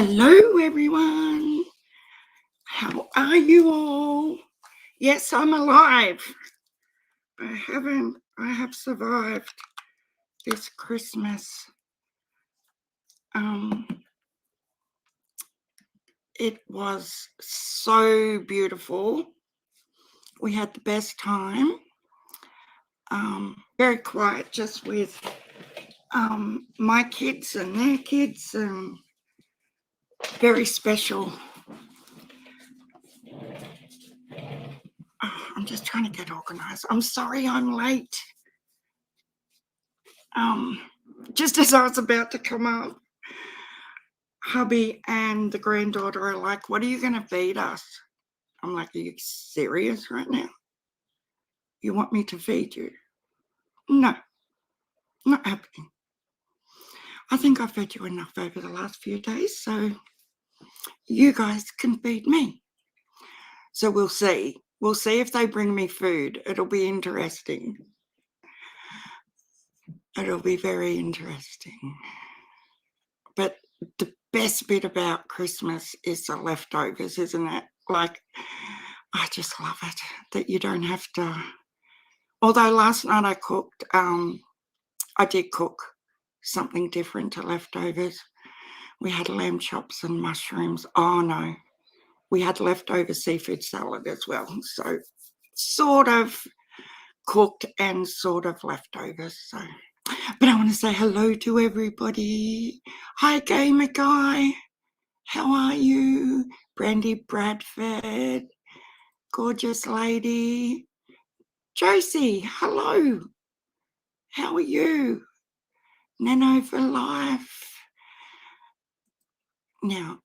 Hello everyone, how are you all? Yes, I'm alive. I have survived this Christmas. It was so beautiful. We had the best time. Very quiet, just with my kids and their kids, and very special. I'm just trying to get organized. I'm sorry I'm late. Just as I was about to come up, hubby and the granddaughter are like, "What are you going to feed us?" I'm like, "Are you serious right now? You want me to feed you?" No, not happening. I think I've fed you enough over the last few days, so you guys can feed me. So we'll see. We'll see if they bring me food. It'll be interesting. It'll be very interesting. But the best bit about Christmas is the leftovers, isn't it? Like, I just love it that you don't have to. Although last night I cooked, I did cook something different to leftovers. We had lamb chops and mushrooms. Oh no, we had leftover seafood salad as well. So sort of cooked and sort of leftovers. So, but I want to say hello to everybody. Hi, Gamer Guy. How are you? Brandy Bradford. Gorgeous lady. Josie, hello. How are you? Nano for life. Now,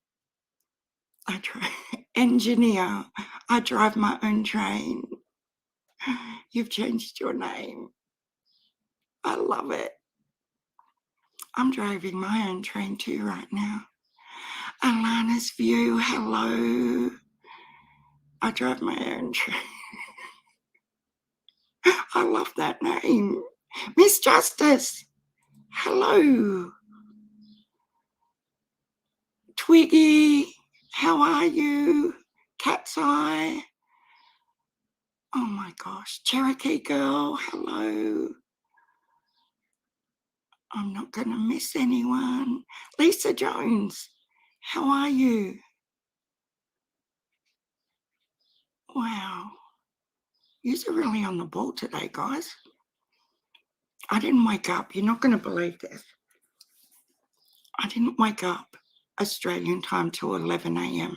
I try engineer. I drive my own train. You've changed your name. I love it. I'm driving my own train too right now. Alana's View, hello. I drive my own train. I love that name. Miss Justice, hello. Twiggy, how are you? Cat's Eye. Oh my gosh, Cherokee Girl, hello. I'm not going to miss anyone. Lisa Jones, how are you? Wow, you're really on the ball today, guys. I didn't wake up. You're not going to believe this. I didn't wake up Australian time till 11 a.m.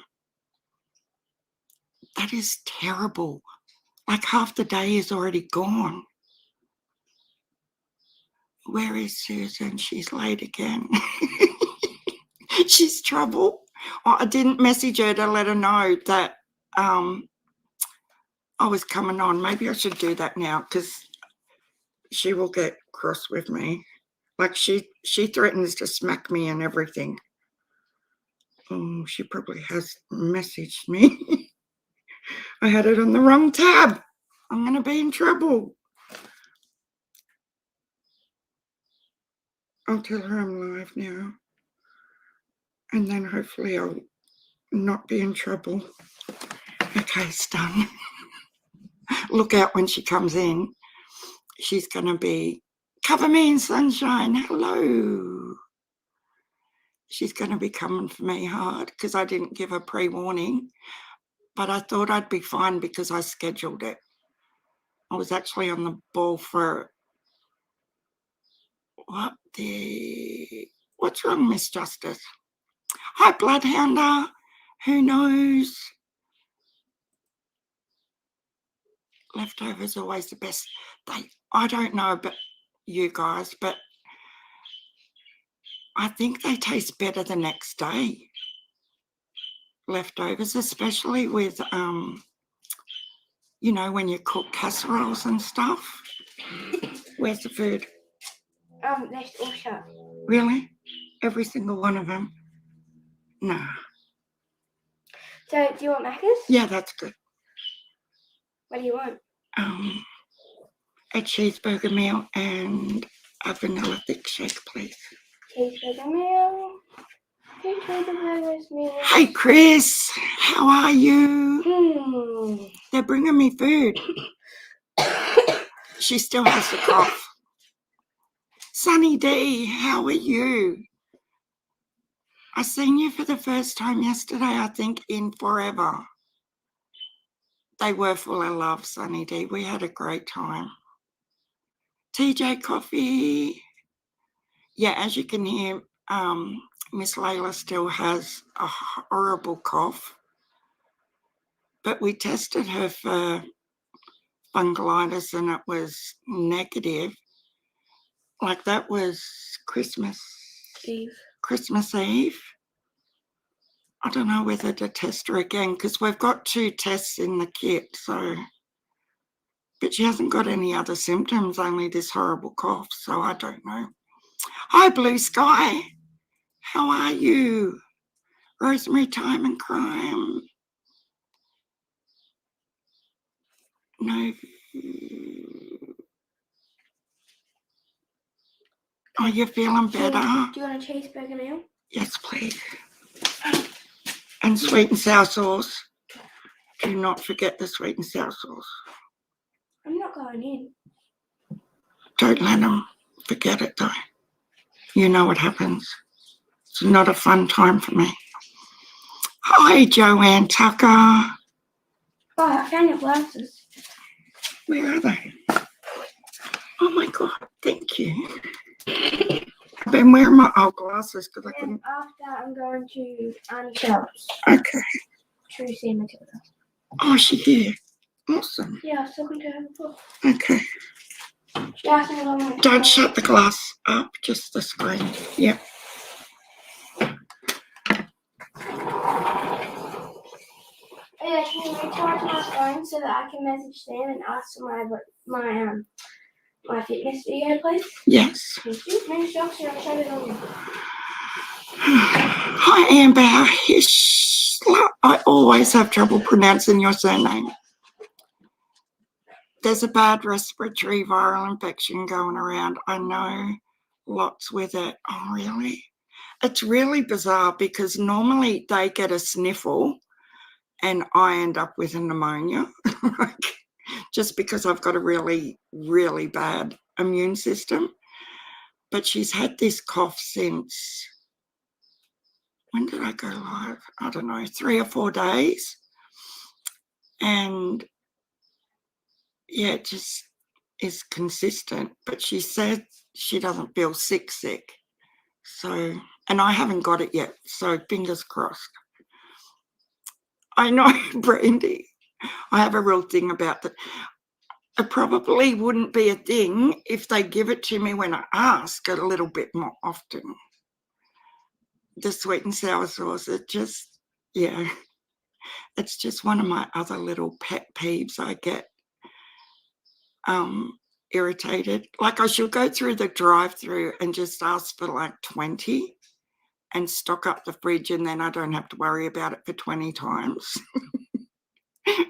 That is terrible. Like half the day is already gone. Where is Susan? She's late again. She's trouble. I didn't message her to let her know that I was coming on. Maybe I should do that now, because she will get cross with me. Like she threatens to smack me and everything. Oh, she probably has messaged me. I had it on the wrong tab. I'm going to be in trouble. I'll tell her I'm live now. And then hopefully I'll not be in trouble. Okay, it's done. Look out when she comes in. She's going to be, "Cover me in sunshine. Hello." She's going to be coming for me hard because I didn't give her pre-warning. But I thought I'd be fine because I scheduled it. I was actually on the ball for what's wrong, Miss Justice? Hi, Bloodhounder. Who knows? Leftovers always the best. I don't know about you guys, but I think they taste better the next day. Leftovers, especially with you know, when you cook casseroles and stuff. Where's the food? They're all shut. Really? Every single one of them? Nah. So, do you want Macca's? Yeah, that's good. What do you want? A cheeseburger meal and a vanilla thick shake, please. Cheeseburger meal. enjoy the burgers, Miss. Hey, Chris, how are you? They're bringing me food. She still has the cough. Sunny D, how are you? I seen you for the first time yesterday, I think, in forever. They were full of love, Sunny D. We had a great time. TJ Coffee. Yeah, as you can hear, Miss Layla still has a horrible cough. But we tested her for fungulitis and it was negative. Like that was Christmas Eve. I don't know whether to test her again because we've got 2 tests in the kit. So, but she hasn't got any other symptoms, only this horrible cough. So I don't know. Hi, Blue Sky. How are you? Rosemary Time and Crime. No. Are you feeling better? Do you want a cheeseburger now? Yes, please. And sweet and sour sauce. Do not forget the sweet and sour sauce. I'm not going in. Don't let them forget it, though. You know what happens. It's not a fun time for me. Hi, Joanne Tucker. Oh, I found your glasses. Where are they? Oh, my God. Thank you. I've been wearing my old glasses because I couldn't. After I'm going to Annie Shell's. Okay. To see Matilda. Oh, she here. Awesome. Yeah, I was talking to her before. Okay. She asked me if I Don't shut the glass up, just the screen. Yep. Yeah, can you recharge my phone so that I can message them and ask for my fitness video, please? Yes. Thank you. Miss Doxing, I'll turn it on. Hi, Amber. I always have trouble pronouncing your surname. There's a bad respiratory viral infection going around. I know lots with it. Oh, really? It's really bizarre because normally they get a sniffle and I end up with a pneumonia just because I've got a really, really bad immune system. But she's had this cough since, when did I go live? I don't know, 3 or 4 days. And yeah, it just is consistent. But she said she doesn't feel sick. So, and I haven't got it yet. So fingers crossed. I know, Brandy. I have a real thing about that. It probably wouldn't be a thing if they give it to me when I ask a little bit more often. The sweet and sour sauce, it just, yeah, it's just one of my other little pet peeves. I get irritated. Like I should go through the drive-through and just ask for like 20 and stock up the fridge, and then I don't have to worry about it for 20 times.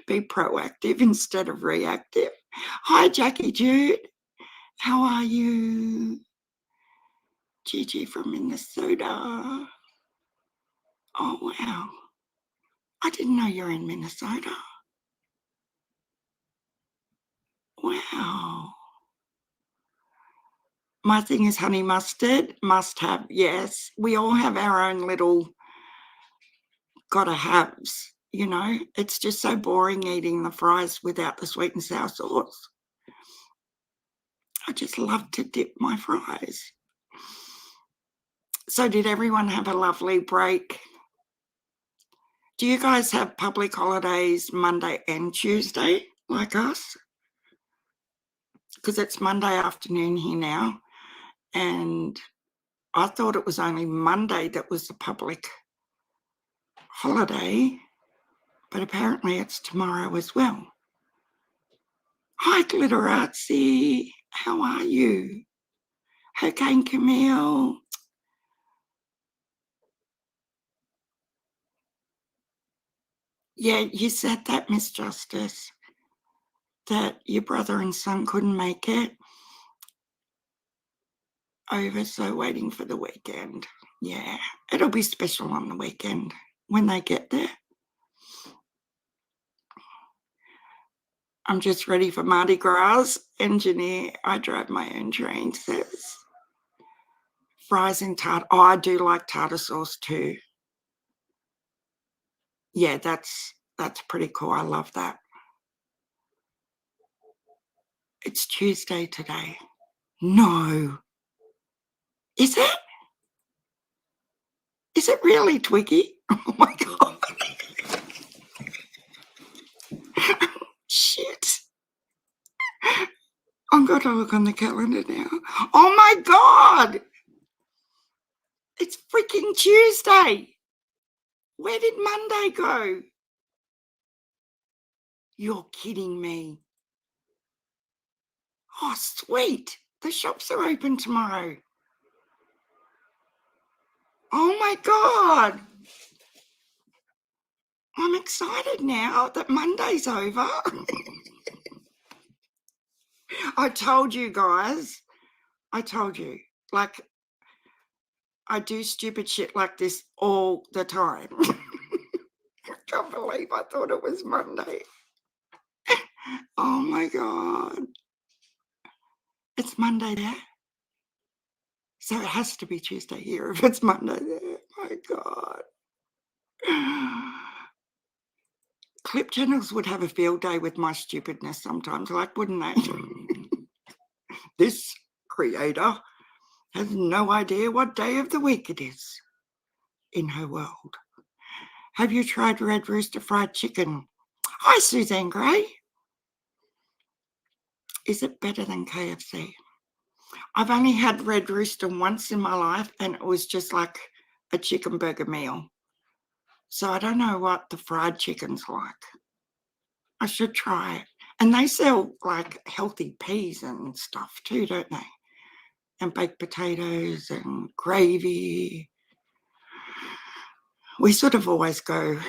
Be proactive instead of reactive. Hi, Jackie Jude. How are you? Gigi from Minnesota. Oh, wow. I didn't know you're in Minnesota. Wow. My thing is honey mustard. Must have, yes. We all have our own little gotta haves, you know. It's just so boring eating the fries without the sweet and sour sauce. I just love to dip my fries. So did everyone have a lovely break? Do you guys have public holidays Monday and Tuesday like us? Because it's Monday afternoon here now, and I thought it was only Monday that was the public holiday, but apparently it's tomorrow as well. Hi, Glitterazzi. How are you? Hurricane Camille. Yeah, you said that, Miss Justice, that your brother and son couldn't make it over, so waiting for the weekend. Yeah, it'll be special on the weekend when they get there. I'm just ready for Mardi Gras. Engineer, I drive my own train, says. Fries and tartar. Oh, I do like tartar sauce too. Yeah, that's pretty cool. I love that. It's Tuesday today. No. Is it? Is it really, Twiggy? Oh my God. Shit. I'm going to look on the calendar now. Oh my God. It's freaking Tuesday. Where did Monday go? You're kidding me. Oh, sweet. The shops are open tomorrow. Oh my God. I'm excited now that Monday's over. I told you guys. I told you. Like, I do stupid shit like this all the time. I can't believe I thought it was Monday. Oh my God. It's Monday there. So it has to be Tuesday here if it's Monday there. My God. Clip channels would have a field day with my stupidness sometimes, like, wouldn't they? This creator has no idea what day of the week it is in her world. Have you tried Red Rooster fried chicken? Hi, Suzanne Gray. Is it better than KFC? I've only had Red Rooster once in my life, and it was just like a chicken burger meal. So I don't know what the fried chicken's like. I should try it. And they sell like healthy peas and stuff too, don't they? And baked potatoes and gravy. We sort of always go,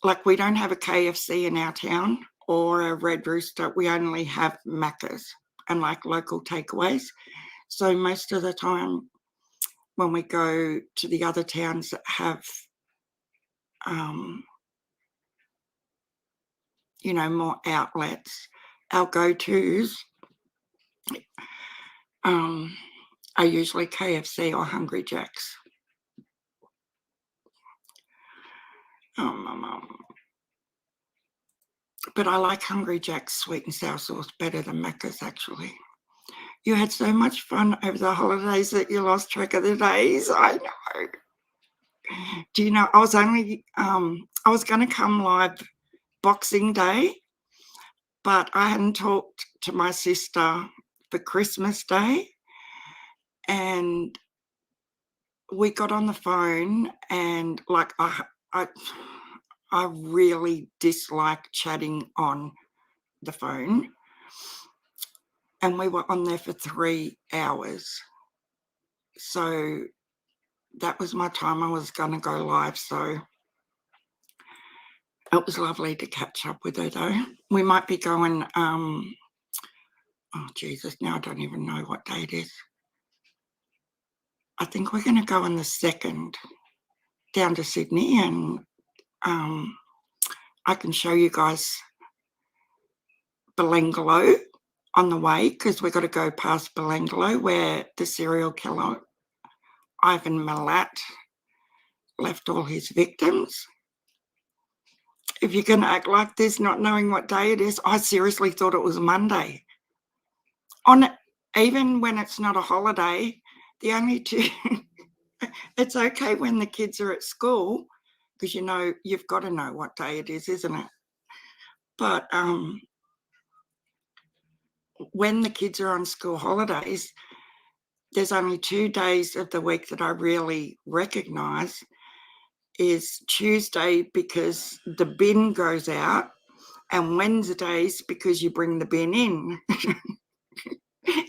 like, we don't have a KFC in our town or a Red Rooster. We only have Macca's and like local takeaways. So most of the time when we go to the other towns that have, you know, more outlets, our go-tos are usually KFC or Hungry Jack's. But I like Hungry Jack's sweet and sour sauce better than Macca's, actually. You had so much fun over the holidays that you lost track of the days. I know. Do you know, I was only, I was going to come live Boxing Day, but I hadn't talked to my sister for Christmas Day, and we got on the phone, and like I really dislike chatting on the phone, and we were on there for 3 hours. So that was my time. I was going to go live, so it was lovely to catch up with her though. We might be going, oh Jesus, now I don't even know what day it is. I think we're going to go on the 2nd down to Sydney, and I can show you guys Belanglo on the way, because we've got to go past Belanglo where the serial killer Ivan Milat left all his victims. If you're going to act like this, not knowing what day it is, I seriously thought it was Monday. Even when it's not a holiday, the only two, it's okay when the kids are at school, because you know, you've got to know what day it is, isn't it? But when the kids are on school holidays, there's only 2 days of the week that I really recognise, is Tuesday because the bin goes out, and Wednesdays because you bring the bin in.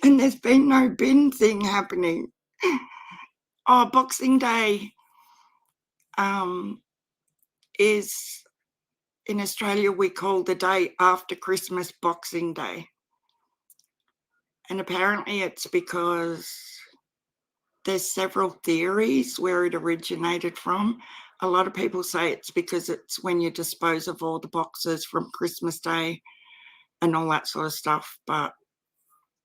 And there's been no bin thing happening. Oh, Boxing Day is, in Australia, we call the day after Christmas Boxing Day. And apparently it's because there's several theories where it originated from. A lot of people say it's because it's when you dispose of all the boxes from Christmas Day and all that sort of stuff. But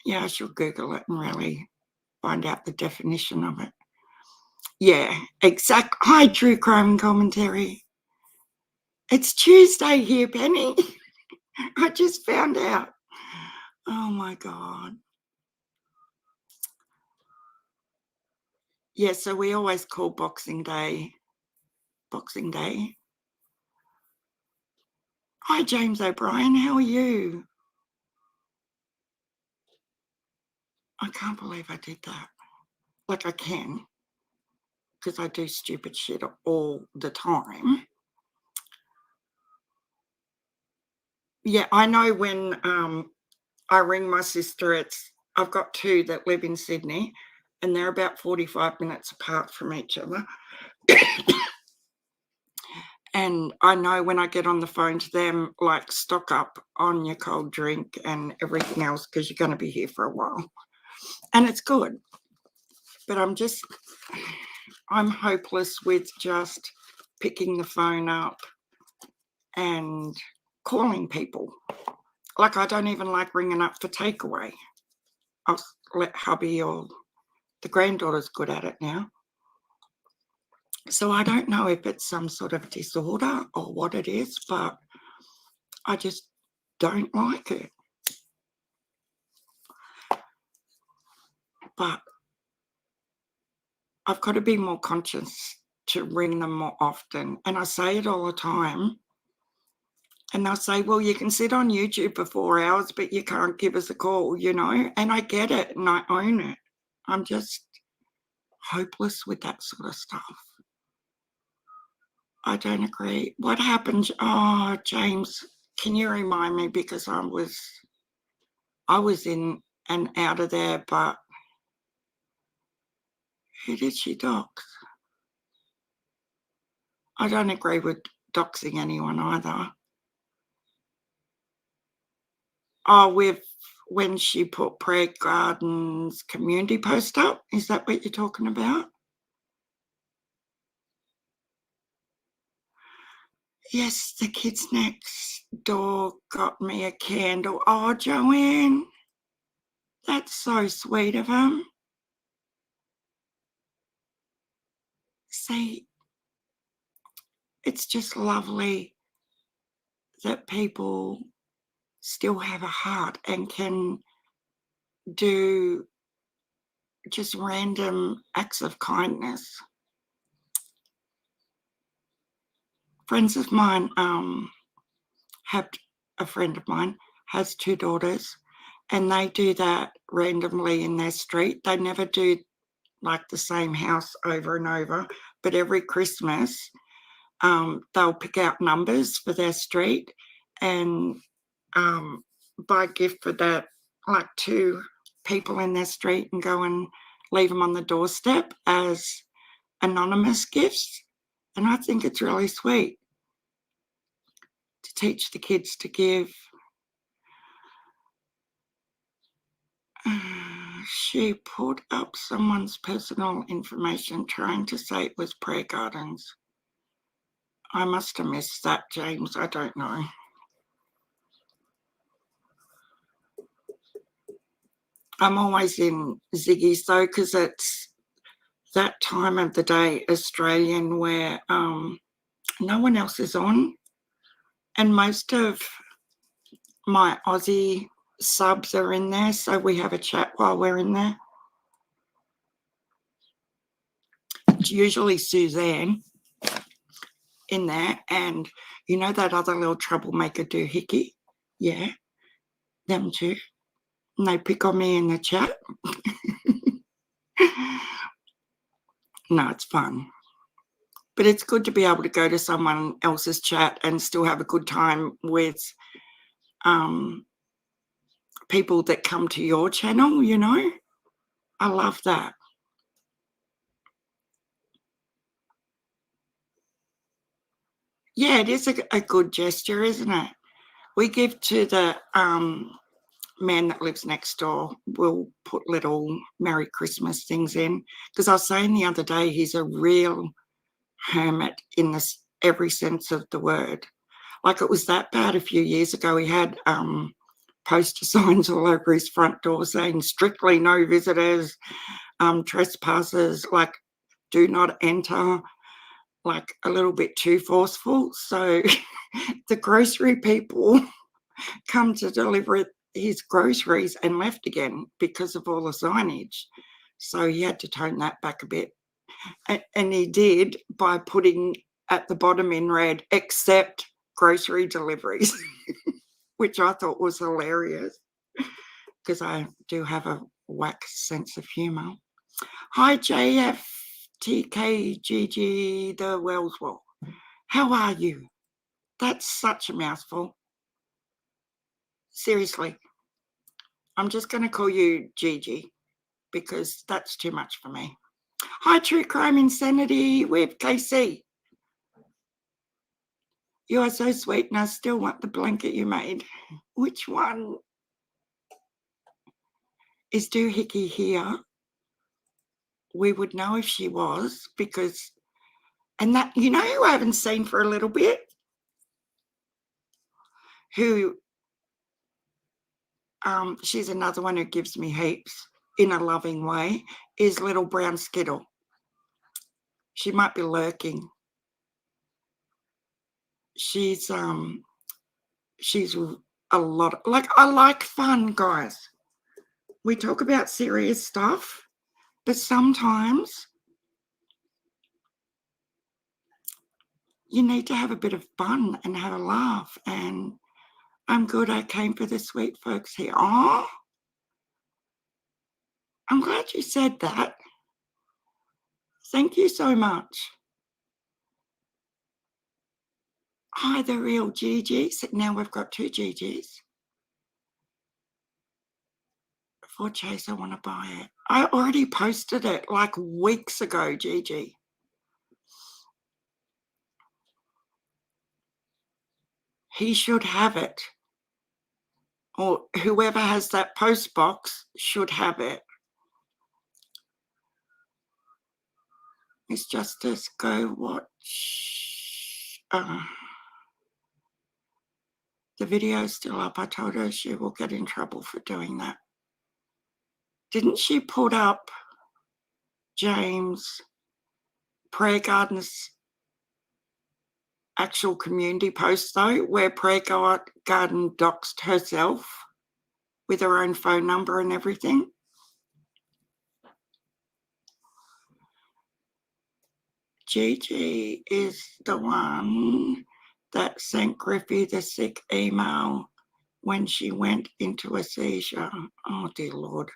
yeah, I should Google it and really find out the definition of it. Yeah, exact. Hi, True Crime Commentary. It's Tuesday here, Penny. I just found out. Oh my God. Yeah, so we always call Boxing Day. Hi, James O'Brien. How are you? I can't believe I did that. Like, I can, because I do stupid shit all the time. Yeah, I know when I ring my sister, I've got two that live in Sydney, and they're about 45 minutes apart from each other. And I know when I get on the phone to them, like, stock up on your cold drink and everything else, because you're going to be here for a while. And it's good. But I'm hopeless with just picking the phone up and calling people. Like, I don't even like ringing up for takeaway. I'll let hubby or the granddaughter's good at it now. So I don't know if it's some sort of disorder or what it is, but I just don't like it. But I've got to be more conscious to ring them more often. And I say it all the time. And they'll say, well, you can sit on YouTube for 4 hours, but you can't give us a call, you know? And I get it and I own it. I'm just hopeless with that sort of stuff. I don't agree. What happened? Oh, James, can you remind me? Because I was in and out of there, but who did she dox? I don't agree with doxing anyone either. Oh, when she put Prayer Gardens community post up, is that what you're talking about? Yes, the kids next door got me a candle. Oh, Joanne, that's so sweet of them. See, it's just lovely that people still have a heart and can do just random acts of kindness. Friends of mine a friend of mine has two daughters, and they do that randomly in their street. They never do like the same house over and over, but every Christmas they'll pick out numbers for their street and buy a gift for that, like two people in their street, and go and leave them on the doorstep as anonymous gifts. And I think it's really sweet to teach the kids to give. She put up someone's personal information trying to say it was Prayer Gardens. I must have missed that, James. I don't know. I'm always in Ziggy's though, because it's that time of the day, Australian, where no one else is on. And most of my Aussie subs are in there, so we have a chat while we're in there. It's usually Suzanne in there, and you know that other little troublemaker doohickey? Yeah, them too. And they pick on me in the chat. No, it's fun. But it's good to be able to go to someone else's chat and still have a good time with people that come to your channel, you know? I love that. Yeah, it is a good gesture, isn't it? We give to the man that lives next door will put little Merry Christmas things in, because I was saying the other day, he's a real hermit in this every sense of the word. Like, it was that bad a few years ago. He had poster signs all over his front door saying strictly no visitors, trespassers, like do not enter, like a little bit too forceful. So the grocery people come to deliver his groceries and left again because of all the signage. So he had to tone that back a bit. And he did by putting at the bottom in red, except grocery deliveries, which I thought was hilarious because I do have a whack sense of humour. Hi, JFTKGG, the Wellswell. How are you? That's such a mouthful. Seriously, I'm just going to call you Gigi because that's too much for me. Hi, True Crime Insanity with KC. You are so sweet and I still want the blanket you made. Which one? Is Doohickey here? We would know if she was, because, and that, you know who I haven't seen for a little bit? Who, she's another one who gives me heaps in a loving way, is Little Brown Skittle. She might be lurking. She's a lot, like, I like fun, guys. We talk about serious stuff, but sometimes you need to have a bit of fun and have a laugh. And I'm good. I came for the sweet folks here. Oh, I'm glad you said that. Thank you so much. Hi, the real Gigi's. Now we've got two Gigi's. For Chase, I want to buy it. I already posted it like weeks ago, Gigi. He should have it. Or whoever has that post box should have it. Miss Justice, go watch. The video's still up. I told her she will get in trouble for doing that. Didn't she put up James Prayer Garden's actual community post, though, where Prayer Garden doxed herself with her own phone number and everything? Gigi is the one that sent Griffey the sick email when she went into a seizure. Oh, dear Lord.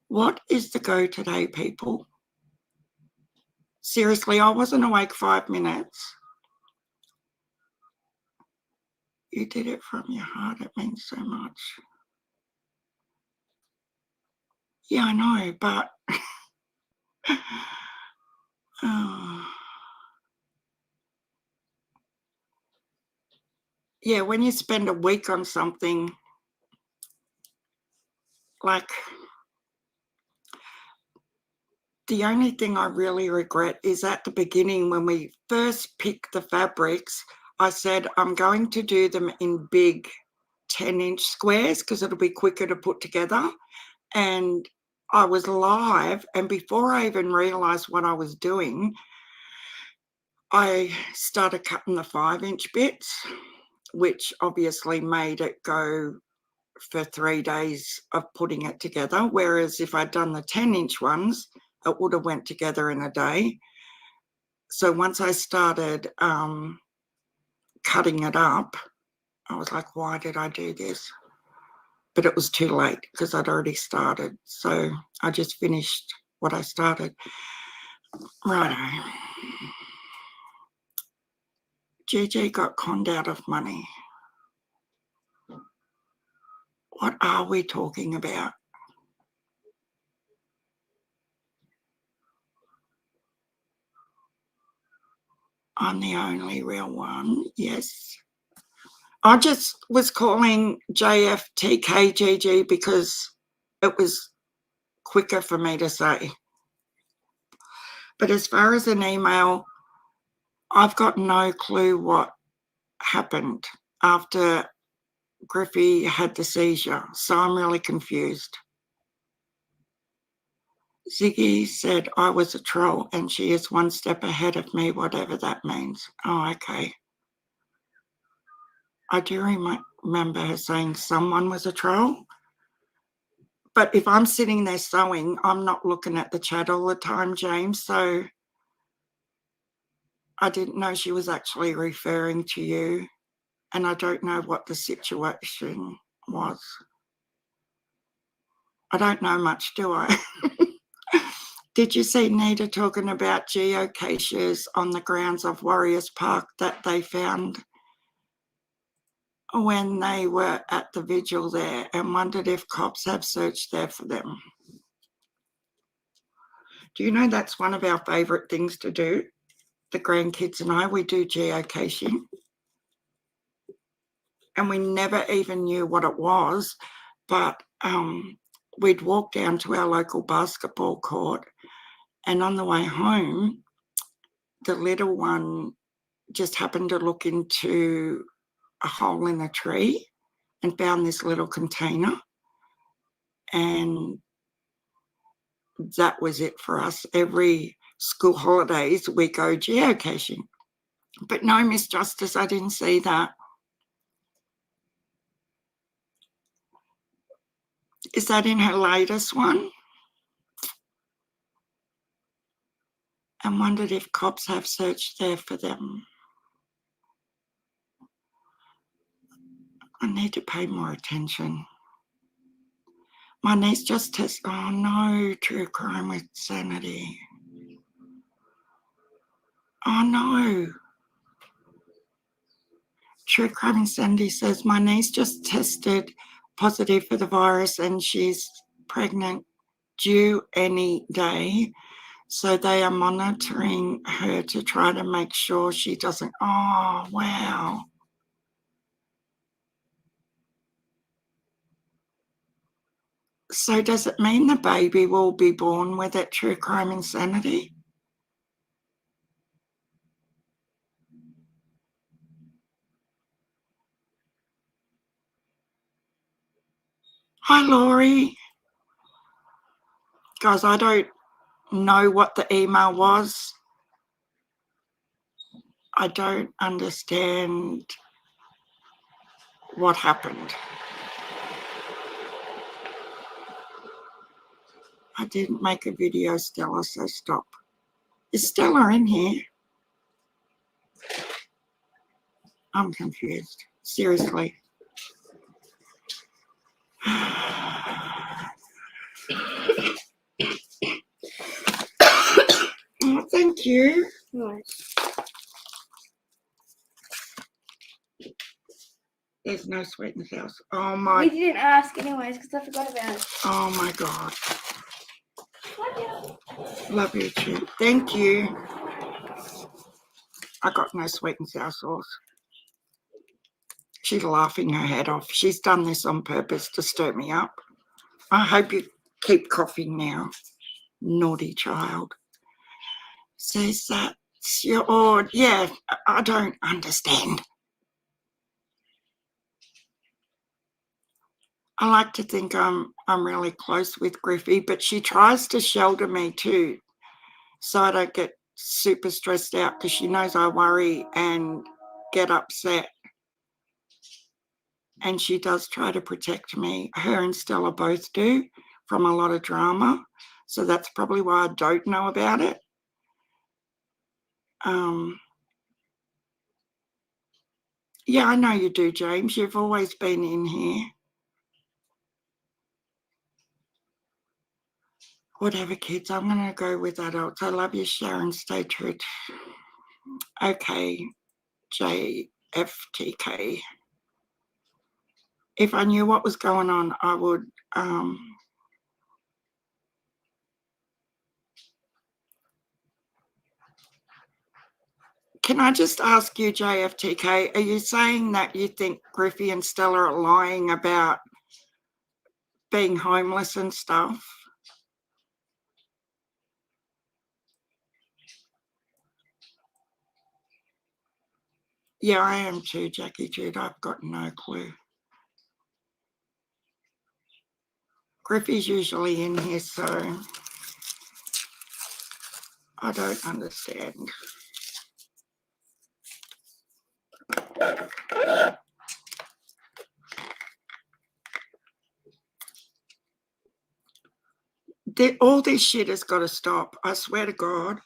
What is the go today, people? Seriously, I wasn't awake 5 minutes. You did it from your heart. It means so much. Yeah, I know, but yeah, when you spend a week on something, like, the only thing I really regret is at the beginning when we first picked the fabrics, I said I'm going to do them in big 10-inch squares because it'll be quicker to put together. And I was live, and before I even realised what I was doing, I started cutting the 5-inch bits, which obviously made it go for 3 days of putting it together, whereas if I'd done the 10-inch ones, it would have went together in a day. So once I started cutting it up, I was like, why did I do this? But it was too late because I'd already started. So I just finished what I started. Righto. Gigi got conned out of money. What are we talking about? I'm the only real one. Yes. I just was calling JFTKGG because it was quicker for me to say. But as far as an email, I've got no clue what happened after Griffey had the seizure, so I'm really confused. Ziggy said I was a troll and she is one step ahead of me, whatever that means. Oh, okay. I do remember her saying someone was a troll. But if I'm sitting there sewing, I'm not looking at the chat all the time, James. So I didn't know she was actually referring to you. And I don't know what the situation was. I don't know much, do I? Did you see Nita talking about geocaches on the grounds of Warriors Park that they found when they were at the vigil there, and wondered if cops have searched there for them? Do you know that's one of our favourite things to do? The grandkids and I, we do geocaching. And we never even knew what it was, but we'd walk down to our local basketball court, and on the way home, the little one just happened to look into a hole in a tree and found this little container, and that was it for us. Every school holidays we go geocaching. But no, Miss Justice, I didn't see that. Is that in her latest one? And wondered if cops have searched there for them. I need to pay more attention. My niece just tested. Oh no, true crime with sanity. Oh no. True crime with sanity says my niece just tested positive for the virus and she's pregnant, due any day. So they are monitoring her to try to make sure she doesn't. Oh, wow. So does it mean the baby will be born with it, true crime insanity? Hi, Laurie. Guys, I don't know what the email was. I don't understand what happened. I didn't make a video, Stella, so stop. Is Stella in here? I'm confused. Seriously. Oh, thank you. Right. There's no sweet in the house. Oh my. We didn't ask anyways because I forgot about it. Oh my God. Love you. Love you too. Thank you. I got no sweet and sour sauce. She's laughing her head off. She's done this on purpose to stir me up. I hope you keep coughing now. Naughty child. Says that's your odd. Yeah, I don't understand. I like to think I'm really close with Griffey, but she tries to shelter me too, so I don't get super stressed out because she knows I worry and get upset. And she does try to protect me. Her and Stella both do, from a lot of drama. So that's probably why I don't know about it. Yeah, I know you do, James. You've always been in here. Whatever, kids. I'm going to go with adults. I love you, Sharon. Stay true. Okay, JFTK. If I knew what was going on, I would Can I just ask you, JFTK, are you saying that you think Griffey and Stella are lying about being homeless and stuff? Yeah, I am too, Jackie Jude. I've got no clue. Griffey's usually in here, so I don't understand. All this shit has got to stop. I swear to God.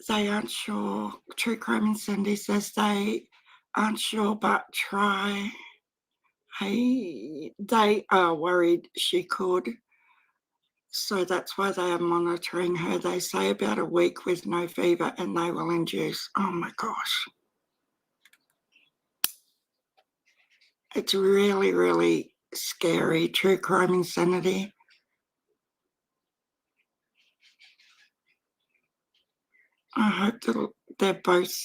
They aren't sure. True Crime and Cindy says they aren't sure, but try. Hey, they are worried she could. So that's why they are monitoring her. They say about a week with no fever and they will induce. Oh my gosh. It's really, really scary. True Crime Insanity. I hope that they're both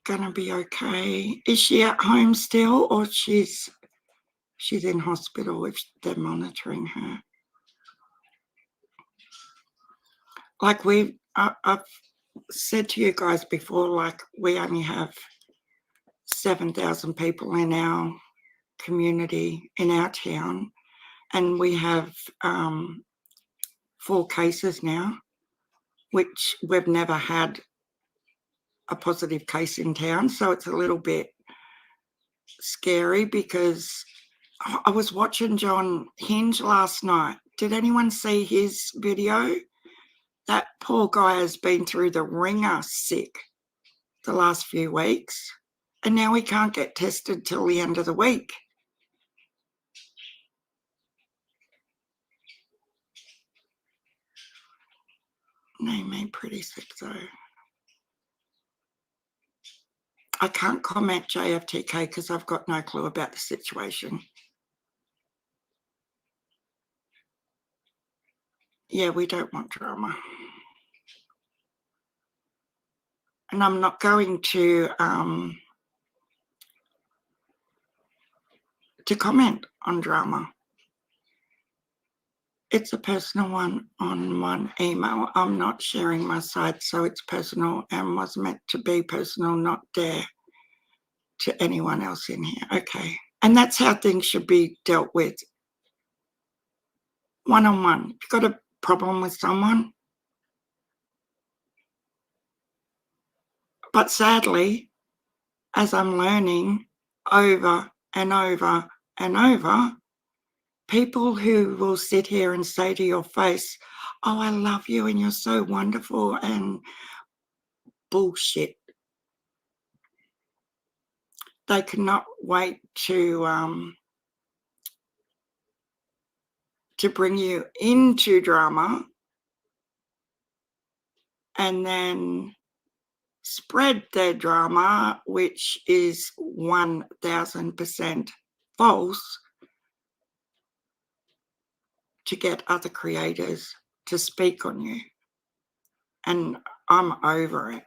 going to be okay. Is she at home still, or she's in hospital if they're monitoring her? Like I've said to you guys before, like we only have 7,000 people in our community, in our town, and we have 4 cases now, which we've never had a positive case in town. So it's a little bit scary because I was watching John Hinge last night. Did anyone see his video? That poor guy has been through the ringer sick the last few weeks, and now he can't get tested till the end of the week. Name me pretty sick though. I can't comment, JFTK, because I've got no clue about the situation. Yeah, we don't want drama. And I'm not going to comment on drama. It's a personal one on one email. I'm not sharing my side, so it's personal and was meant to be personal, not dare to anyone else in here. Okay. And that's how things should be dealt with. One-on-one. If you've got a problem with someone, but sadly, as I'm learning over and over and over, people who will sit here and say to your face, oh, I love you and you're so wonderful, and bullshit. They cannot wait to bring you into drama and then spread their drama, which is 1000% false, to get other creators to speak on you. And I'm over it.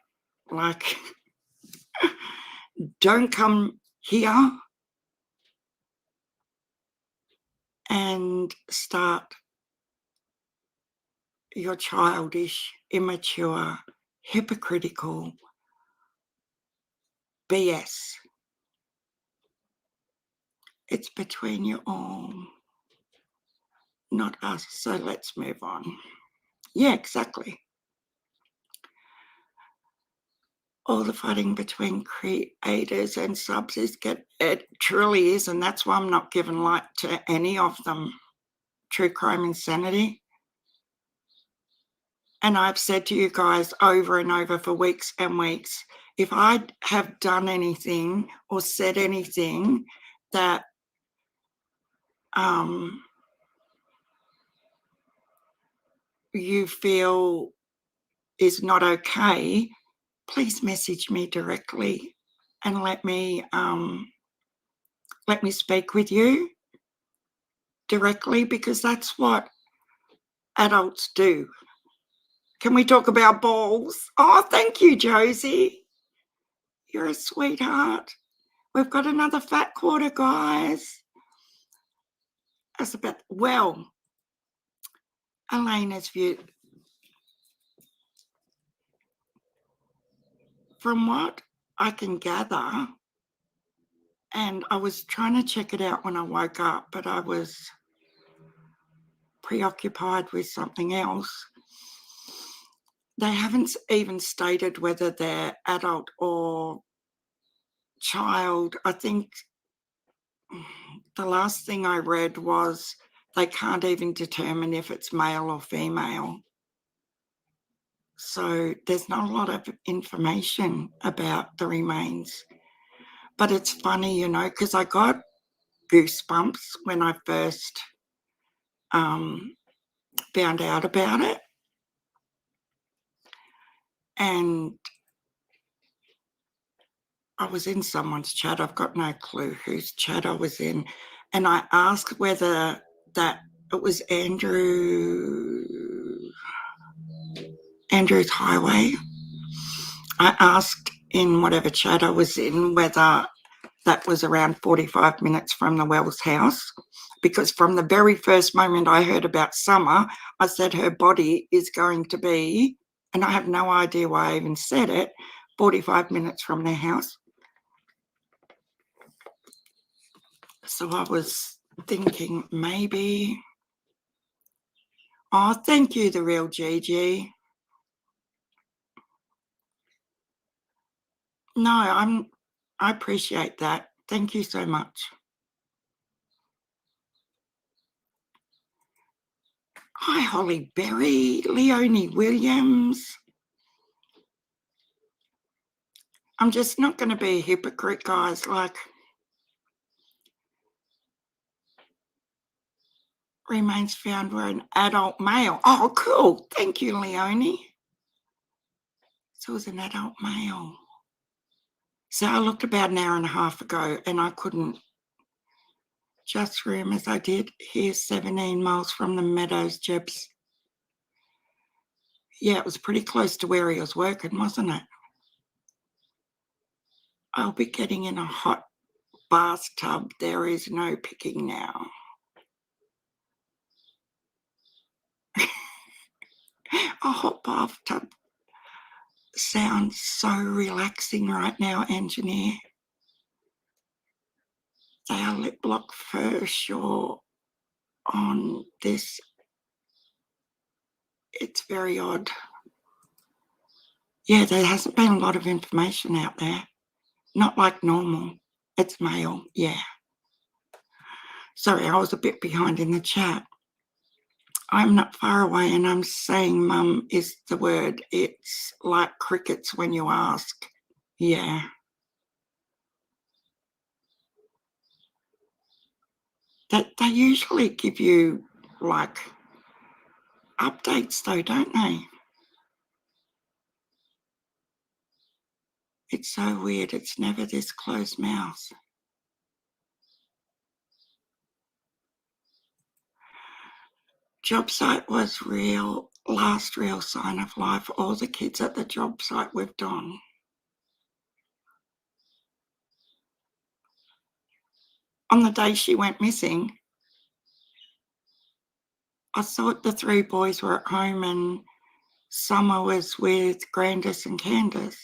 Like, don't come here and start your childish, immature, hypocritical BS. It's between you all, not us. So let's move on. Yeah, exactly. All the fighting between creators and subs it truly is, and that's why I'm not giving light to any of them. True Crime Insanity. And I've said to you guys over and over for weeks and weeks, if I have done anything or said anything that you feel is not okay, please message me directly and let me let me speak with you directly, because that's what adults do. Can we talk about balls? Oh, thank you, Josie. You're a sweetheart. We've got another fat quarter, guys. That's about, well, Elena's view. From what I can gather, and I was trying to check it out when I woke up, but I was preoccupied with something else. They haven't even stated whether they're adult or child. I think the last thing I read was they can't even determine if it's male or female. So there's not a lot of information about the remains. But it's funny, you know, because I got goosebumps when I first found out about it. And I was in someone's chat. I've got no clue whose chat I was in. And I asked whether that it was Andrew's Highway. I asked in whatever chat I was in whether that was around 45 minutes from the Wells house, because from the very first moment I heard about Summer, I said her body is going to be, and I have no idea why I even said it, 45 minutes from their house. So I was thinking maybe, oh, thank you, the real Gigi. No, I appreciate that. Thank you so much. Hi, Holly Berry, Leonie Williams. I'm just not going to be a hypocrite, guys. Like, remains found were an adult male. Oh, cool. Thank you, Leonie. So it was an adult male. So I looked about an hour and a half ago and I couldn't, just rumours I did hear 17 miles from the Meadows, Jebs. Yeah, it was pretty close to where he was working, wasn't it? I'll be getting in a hot bathtub. There is no picking now. A hot bathtub sounds so relaxing right now, engineer. They are lip block for sure on this. It's very odd. Yeah, there hasn't been a lot of information out there. Not like normal. It's male, yeah. Sorry, I was a bit behind in the chat. I'm not far away and I'm saying mum is the word. It's like crickets when you ask. Yeah. They usually give you like updates though, don't they? It's so weird. It's never this close mouth. Job site was real, last real sign of life. All the kids at the job site we've done. On the day she went missing, I thought the three boys were at home and Summer was with Grandis and Candace.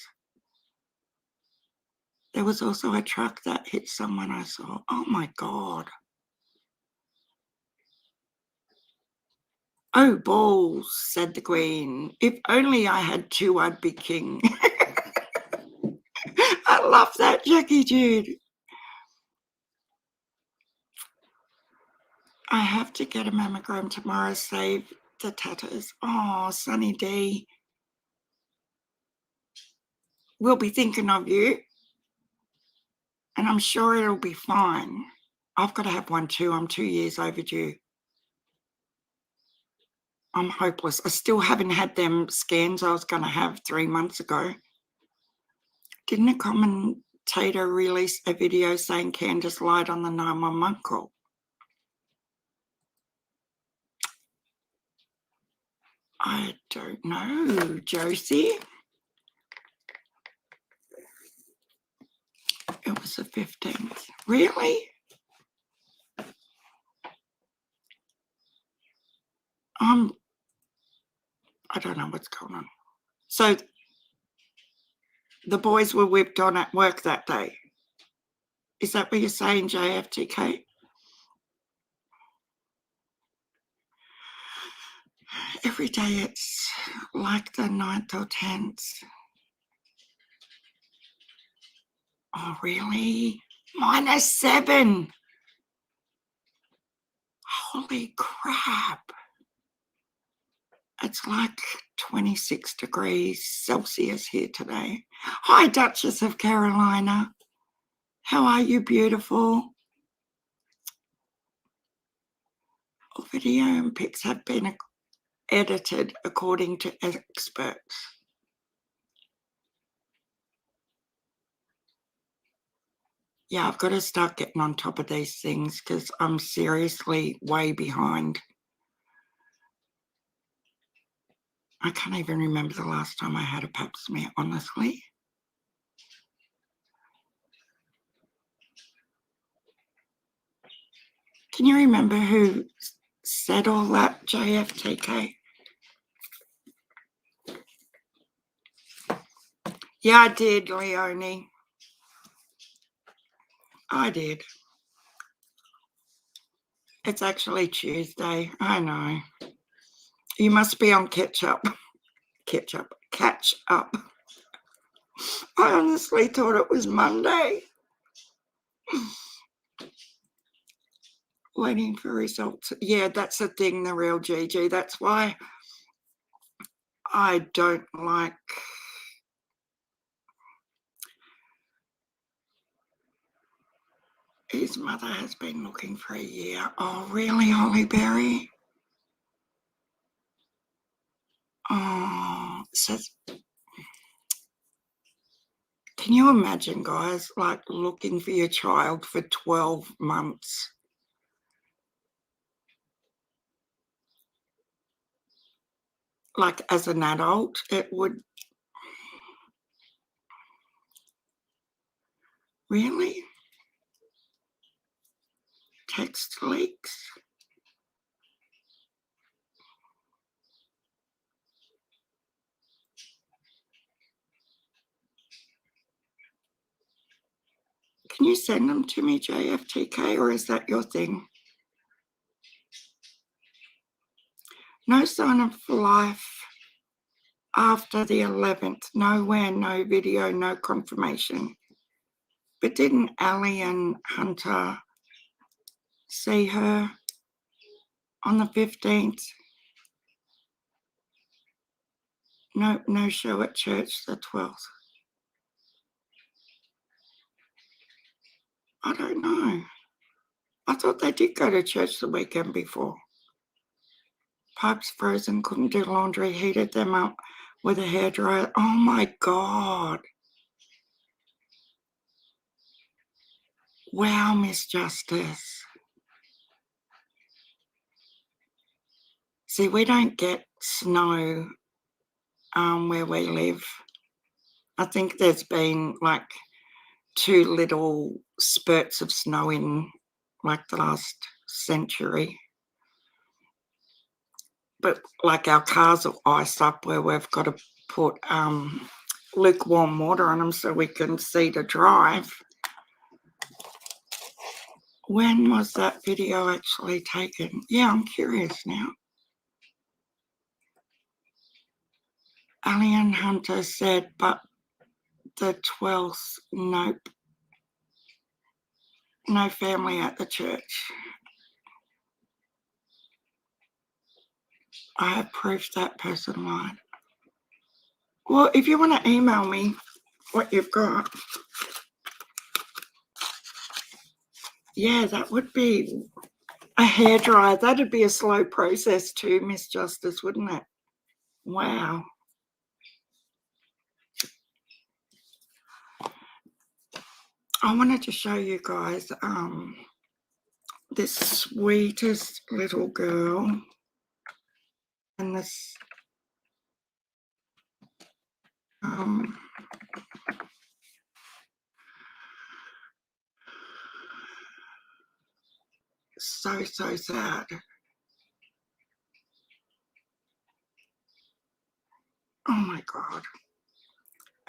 There was also a truck that hit someone I saw. Oh my God. Oh, balls, said the Queen. If only I had two, I'd be king. I love that, Jackie Jude. I have to get a mammogram tomorrow, save the tatters. Oh, Sunny D. We'll be thinking of you. And I'm sure it'll be fine. I've got to have one too. I'm 2 years overdue. I'm hopeless. I still haven't had them scans I was going to have 3 months ago. Didn't a commentator Tater released a video saying Candace lied on the 911 call. I don't know, Josie. It was the 15th. Really? I don't know what's going on. So the boys were whipped on at work that day. Is that what you're saying, JFTK? Every day it's like the 9th or 10th. Oh, really? -7. Holy crap. It's like 26 degrees Celsius here today. Hi, Duchess of Carolina. How are you, beautiful? All video and pics have been edited according to experts. Yeah, I've got to start getting on top of these things because I'm seriously way behind. I can't even remember the last time I had a pap smear, honestly. Can you remember who said all that, JFTK? Yeah, I did, Leonie. I did. It's actually Tuesday. I know. You must be on catch up. Catch up. I honestly thought it was Monday. Waiting for results. Yeah, that's the thing, the real Gigi. That's why I don't like his mother has been looking for a year. Oh, really, Hollyberry? Oh, so can you imagine, guys, like looking for your child for 12 months? Like as an adult, it would. Really? Text leaks? Can you send them to me, JFTK, or is that your thing? No sign of life after the 11th. Nowhere, no video, no confirmation. But didn't Allie and Hunter see her on the 15th? No show at church the 12th. I don't know. I thought they did go to church the weekend before. Pipes frozen, couldn't do laundry, heated them up with a hairdryer. Oh my God. Wow, Miss Justice. See, we don't get snow where we live. I think there's been like 2 little spurts of snow in like the last century. But like our cars are iced up where we've got to put lukewarm water on them so we can see to drive. When was that video actually taken? Yeah, I'm curious now. Alien Hunter said, but the 12th, nope. No family at the church. I have proof that person lied. Well, if you want to email me what you've got, yeah, that would be a hairdryer. That'd be a slow process too, Miss Justice, wouldn't it? Wow. I wanted to show you guys this sweetest little girl and this so sad. Oh my God.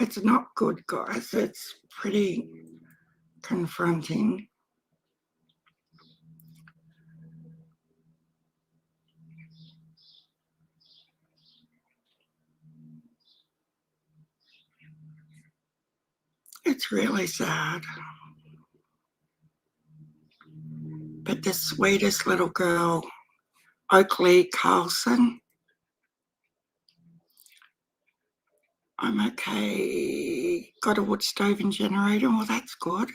It's not good, guys. It's pretty confronting. It's really sad. But the sweetest little girl, Oakley Carlson. I'm okay. Got a wood stove and generator. Well, that's good.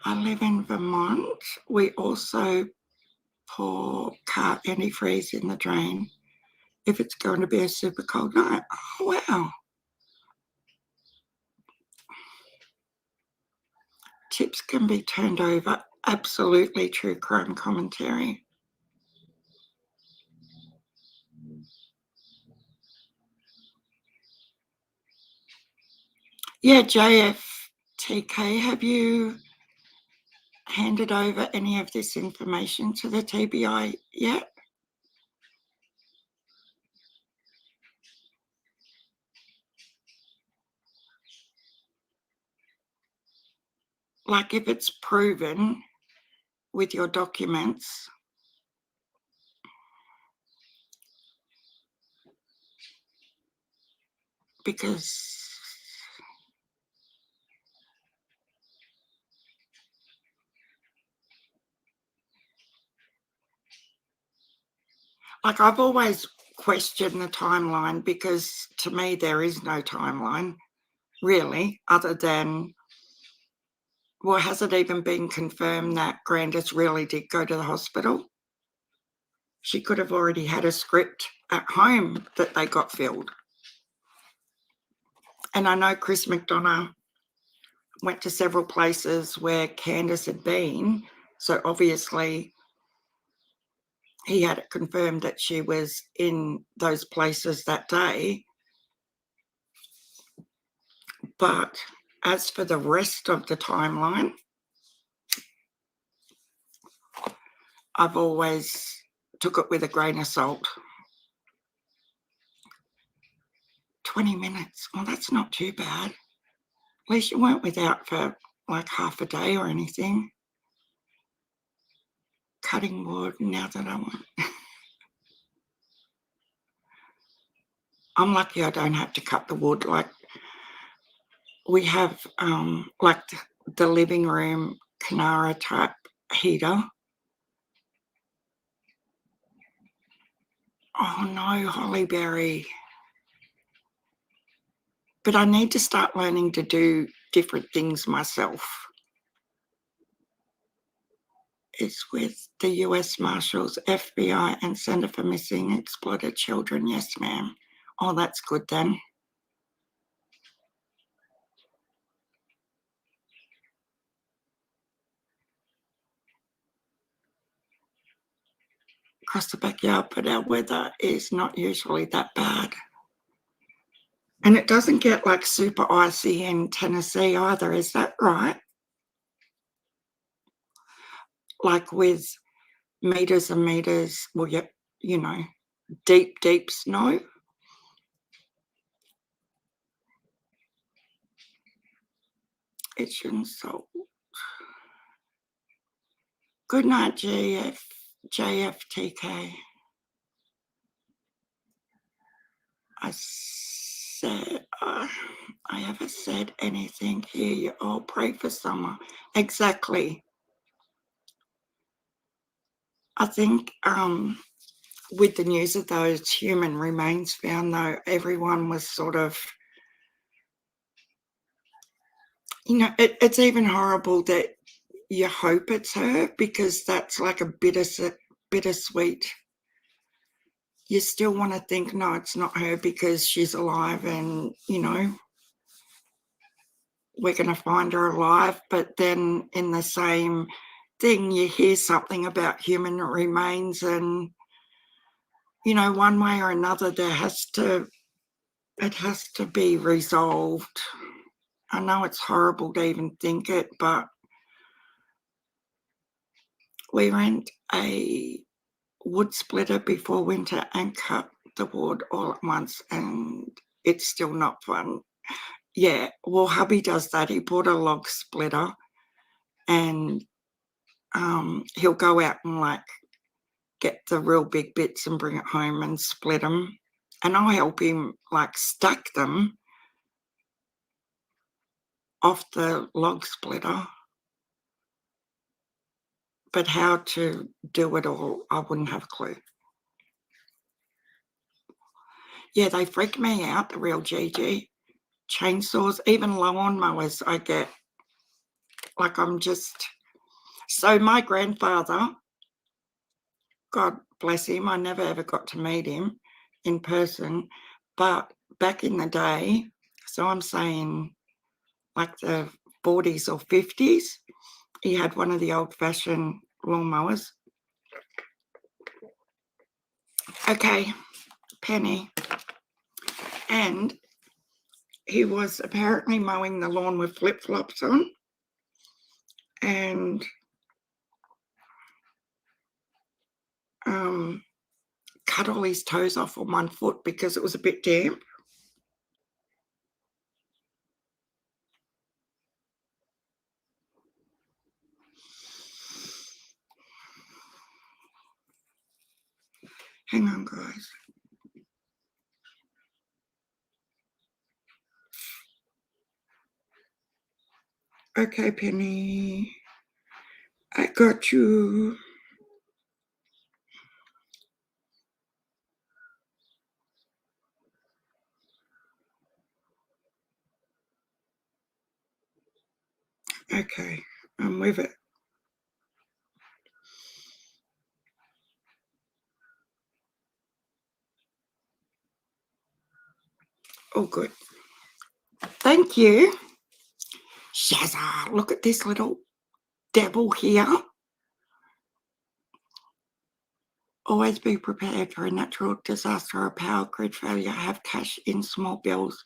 I live in Vermont. We also pour car antifreeze in the drain if it's going to be a super cold night. Oh, wow. Tips can be turned over. Absolutely true crime commentary. Yeah, JFTK, have you handed over any of this information to the TBI yet? Like if it's proven with your documents, because like I've always questioned the timeline, because to me there is no timeline really, other than, well, has it even been confirmed that Grandis really did go to the hospital? She could have already had a script at home that they got filled. And I know Chris McDonough went to several places where Candice had been, so obviously he had it confirmed that she was in those places that day. But as for the rest of the timeline, I've always took it with a grain of salt. 20 minutes, well, that's not too bad. At least you weren't without for like half a day or anything. Cutting wood, now that I want. I'm lucky I don't have to cut the wood. Like we have like the living room Canara type heater. Oh no, Hollyberry. But I need to start learning to do different things myself. It's with the US Marshals, FBI, and Center for Missing and Exploited Children. Yes, ma'am. Oh, that's good then. Across the backyard, but our weather is not usually that bad. And it doesn't get like super icy in Tennessee either, is that right? Like with meters and meters, well, yeah, you know, deep, deep snow. It shouldn't salt. Good night, JFTK. I haven't said anything here. You all pray for summer. Exactly. I think with the news of those human remains found, though, everyone was sort of, you know, it's even horrible that you hope it's her, because that's like a bittersweet you still want to think, no, it's not her because she's alive and, you know, we're going to find her alive. But then in the same thing, you hear something about human remains and, you know, one way or another, it has to be resolved. I know it's horrible to even think it, but we rent a wood splitter before winter and cut the wood all at once, and it's still not fun. Yeah, well, hubby does that. He bought a log splitter and he'll go out and like get the real big bits and bring it home and split them. And I'll help him like stack them off the log splitter. But how to do it all, I wouldn't have a clue. Yeah, they freak me out, the real GG. Chainsaws, even lawnmowers I get. Like I'm just... So my grandfather, God bless him, I never ever got to meet him in person, but back in the day, so I'm saying like the 40s or 50s, he had one of the old-fashioned lawnmowers. Okay, Penny. And he was apparently mowing the lawn with flip-flops on and cut all his toes off on one foot because it was a bit damp. Hang on, guys. Okay, Penny. I got you. Okay, I'm with it. Oh, good. Thank you. Shazza, look at this little devil here. Always be prepared for a natural disaster or power grid failure. Have cash in small bills.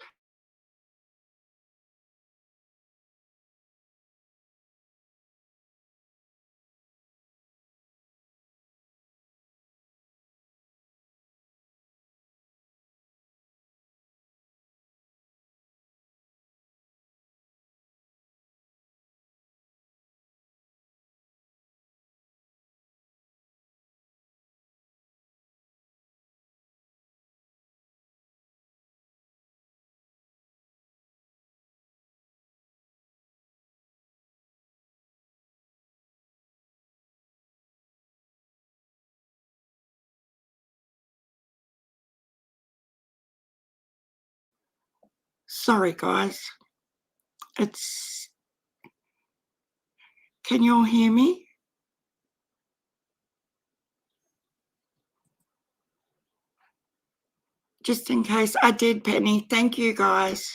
Sorry, guys. Can you all hear me? Just in case I did, Penny. Thank you, guys.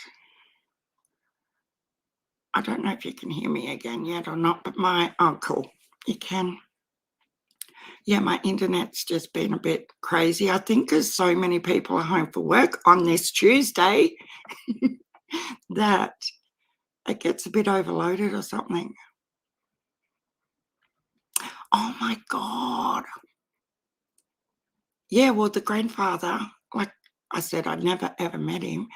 I don't know if you can hear me again yet or not, but oh, cool. You can. Yeah, my internet's just been a bit crazy. I think because so many people are home for work on this Tuesday that it gets a bit overloaded or something. Oh my God. Yeah, well, the grandfather, like I said, I'd never ever met him.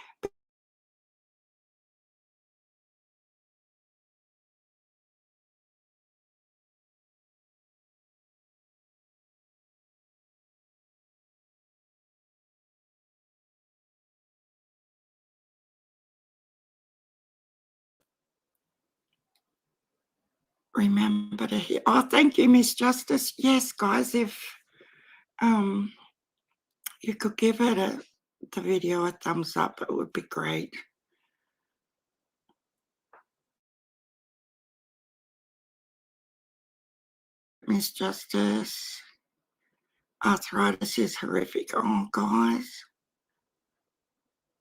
Remember to hear. Oh, thank you, Miss Justice. Yes, guys, if you could give the video a thumbs up, it would be great. Miss Justice. Arthritis is horrific. Oh, guys.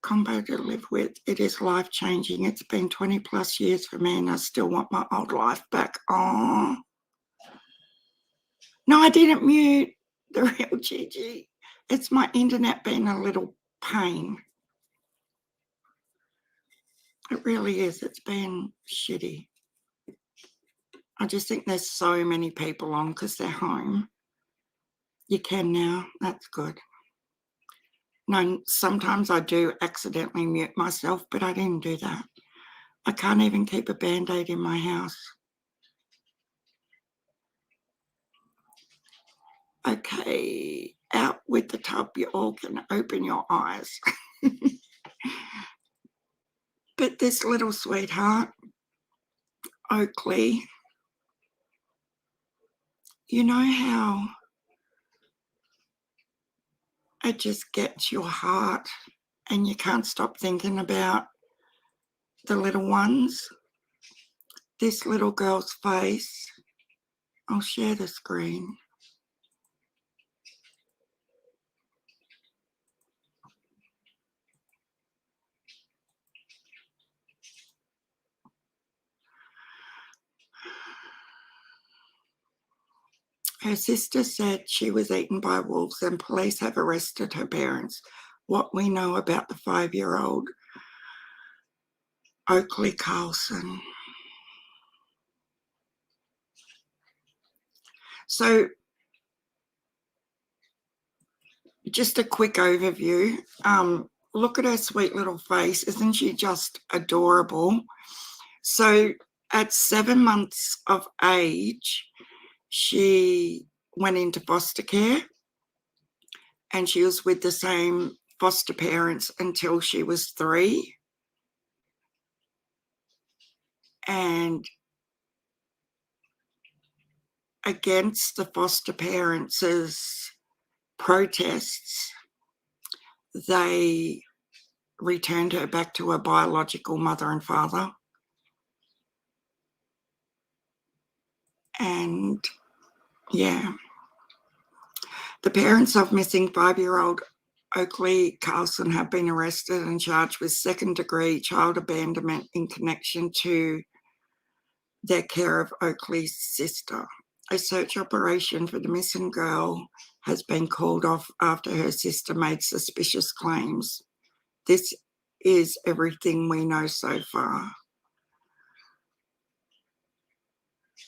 Combo to live with. It is life-changing. It's been 20 plus years for me and I still want my old life back. Oh. No, I didn't mute the real Gigi. It's my internet being a little pain. It really is. It's been shitty. I just think there's so many people on because they're home. You can now. That's good. No, sometimes I do accidentally mute myself, but I didn't do that. I can't even keep a Band-Aid in my house. Okay, out with the tub. You all can open your eyes. But this little sweetheart, Oakley, you know how it just gets your heart and you can't stop thinking about the little ones? This little girl's face. I'll share the screen. Her sister said she was eaten by wolves and police have arrested her parents. What we know about the 5-year-old Oakley Carlson. So just a quick overview. Look at her sweet little face. Isn't she just adorable? So at 7 months of age, she went into foster care and she was with the same foster parents until she was 3. And against the foster parents' protests, they returned her back to her biological mother and father. And yeah, the parents of missing 5-year-old Oakley Carlson have been arrested and charged with 2nd-degree child abandonment in connection to their care of Oakley's sister. A search operation for the missing girl has been called off after her sister made suspicious claims. This is everything we know so far.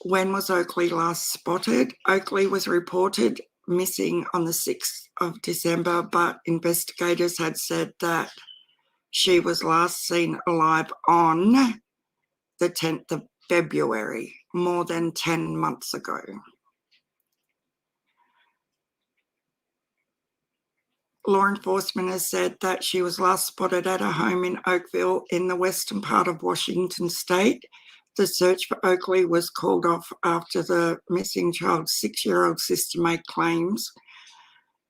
When was Oakley last spotted? Oakley was reported missing on the 6th of December, but investigators had said that she was last seen alive on the 10th of February, more than 10 months ago. Law enforcement has said that she was last spotted at a home in Oakville in the western part of Washington state. The search for Oakley was called off after the missing child's 6-year-old sister made claims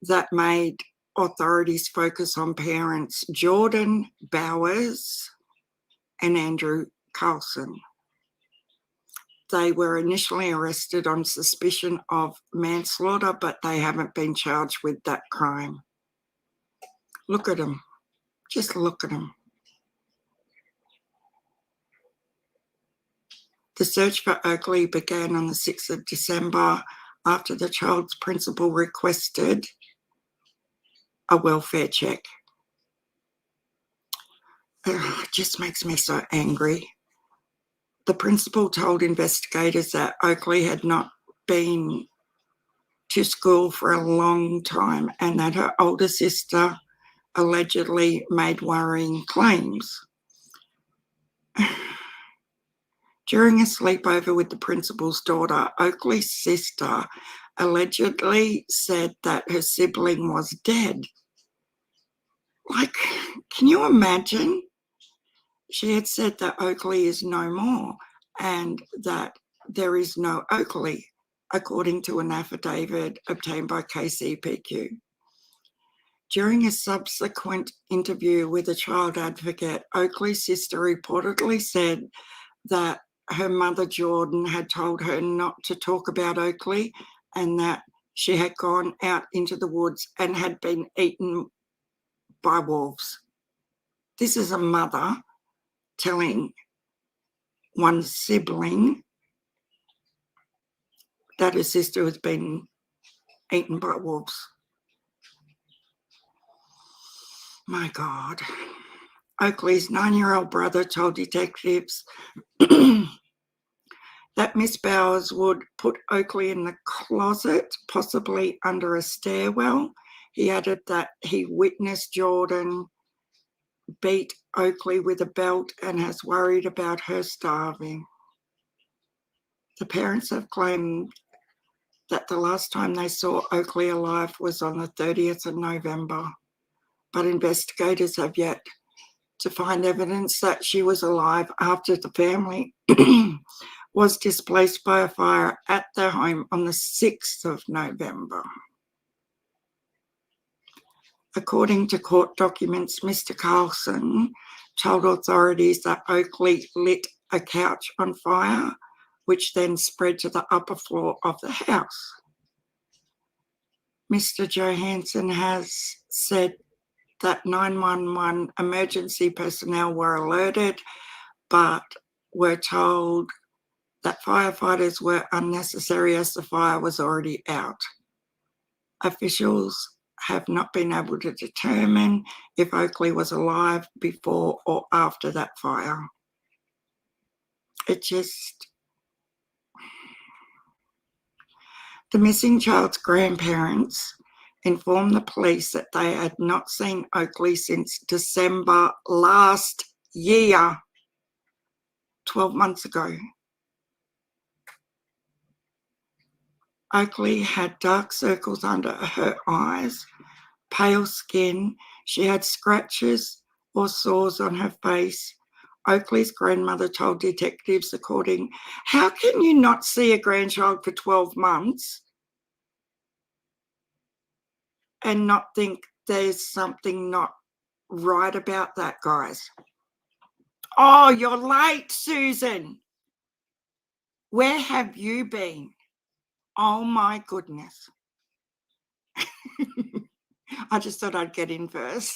that made authorities focus on parents Jordan Bowers and Andrew Carlson. They were initially arrested on suspicion of manslaughter, but they haven't been charged with that crime. Look at them. Just look at them. The search for Oakley began on the 6th of December after the child's principal requested a welfare check. It just makes me so angry. The principal told investigators that Oakley had not been to school for a long time and that her older sister allegedly made worrying claims. During a sleepover with the principal's daughter, Oakley's sister allegedly said that her sibling was dead. Like, can you imagine? She had said that Oakley is no more and that there is no Oakley, according to an affidavit obtained by KCPQ. During a subsequent interview with a child advocate, Oakley's sister reportedly said that her mother, Jordan, had told her not to talk about Oakley and that she had gone out into the woods and had been eaten by wolves. This is a mother telling one sibling that her sister has been eaten by wolves. My God. Oakley's 9-year-old brother told detectives that Miss Bowers would put Oakley in the closet, possibly under a stairwell. He added that he witnessed Jordan beat Oakley with a belt and has worried about her starving. The parents have claimed that the last time they saw Oakley alive was on the 30th of November, but investigators have yet to find evidence that she was alive after the family was displaced by a fire at their home on the 6th of November. According to court documents, Mr. Carlson told authorities that Oakley lit a couch on fire, which then spread to the upper floor of the house. Mr. Johansson has said that 911 emergency personnel were alerted, but were told that firefighters were unnecessary as the fire was already out. Officials have not been able to determine if Oakley was alive before or after that fire. The missing child's grandparents informed the police that they had not seen Oakley since December last year, 12 months ago. Oakley had dark circles under her eyes, pale skin. She had scratches or sores on her face. Oakley's grandmother told detectives, how can you not see a grandchild for 12 months and not think there's something not right about that, guys? Oh, you're late, Susan. Where have you been? Oh, my goodness. I just thought I'd get in first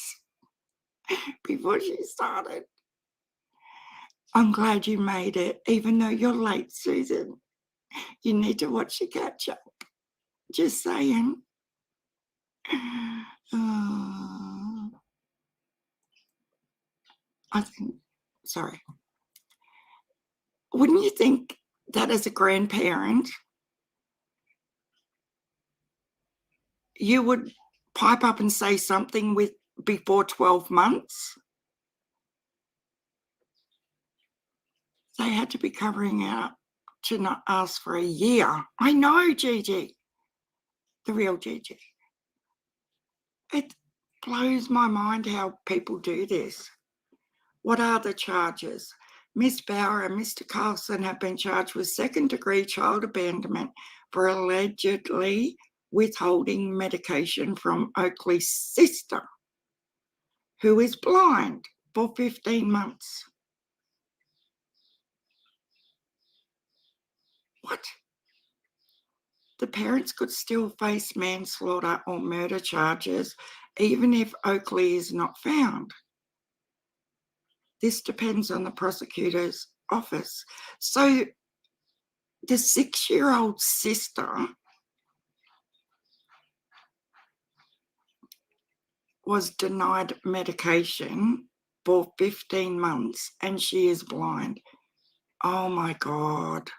before she started. I'm glad you made it, even though you're late, Susan. You need to watch your catch up. Just saying. Sorry. Wouldn't you think that as a grandparent, you would pipe up and say something before 12 months? They had to be covering out to not ask for a year. I know, Gigi. The real Gigi. It blows my mind how people do this. What are the charges? Miss Bauer and Mr. Carlson have been charged with second-degree child abandonment for allegedly withholding medication from Oakley's sister, who is blind, for 15 months. What? The parents could still face manslaughter or murder charges even if Oakley is not found. This depends on the prosecutor's office. So the 6-year-old sister was denied medication for 15 months and she is blind. Oh my God.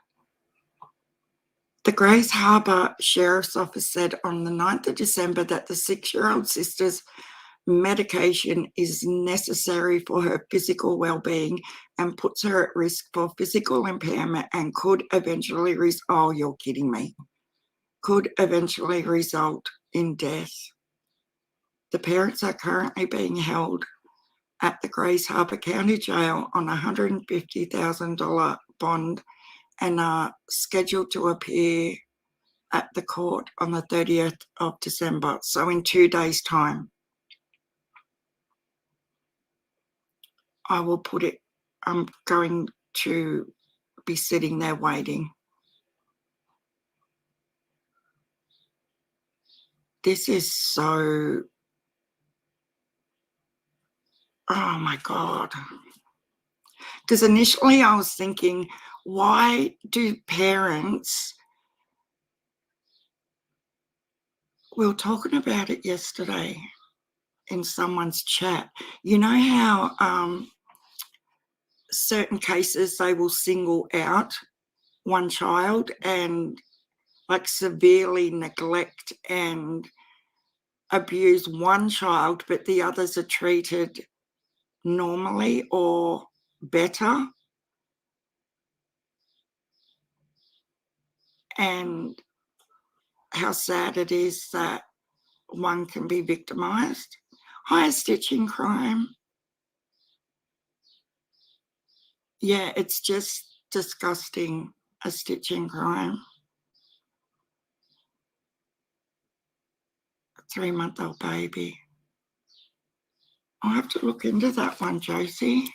The Grays Harbor Sheriff's Office said on the 9th of December that the 6-year-old sister's medication is necessary for her physical well-being and puts her at risk for physical impairment and could eventually you're kidding me. Could eventually result in death. The parents are currently being held at the Grays Harbor County Jail on a $150,000 bond and are scheduled to appear at the court on the 30th of December, so in 2 days' time. I will put it, I'm going to be sitting there waiting. this is so, oh my God. Because initially I was thinking, why do parents, we were talking about it yesterday in someone's chat, you know how certain cases they will single out one child and like severely neglect and abuse one child, but the others are treated normally or better. And how sad it is that one can be victimised. Higher stitching crime. Yeah, it's just disgusting, a stitching crime. A 3-month-old baby. I'll have to look into that one, Josie.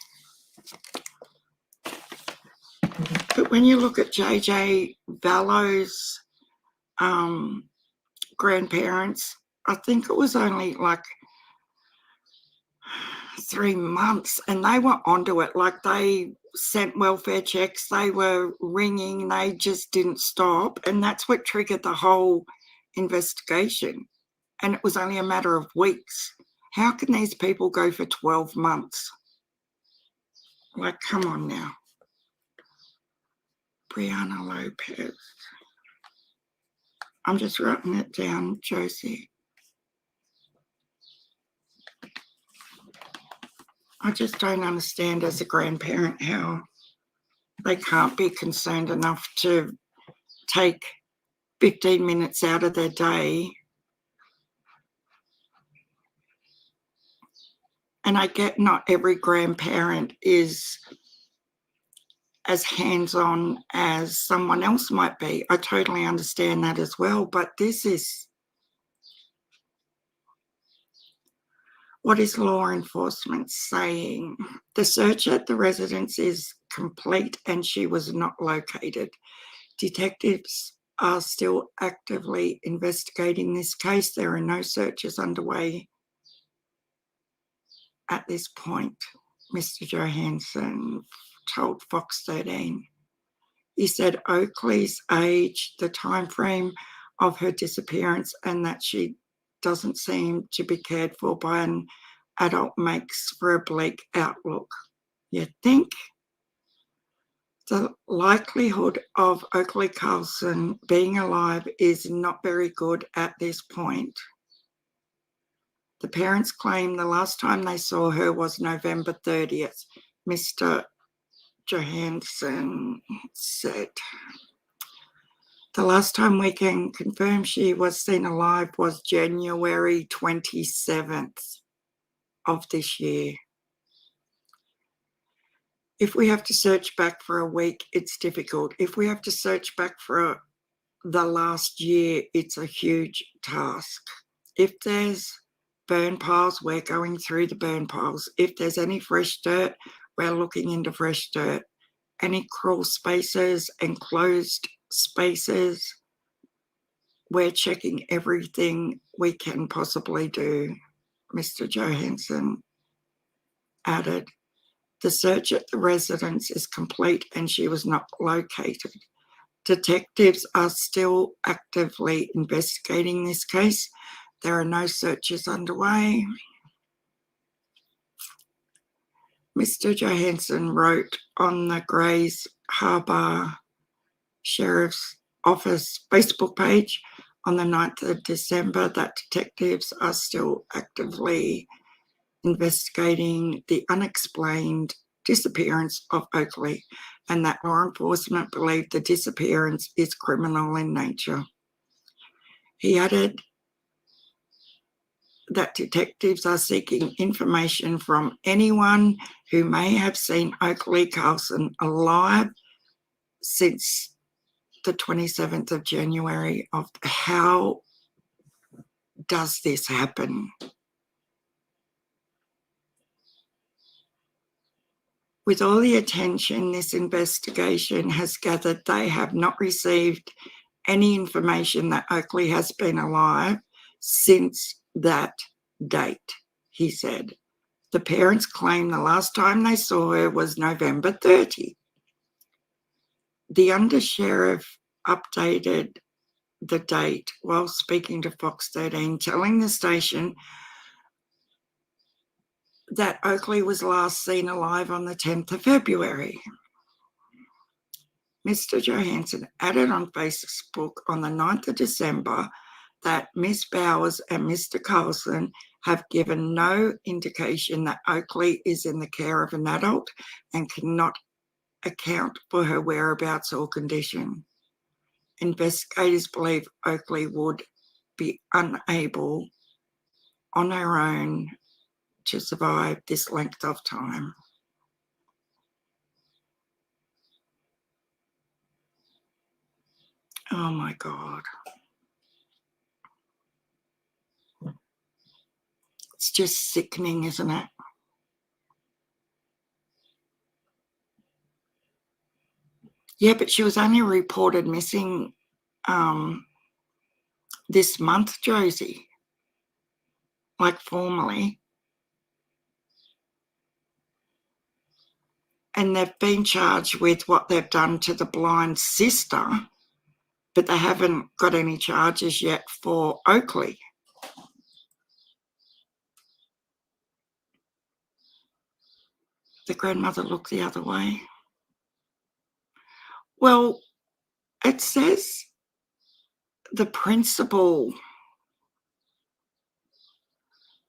But when you look at JJ Vallow's grandparents, I think it was only like 3 months and they were onto it. Like they sent welfare checks, they were ringing, they just didn't stop. And that's what triggered the whole investigation. And it was only a matter of weeks. How can these people go for 12 months? Like, come on now. Brianna Lopez. I'm just writing it down, Josie. I just don't understand as a grandparent how they can't be concerned enough to take 15 minutes out of their day. And I get not every grandparent is as hands-on as someone else might be. I totally understand that as well. But this is, what is law enforcement saying? The search at the residence is complete and she was not located. Detectives are still actively investigating this case. There are no searches underway at this point, Mr. Johansson told Fox 13. He said Oakley's age, the time frame of her disappearance, and that she doesn't seem to be cared for by an adult makes for a bleak outlook. You think? The likelihood of Oakley Carlson being alive is not very good at this point. The parents claim the last time they saw her was November 30th, Mr. Johansson said. The last time we can confirm she was seen alive was January 27th of this year. If we have to search back for a week, it's difficult. If we have to search back for the last year, it's a huge task. If there's burn piles, we're going through the burn piles. If there's any fresh dirt, we're looking into fresh dirt. Any crawl spaces, enclosed spaces, we're checking everything we can possibly do, Mr. Johansson added. The search at the residence is complete and she was not located. Detectives are still actively investigating this case. There are no searches underway. Mr. Johansson wrote on the Grays Harbor Sheriff's Office Facebook page on the 9th of December that detectives are still actively investigating the unexplained disappearance of Oakley and that law enforcement believe the disappearance is criminal in nature. He added that detectives are seeking information from anyone who may have seen Oakley Carlson alive since the 27th of January. How does this happen? With all the attention this investigation has gathered, they have not received any information that Oakley has been alive since that date, he said. The parents claim the last time they saw her was November 30. The undersheriff updated the date while speaking to Fox 13, telling the station that Oakley was last seen alive on the 10th of February. Mr. Johansson added on Facebook on the 9th of December that Miss Bowers and Mr. Carlson have given no indication that Oakley is in the care of an adult and cannot account for her whereabouts or condition. Investigators believe Oakley would be unable on her own to survive this length of time. Oh my God. It's just sickening, isn't it? Yeah, but she was only reported missing this month, Josie, like formally. And they've been charged with what they've done to the blind sister, but they haven't got any charges yet for Oakley. The grandmother looked the other way. Well, it says the principal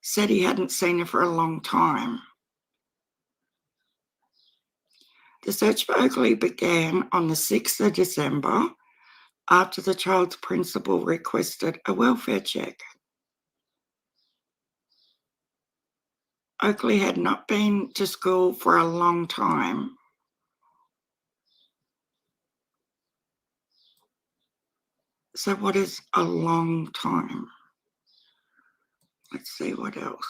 said he hadn't seen her for a long time. The search for Oakley began on the 6th of December after the child's principal requested a welfare check. Oakley had not been to school for a long time. So what is a long time? Let's see what else.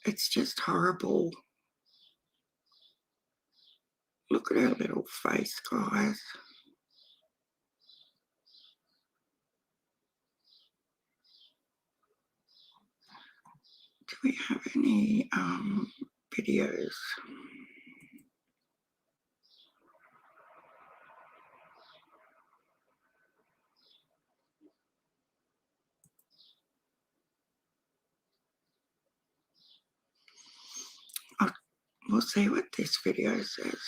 It's just horrible. Look at her little face, guys. Do we have any videos? We'll see what this video says.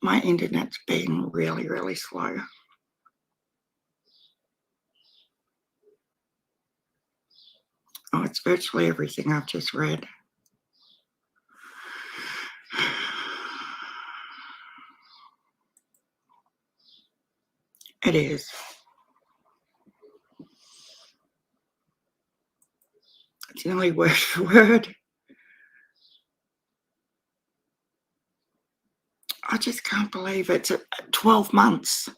My internet's been really, really slow. Oh, it's virtually everything I've just read. It is. It's nearly word for word. I just can't believe it's 12 months.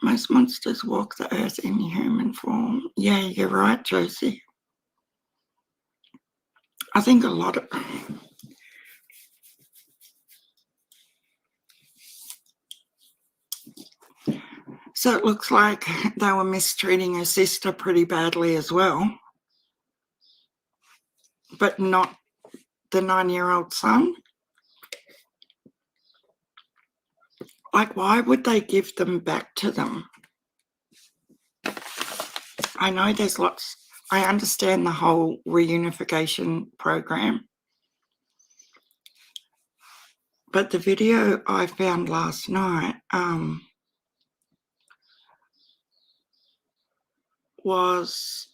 Most monsters walk the earth in human form. Yeah, you're right, Josie. I think a lot of... So it looks like they were mistreating her sister pretty badly as well, but not the 9-year-old son. Like, why would they give them back to them? I know there's lots... I understand the whole reunification program, but the video I found last night was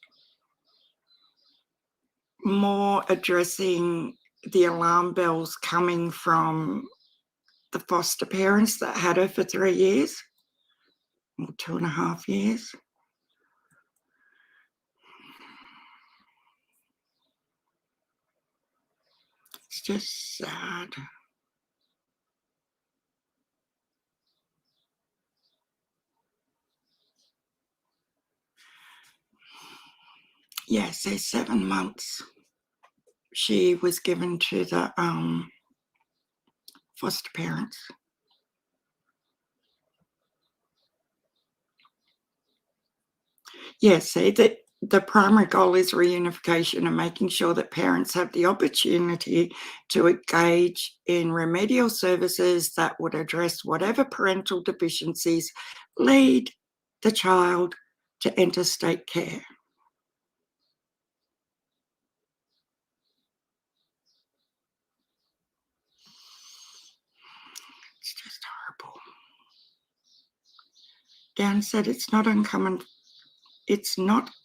more addressing the alarm bells coming from the foster parents that had her for 3 years, or 2.5 years. It's just sad. Yes, there's 7 months she was given to the foster parents. Yes, see, the primary goal is reunification and making sure that parents have the opportunity to engage in remedial services that would address whatever parental deficiencies lead the child to interstate care. It's just horrible. Dan said it's not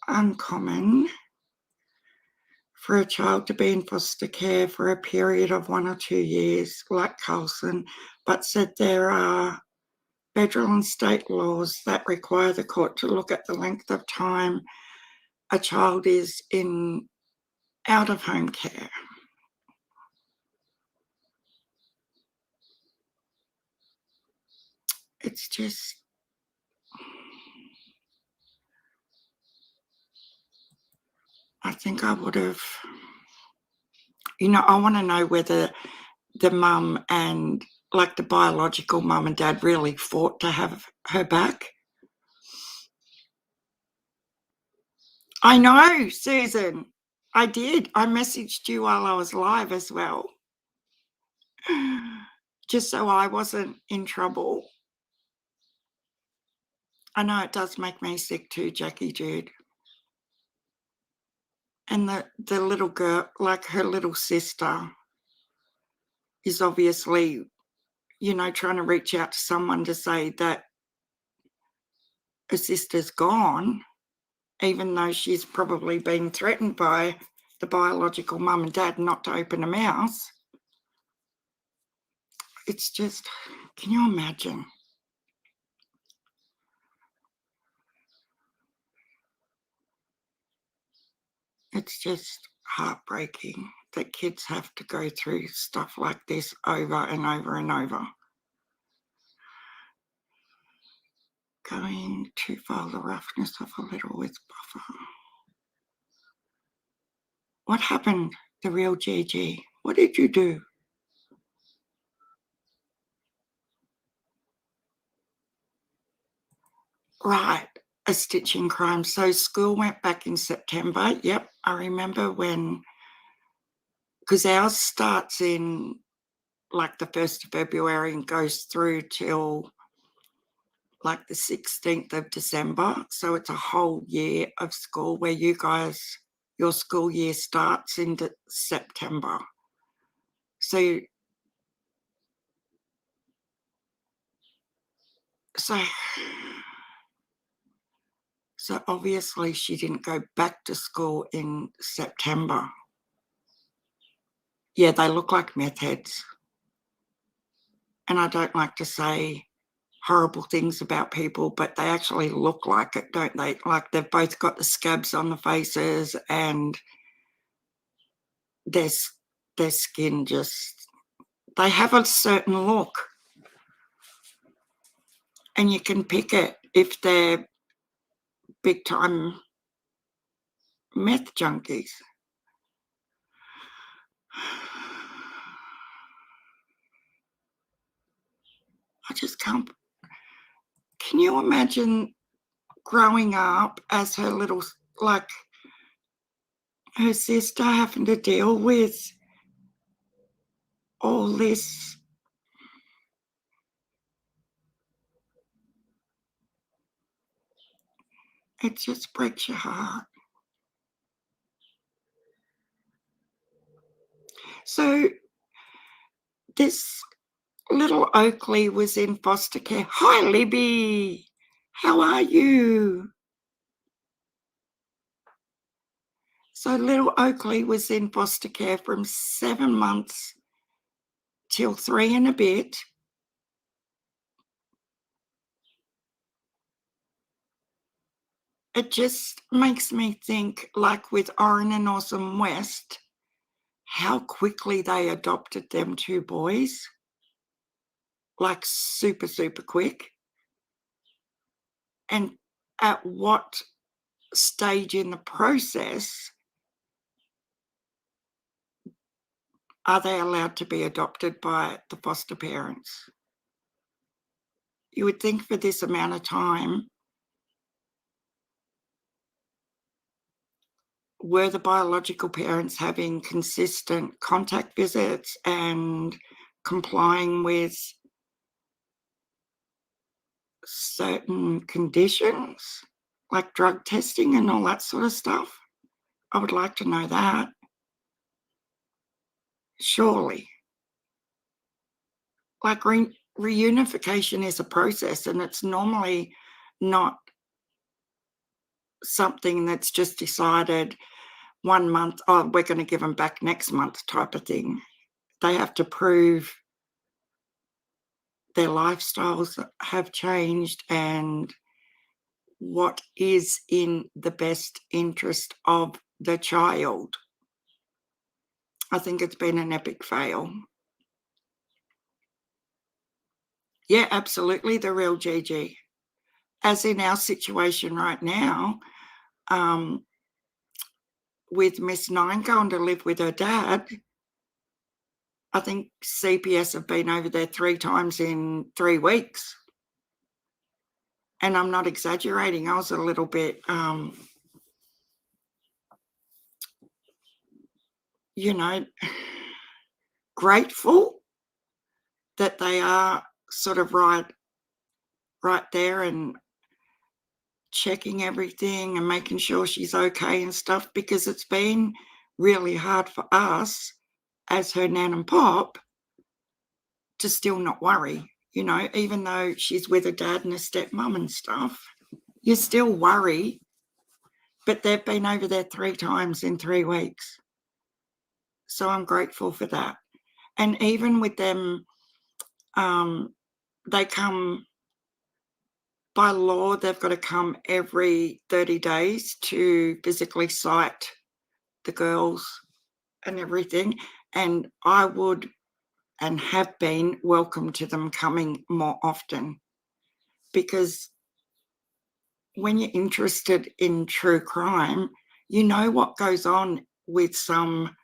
uncommon for a child to be in foster care for a period of 1 or 2 years, like Carlson, but said there are federal and state laws that require the court to look at the length of time a child is in out-of-home care. It's just, I think I would have, I want to know whether the mum and like the biological mum and dad really fought to have her back. I know, Susan. I did. I messaged you while I was live as well. Just so I wasn't in trouble. I know it does make me sick too, Jackie Jude. And the little girl, like her little sister, is obviously, trying to reach out to someone to say that her sister's gone, even though she's probably been threatened by the biological mum and dad not to open a mouth. It's just, can you imagine? It's just heartbreaking that kids have to go through stuff like this over and over and over. Going too far, the roughness of a little with buffer. What happened, the real Gigi? What did you do? Right, a stitching crime. So school went back in September. Yep, I remember when, because ours starts in like the 1st of February and goes through till like the 16th of December. So it's a whole year of school where your school year starts in September. So obviously she didn't go back to school in September. Yeah, they look like meth heads. And I don't like to say horrible things about people, but they actually look like it, don't they? Like they've both got the scabs on the faces and their skin just, they have a certain look. And you can pick it if they're big time meth junkies. I just can't. Can you imagine growing up as her little, like her sister having to deal with all this? It just breaks your heart. So this little Oakley was in foster care. Hi, Libby. How are you? So little Oakley was in foster care from 7 months till 3 and a bit. It just makes me think, like with Oren and Awesome West, how quickly they adopted them 2 boys. Like super, super quick. And at what stage in the process Are they allowed to be adopted by the foster parents? You would think for this amount of time, were the biological parents having consistent contact visits and complying with certain conditions, like drug testing and all that sort of stuff? I would like to know that. Surely. Like reunification is a process, and it's normally not something that's just decided 1 month, oh, we're going to give them back next month type of thing. They have to prove their lifestyles have changed and what is in the best interest of the child. I think it's been an epic fail. Yeah, absolutely, the real Gigi. As in our situation right now, with Miss Nine going to live with her dad, I think CPS have been over there 3 times in 3 weeks. And I'm not exaggerating. I was a little bit, you know, grateful that they are sort of right there and checking everything and making sure she's okay and stuff, because it's been really hard for us as her nan and pop to still not worry, you know, even though she's with her dad and her stepmom and stuff, you still worry. But they've been over there 3 times in 3 weeks. So I'm grateful for that. And even with them, they come by law, they've got to come every 30 days to physically sight the girls and everything. And I would and have been welcome to them coming more often, because when you're interested in true crime, you know what goes on with some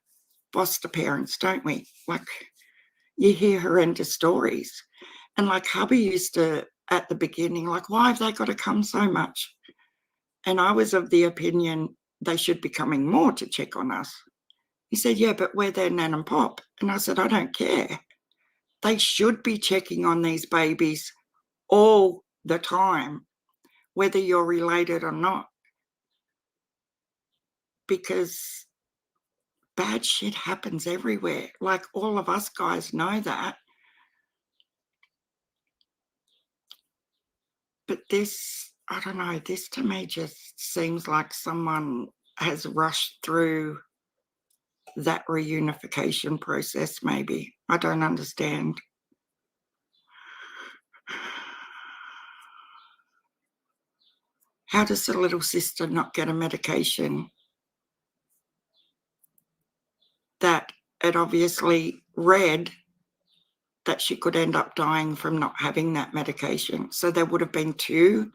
foster parents, don't we? Like, you hear horrendous stories. And like hubby used to, at the beginning, like, why have they got to come so much? And I was of the opinion they should be coming more to check on us. He said, yeah, but we're their nan and pop. And I said, I don't care. They should be checking on these babies all the time, whether you're related or not, because bad shit happens everywhere. Like, all of us guys know that. But this, I don't know, this to me just seems like someone has rushed through that reunification process, maybe. I don't understand. How does the little sister not get a medication that it obviously read that she could end up dying from not having that medication? So there would have been 2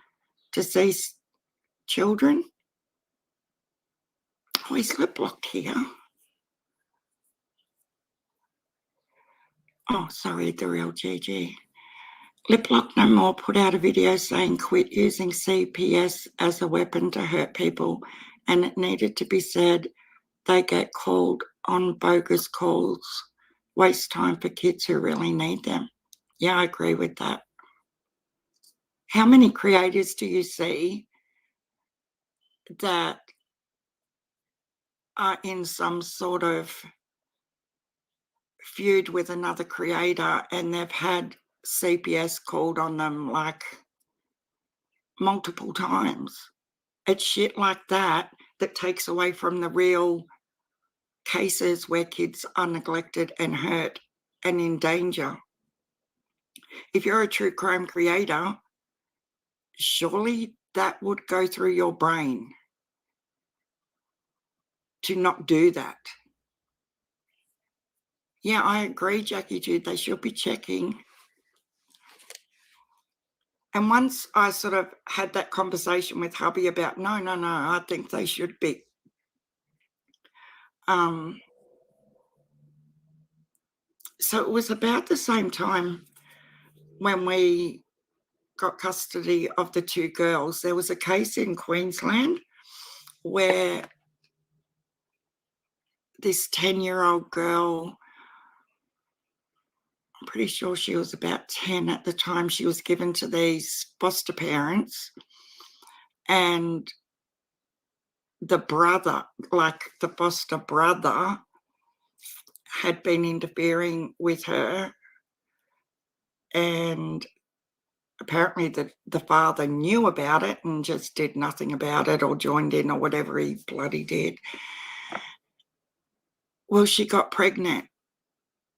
deceased children. Oh, he's lip locked here. Oh, sorry, the real GG. Lip Lock No More put out a video saying quit using CPS as a weapon to hurt people, and it needed to be said. They get called on bogus calls, waste time for kids who really need them. Yeah, I agree with that. How many creators do you see that are in some sort of feud with another creator and they've had CPS called on them like multiple times? It's shit like that that takes away from the real cases where kids are neglected and hurt and in danger. If you're a true crime creator, surely that would go through your brain to not do that. Yeah, I agree, Jackie Jude, they should be checking. And once I sort of had that conversation with hubby about, no, I think they should be. So it was about the same time when we got custody of the two girls. There was a case in Queensland where this 10-year-old girl, I'm pretty sure she was about 10 at the time, she was given to these foster parents, and the brother, like the foster brother, had been interfering with her, and apparently the father knew about it and just did nothing about it or joined in or whatever he bloody did. Well, she got pregnant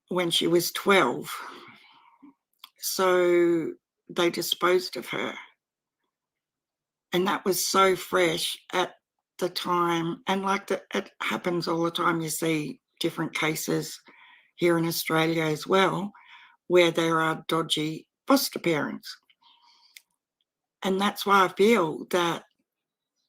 when she was 12, so they disposed of her. And that was so fresh at the time. And like it happens all the time. You see different cases here in Australia as well, where there are dodgy foster parents. And that's why I feel that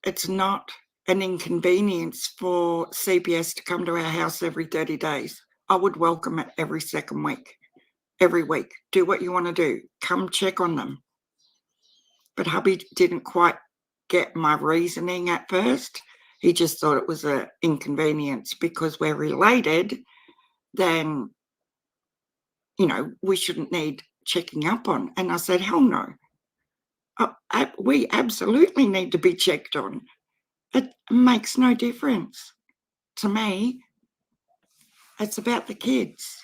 it's not an inconvenience for CPS to come to our house every 30 days. I would welcome it every second week, every week. Do what you want to do. Come check on them. But hubby didn't quite get my reasoning at first. He just thought it was an inconvenience because we're related, then, you know, we shouldn't need checking up on. And I said, hell no. We absolutely need to be checked on. It makes no difference to me. It's about the kids.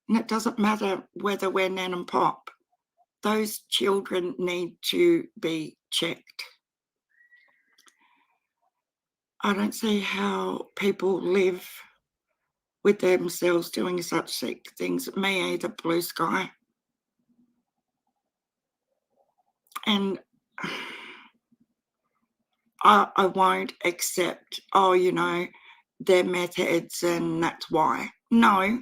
And it doesn't matter whether we're nan and pop. Those children need to be checked. I don't see how people live with themselves doing such things. Me either, blue sky. And I won't accept, oh, you know, their methods and that's why. No.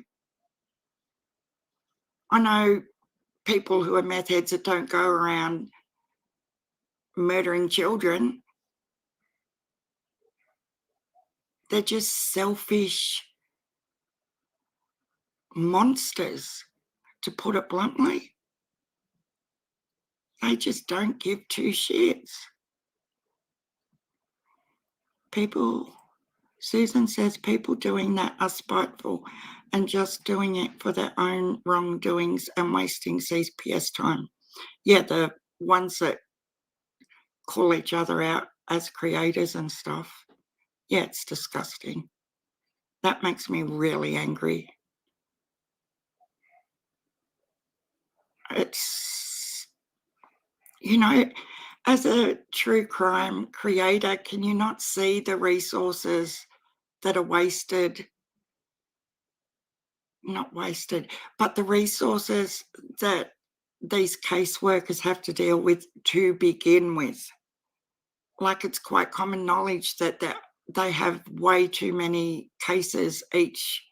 I know people who are meth heads that don't go around murdering children. They're just selfish monsters, to put it bluntly. They just don't give two shits. People, Susan says, people doing that are spiteful and just doing it for their own wrongdoings and wasting CPS time. Yeah, the ones that call each other out as creators and stuff. Yeah, it's disgusting. That makes me really angry. It's, you know, as a true crime creator, can you not see the resources that are wasted? Not wasted, but the resources that these caseworkers have to deal with to begin with. Like, it's quite common knowledge that they have way too many cases each,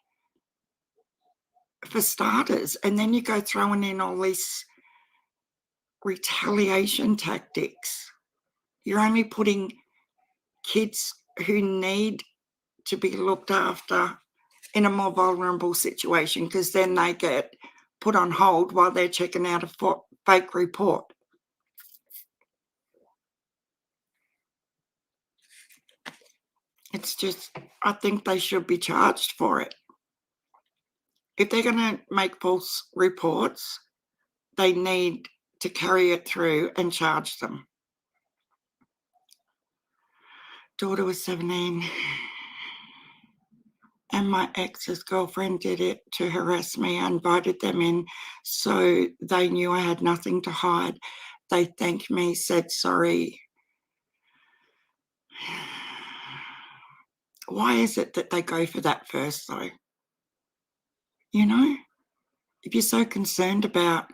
for starters, and then you go throwing in all these retaliation tactics. You're only putting kids who need to be looked after in a more vulnerable situation, because then they get put on hold while they're checking out a fake report. It's just, I think they should be charged for it. If they're going to make false reports, they need to carry it through and charge them. Daughter was 17 and my ex's girlfriend did it to harass me. I invited them in so they knew I had nothing to hide. They thanked me, said sorry. Why is it that they go for that first, though? You know, if you're so concerned about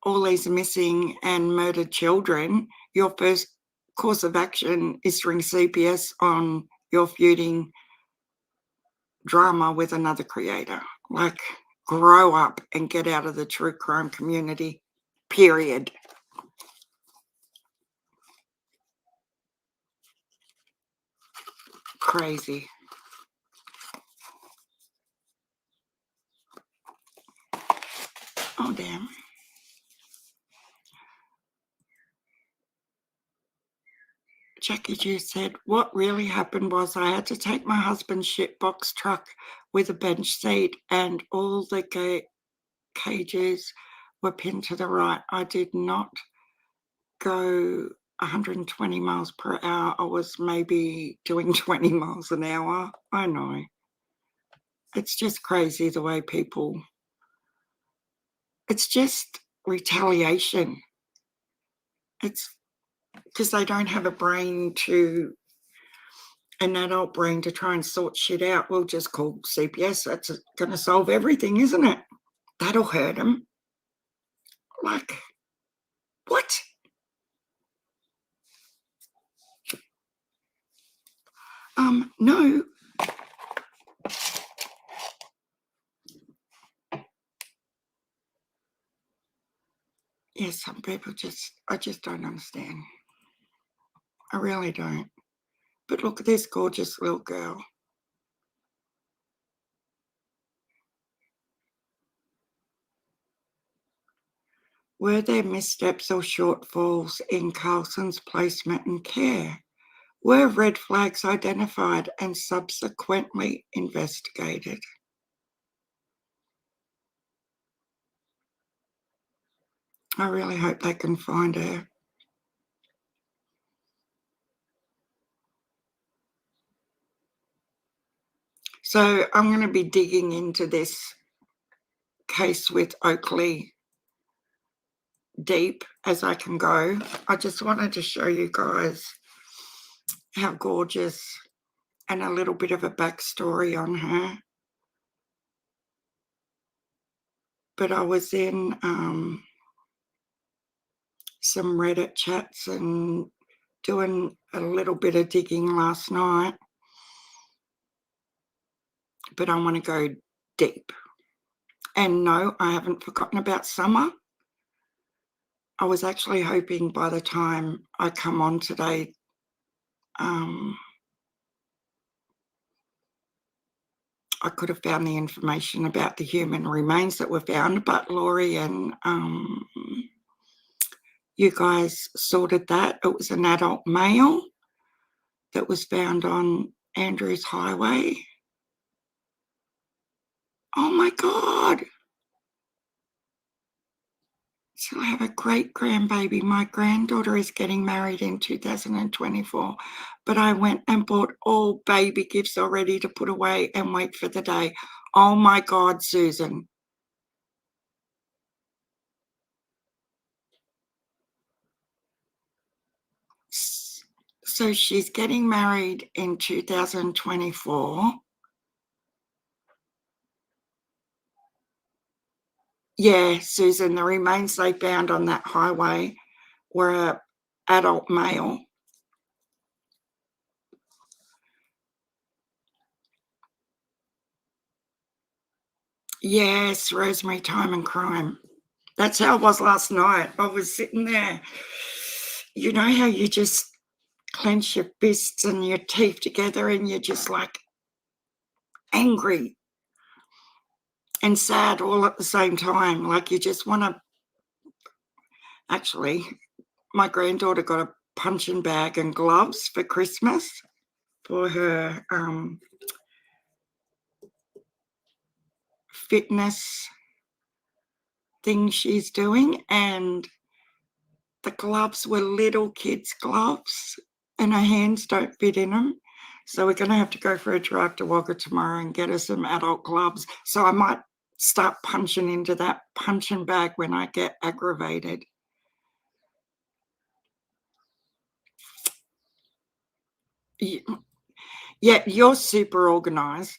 all these missing and murdered children, your first course of action is to ring CPS on your feuding drama with another creator. Like, grow up and get out of the true crime community, period. Crazy. You said, what really happened was I had to take my husband's shitbox truck with a bench seat and all the cages were pinned to the right. I did not go 120 miles per hour. I was maybe doing 20 miles an hour. I know. It's just crazy the way people, it's just retaliation. It's because they don't have a brain to, an adult brain to try and sort shit out. We'll just call CPS. That's going to solve everything, isn't it? That'll hurt them. Like, what? No. Yeah, some people I just don't understand. I really don't. But look at this gorgeous little girl. Were there missteps or shortfalls in Carlson's placement and care? Were red flags identified and subsequently investigated? I really hope they can find her. So I'm going to be digging into this case with Oakley deep as I can go. I just wanted to show you guys how gorgeous and a little bit of a backstory on her. But I was in some Reddit chats and doing a little bit of digging last night. But I want to go deep. And no, I haven't forgotten about Summer. I was actually hoping by the time I come on today, I could have found the information about the human remains that were found, but Laurie and you guys sorted that. It was an adult male that was found on Andrews Highway. Oh my God. So I have a great grandbaby. My granddaughter is getting married in 2024, but I went and bought all baby gifts already to put away and wait for the day. Oh my God, Susan. So she's getting married in 2024. Yeah, Susan, the remains they found on that highway were an adult male. Yes, Rosemary, Time and Crime. That's how it was last night. I was sitting there. You know how you just clench your fists and your teeth together and you're just like angry and sad all at the same time. Like you just want to. Actually, my granddaughter got a punching bag and gloves for Christmas for her fitness thing she's doing, and the gloves were little kids' gloves and her hands don't fit in them. So we're going to have to go for a drive to Wagga tomorrow and get her some adult gloves. So I might start punching into that punching bag when I get aggravated. Yeah, you're super organised.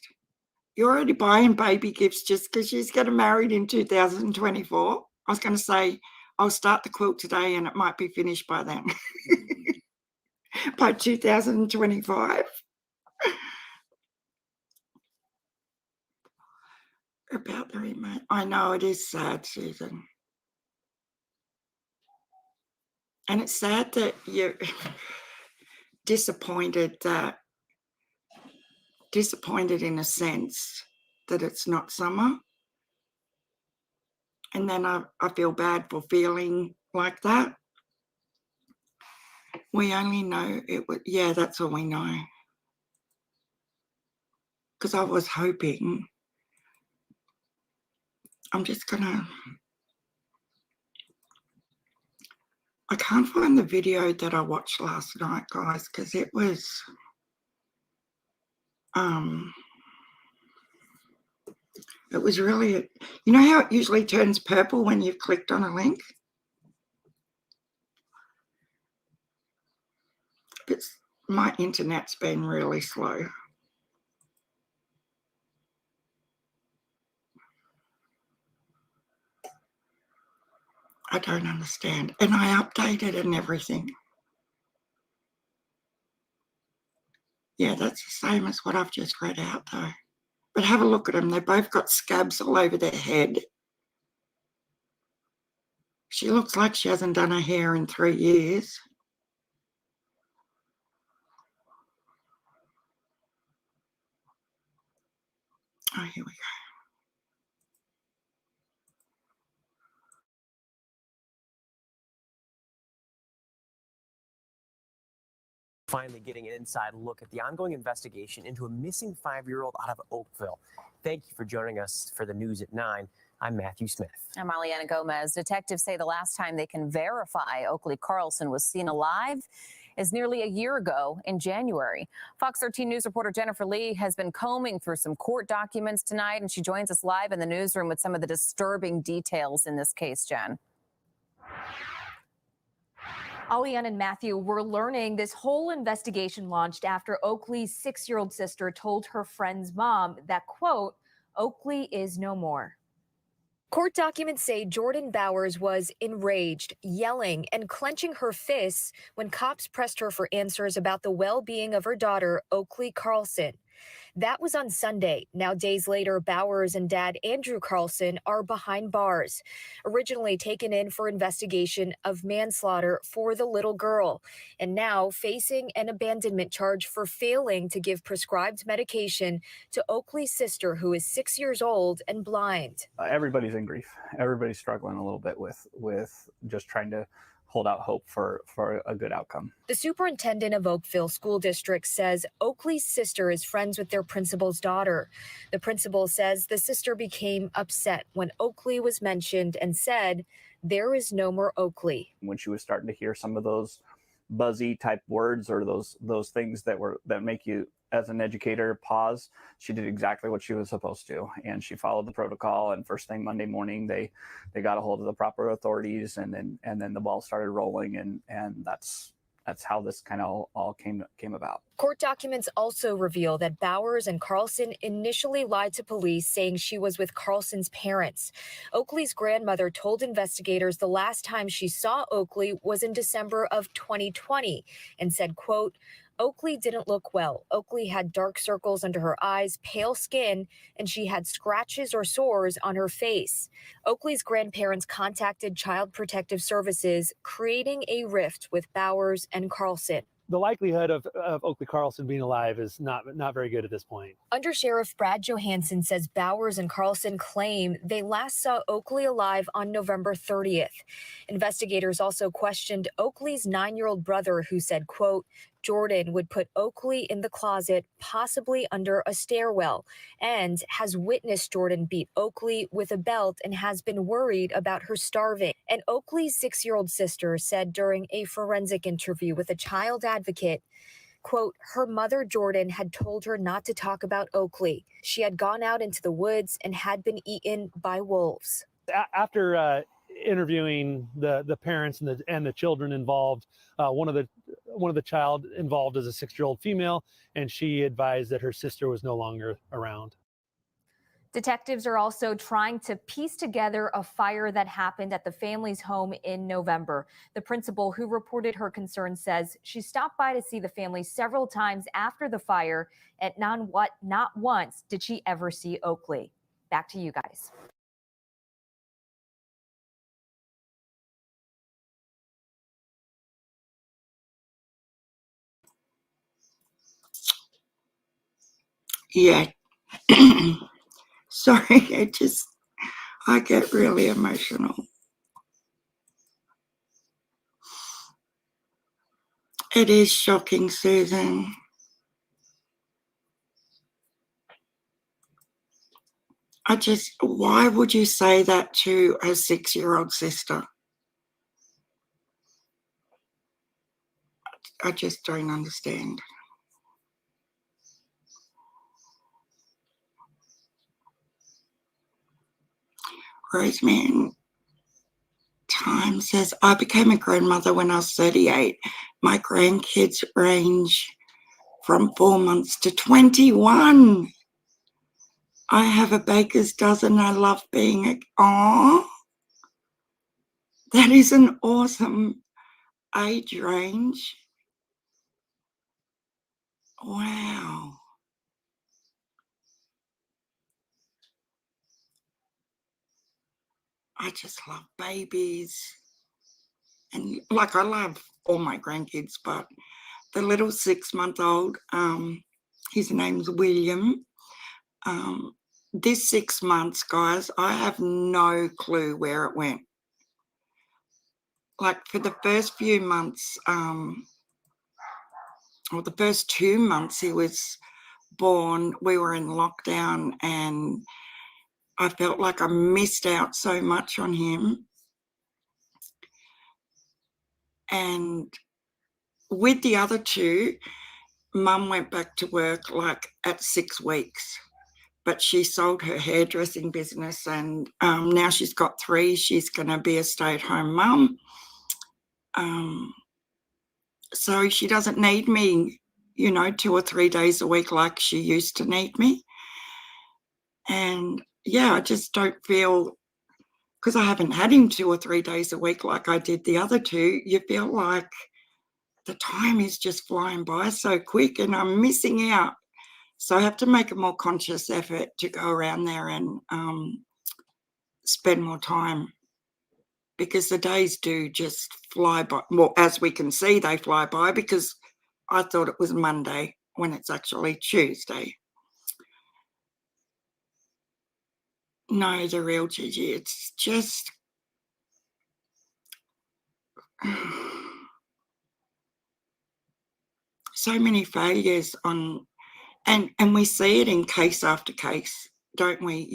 You're already buying baby gifts just because she's getting married in 2024. I was going to say, I'll start the quilt today and it might be finished by then. By 2025. About the remote. I know it is sad, Susan. And it's sad that you're disappointed in a sense that it's not Summer. And then I feel bad for feeling like that. We only know it was, yeah, that's all we know. Because I was hoping, I'm just gonna, I can't find the video that I watched last night, guys, because it was, really, you know how it usually turns purple when you've clicked on a link? It's, my internet's been really slow. I don't understand. And I updated and everything. Yeah, that's the same as what I've just read out though. But have a look at them. They've both got scabs all over their head. She looks like she hasn't done her hair in 3 years. Oh, here we go. Finally getting an inside look at the ongoing investigation into a missing 5-year-old out of Oakville. Thank you for joining us for the news at 9. I'm Matthew Smith. I'm Aliana Gomez. Detectives say the last time they can verify Oakley Carlson was seen alive is nearly a year ago in January. Fox 13 News reporter Jennifer Lee has been combing through some court documents tonight, and she joins us live in the newsroom with some of the disturbing details in this case, Jen. Aliane and Matthew, we're learning this whole investigation launched after Oakley's 6-year-old sister told her friend's mom that, quote, Oakley is no more. Court documents say Jordan Bowers was enraged, yelling and clenching her fists when cops pressed her for answers about the well-being of her daughter, Oakley Carlson. That was on Sunday. Now, days later, Bowers and dad Andrew Carlson are behind bars, originally taken in for investigation of manslaughter for the little girl, and now facing an abandonment charge for failing to give prescribed medication to Oakley's sister, who is 6 years old and blind. Everybody's in grief. Everybody's struggling a little bit with just trying to hold out hope for a good outcome. The superintendent of Oakville School District says Oakley's sister is friends with their principal's daughter. The principal says the sister became upset when Oakley was mentioned and said, there is no more Oakley. When she was starting to hear some of those buzzy type words or those things that make you, as an educator, pause, she did exactly what she was supposed to, and she followed the protocol. And first thing Monday morning, they got a hold of the proper authorities, and then the ball started rolling, and that's how this kind of all came about. Court documents also reveal that Bowers and Carlson initially lied to police, saying she was with Carlson's parents. Oakley's grandmother told investigators the last time she saw Oakley was in December of 2020 and said, quote, Oakley didn't look well. Oakley had dark circles under her eyes, pale skin, and she had scratches or sores on her face. Oakley's grandparents contacted Child Protective Services, creating a rift with Bowers and Carlson. The likelihood of Oakley Carlson being alive is not very good at this point. Under Sheriff Brad Johansson says Bowers and Carlson claim they last saw Oakley alive on November 30th. Investigators also questioned Oakley's 9-year-old brother, who said, quote, Jordan would put Oakley in the closet, possibly under a stairwell, and has witnessed Jordan beat Oakley with a belt and has been worried about her starving. And Oakley's 6-year-old sister said during a forensic interview with a child advocate, quote, her mother, Jordan, had told her not to talk about Oakley. She had gone out into the woods and had been eaten by wolves. After interviewing the parents and the children involved, one of the child involved is a 6-year-old female, and she advised that her sister was no longer around. Detectives are also trying to piece together a fire that happened at the family's home in November. The principal who reported her concern says she stopped by to see the family several times after the fire, and not once did she ever see Oakley. Back to you guys. Yeah. Sorry, I get really emotional. It is shocking, Susan. Why would you say that to a 6-year-old sister? I just don't understand. Roseman Time says, I became a grandmother when I was 38. My grandkids range from 4 months to 21. I have a baker's dozen. I love being that is an awesome age range. Wow. I just love babies. And like, I love all my grandkids, but the little 6-month-old, his name's William. This 6 months, guys, I have no clue where it went. Like, for the first few months, or the first 2 months he was born, we were in lockdown, and I felt like I missed out so much on him. And with the other two, Mum went back to work like at 6 weeks, but she sold her hairdressing business, and now she's got 3. She's going to be a stay-at-home mum. So she doesn't need me, 2 or 3 days a week like she used to need me. And yeah, I just don't feel, because I haven't had him 2 or 3 days a week like I did the other 2, you feel like the time is just flying by so quick and I'm missing out. So I have to make a more conscious effort to go around there and spend more time, because the days do just fly by. Well, as we can see, they fly by, because I thought it was Monday when it's actually Tuesday. No, the real Gigi, it's just so many failures on, and we see it in case after case, don't we?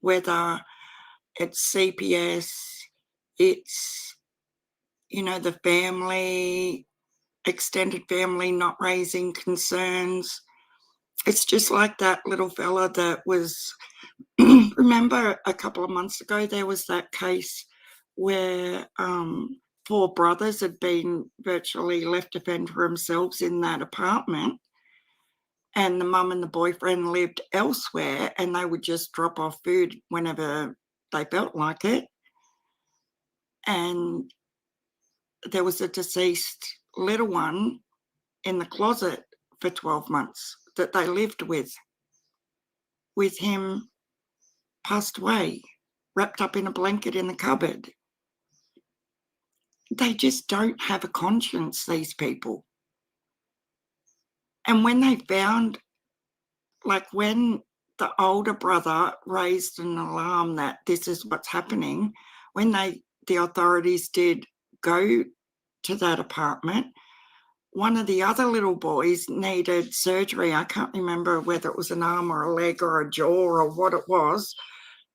Whether it's CPS, it's, the family, extended family not raising concerns. It's just like that little fella that was, remember a couple of months ago, there was that case where 4 brothers had been virtually left to fend for themselves in that apartment, and the mum and the boyfriend lived elsewhere, and they would just drop off food whenever they felt like it. And there was a deceased little one in the closet for 12 months that they lived with him, passed away, wrapped up in a blanket in the cupboard. They just don't have a conscience, these people. And when they found, like, when the older brother raised an alarm that this is what's happening, when the authorities did go to that apartment, one of the other little boys needed surgery. I can't remember whether it was an arm or a leg or a jaw or what it was.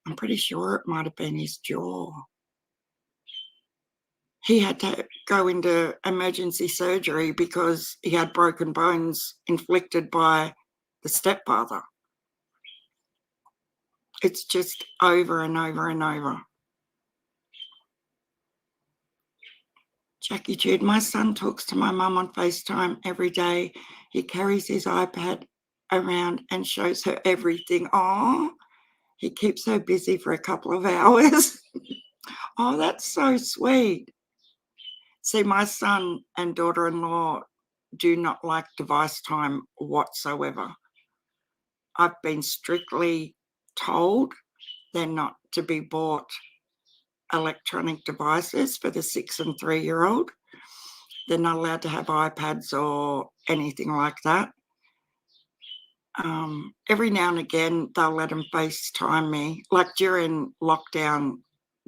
I'm pretty sure it might have been his jaw. He had to go into emergency surgery because he had broken bones inflicted by the stepfather. It's just over and over and over. Jackie Jude, my son talks to my mum on FaceTime every day. He carries his iPad around and shows her everything. Oh, he keeps her busy for a couple of hours. Oh, that's so sweet. See, my son and daughter-in-law do not like device time whatsoever. I've been strictly told they're not to be bought electronic devices for the 6 and 3-year-old. They're not allowed to have iPads or anything like that. Every now and again, they'll let them FaceTime me. Like during lockdown,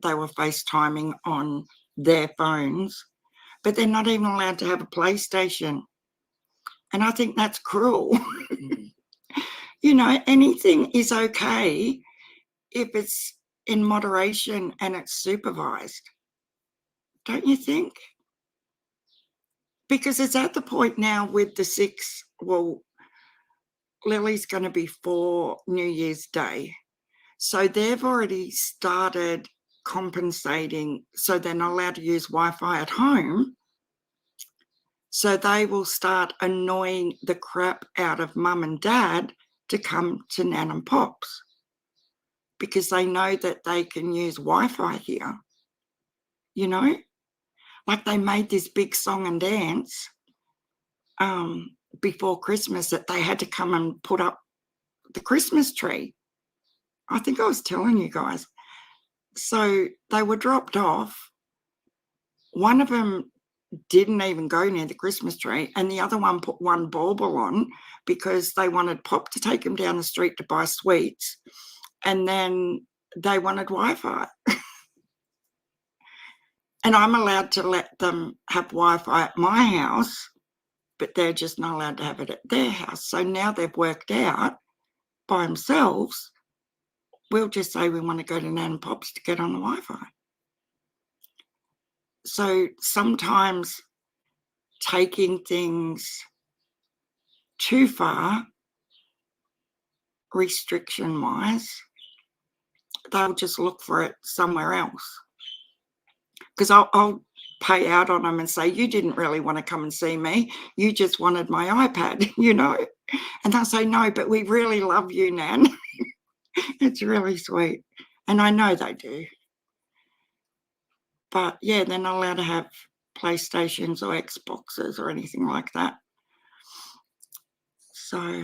they were FaceTiming on their phones, but they're not even allowed to have a PlayStation. And I think that's cruel. You know, anything is okay if it's in moderation and it's supervised. Don't you think? Because it's at the point now with the 6, well, Lily's going to be 4 New Year's Day. So they've already started compensating, so they're not allowed to use Wi-Fi at home. So they will start annoying the crap out of mum and dad to come to Nan and Pop's, because they know that they can use Wi-Fi here. You know, like they made this big song and dance before Christmas that they had to come and put up the Christmas tree. I think I was telling you guys. So they were dropped off. One of them didn't even go near the Christmas tree, and the other one put one bauble on because they wanted Pop to take him down the street to buy sweets, and then they wanted Wi-Fi. And I'm allowed to let them have Wi-Fi at my house, but they're just not allowed to have it at their house. So now they've worked out by themselves, we'll just say we want to go to Nan and Pop's to get on the Wi-Fi. So sometimes taking things too far, restriction-wise, they'll just look for it somewhere else. Because I'll pay out on them and say, you didn't really want to come and see me. You just wanted my iPad, you know. And they'll say, no, but we really love you, Nan. It's really sweet. And I know they do. But, yeah, they're not allowed to have PlayStations or Xboxes or anything like that. So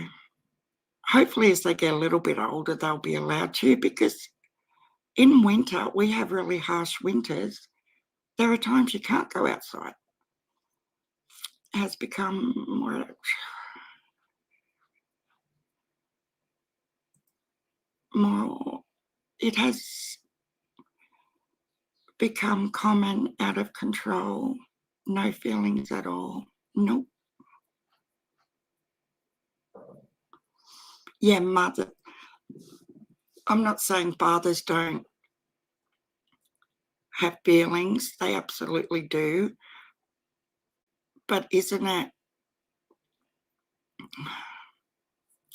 hopefully as they get a little bit older, they'll be allowed to, because in winter, we have really harsh winters. There are times you can't go outside. It has become more, it has become common, out of control, no feelings at all. Nope. Yeah, mother. I'm not saying fathers don't have feelings. They absolutely do. But isn't it,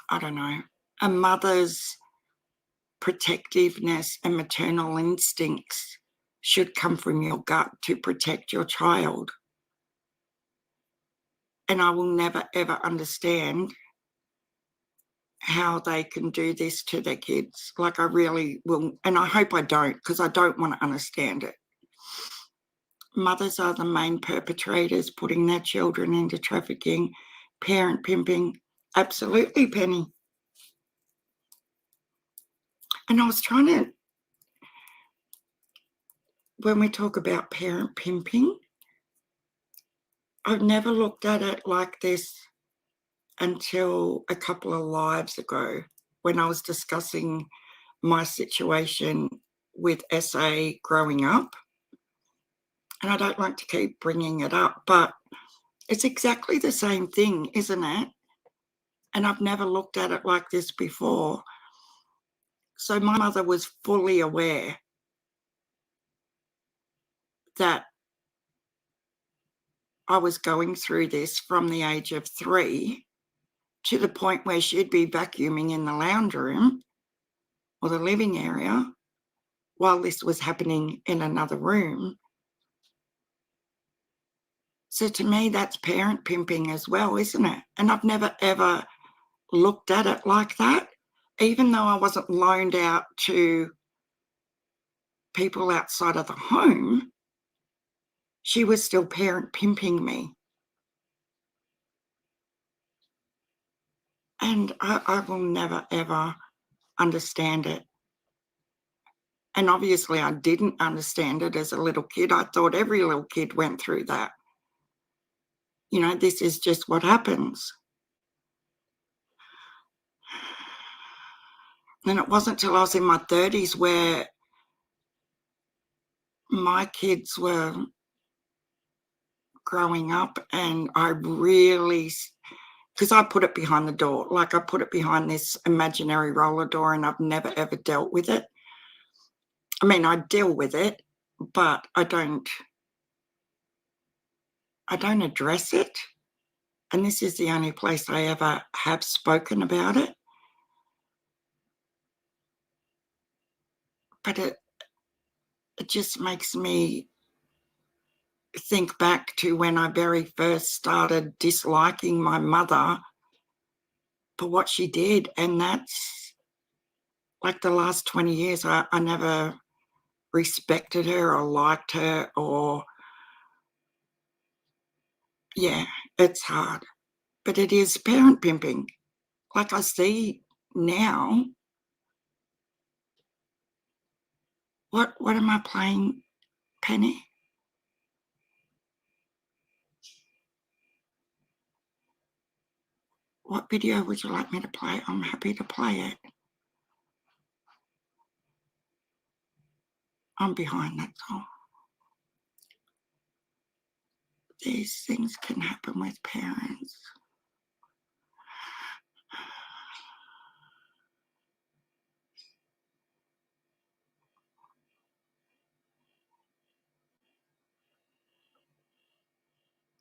I don't know, a mother's protectiveness and maternal instincts should come from your gut to protect your child. And I will never, ever understand how they can do this to their kids. Like, I really will, and I hope I don't, because I don't want to understand it. Mothers are the main perpetrators, putting their children into trafficking, parent pimping. Absolutely, Penny. And I was trying to, when we talk about parent pimping, I've never looked at it like this until a couple of lives ago, when I was discussing my situation with SA growing up. And I don't like to keep bringing it up, but it's exactly the same thing, isn't it? And I've never looked at it like this before. So my mother was fully aware that I was going through this from the age of 3 to the point where she'd be vacuuming in the lounge room or the living area while this was happening in another room. So to me, that's parent pimping as well, isn't it? And I've never, ever looked at it like that, even though I wasn't loaned out to people outside of the home. She was still parent pimping me. And I will never, ever understand it. And obviously I didn't understand it as a little kid. I thought every little kid went through that. You know, this is just what happens. And it wasn't till I was in my 30s where my kids were growing up, and I really, because I put it behind the door, like I put it behind this imaginary roller door, and I've never ever dealt with it. I mean, I deal with it, but I don't address it. And this is the only place I ever have spoken about it. But it just makes me think back to when I very first started disliking my mother for what she did. And that's like the last 20 years, I never respected her or liked her, or, yeah, it's hard. But it is parent pimping. Like I see now, what am I playing, Penny? What video would you like me to play? I'm happy to play it. I'm behind, that's all. These things can happen with parents.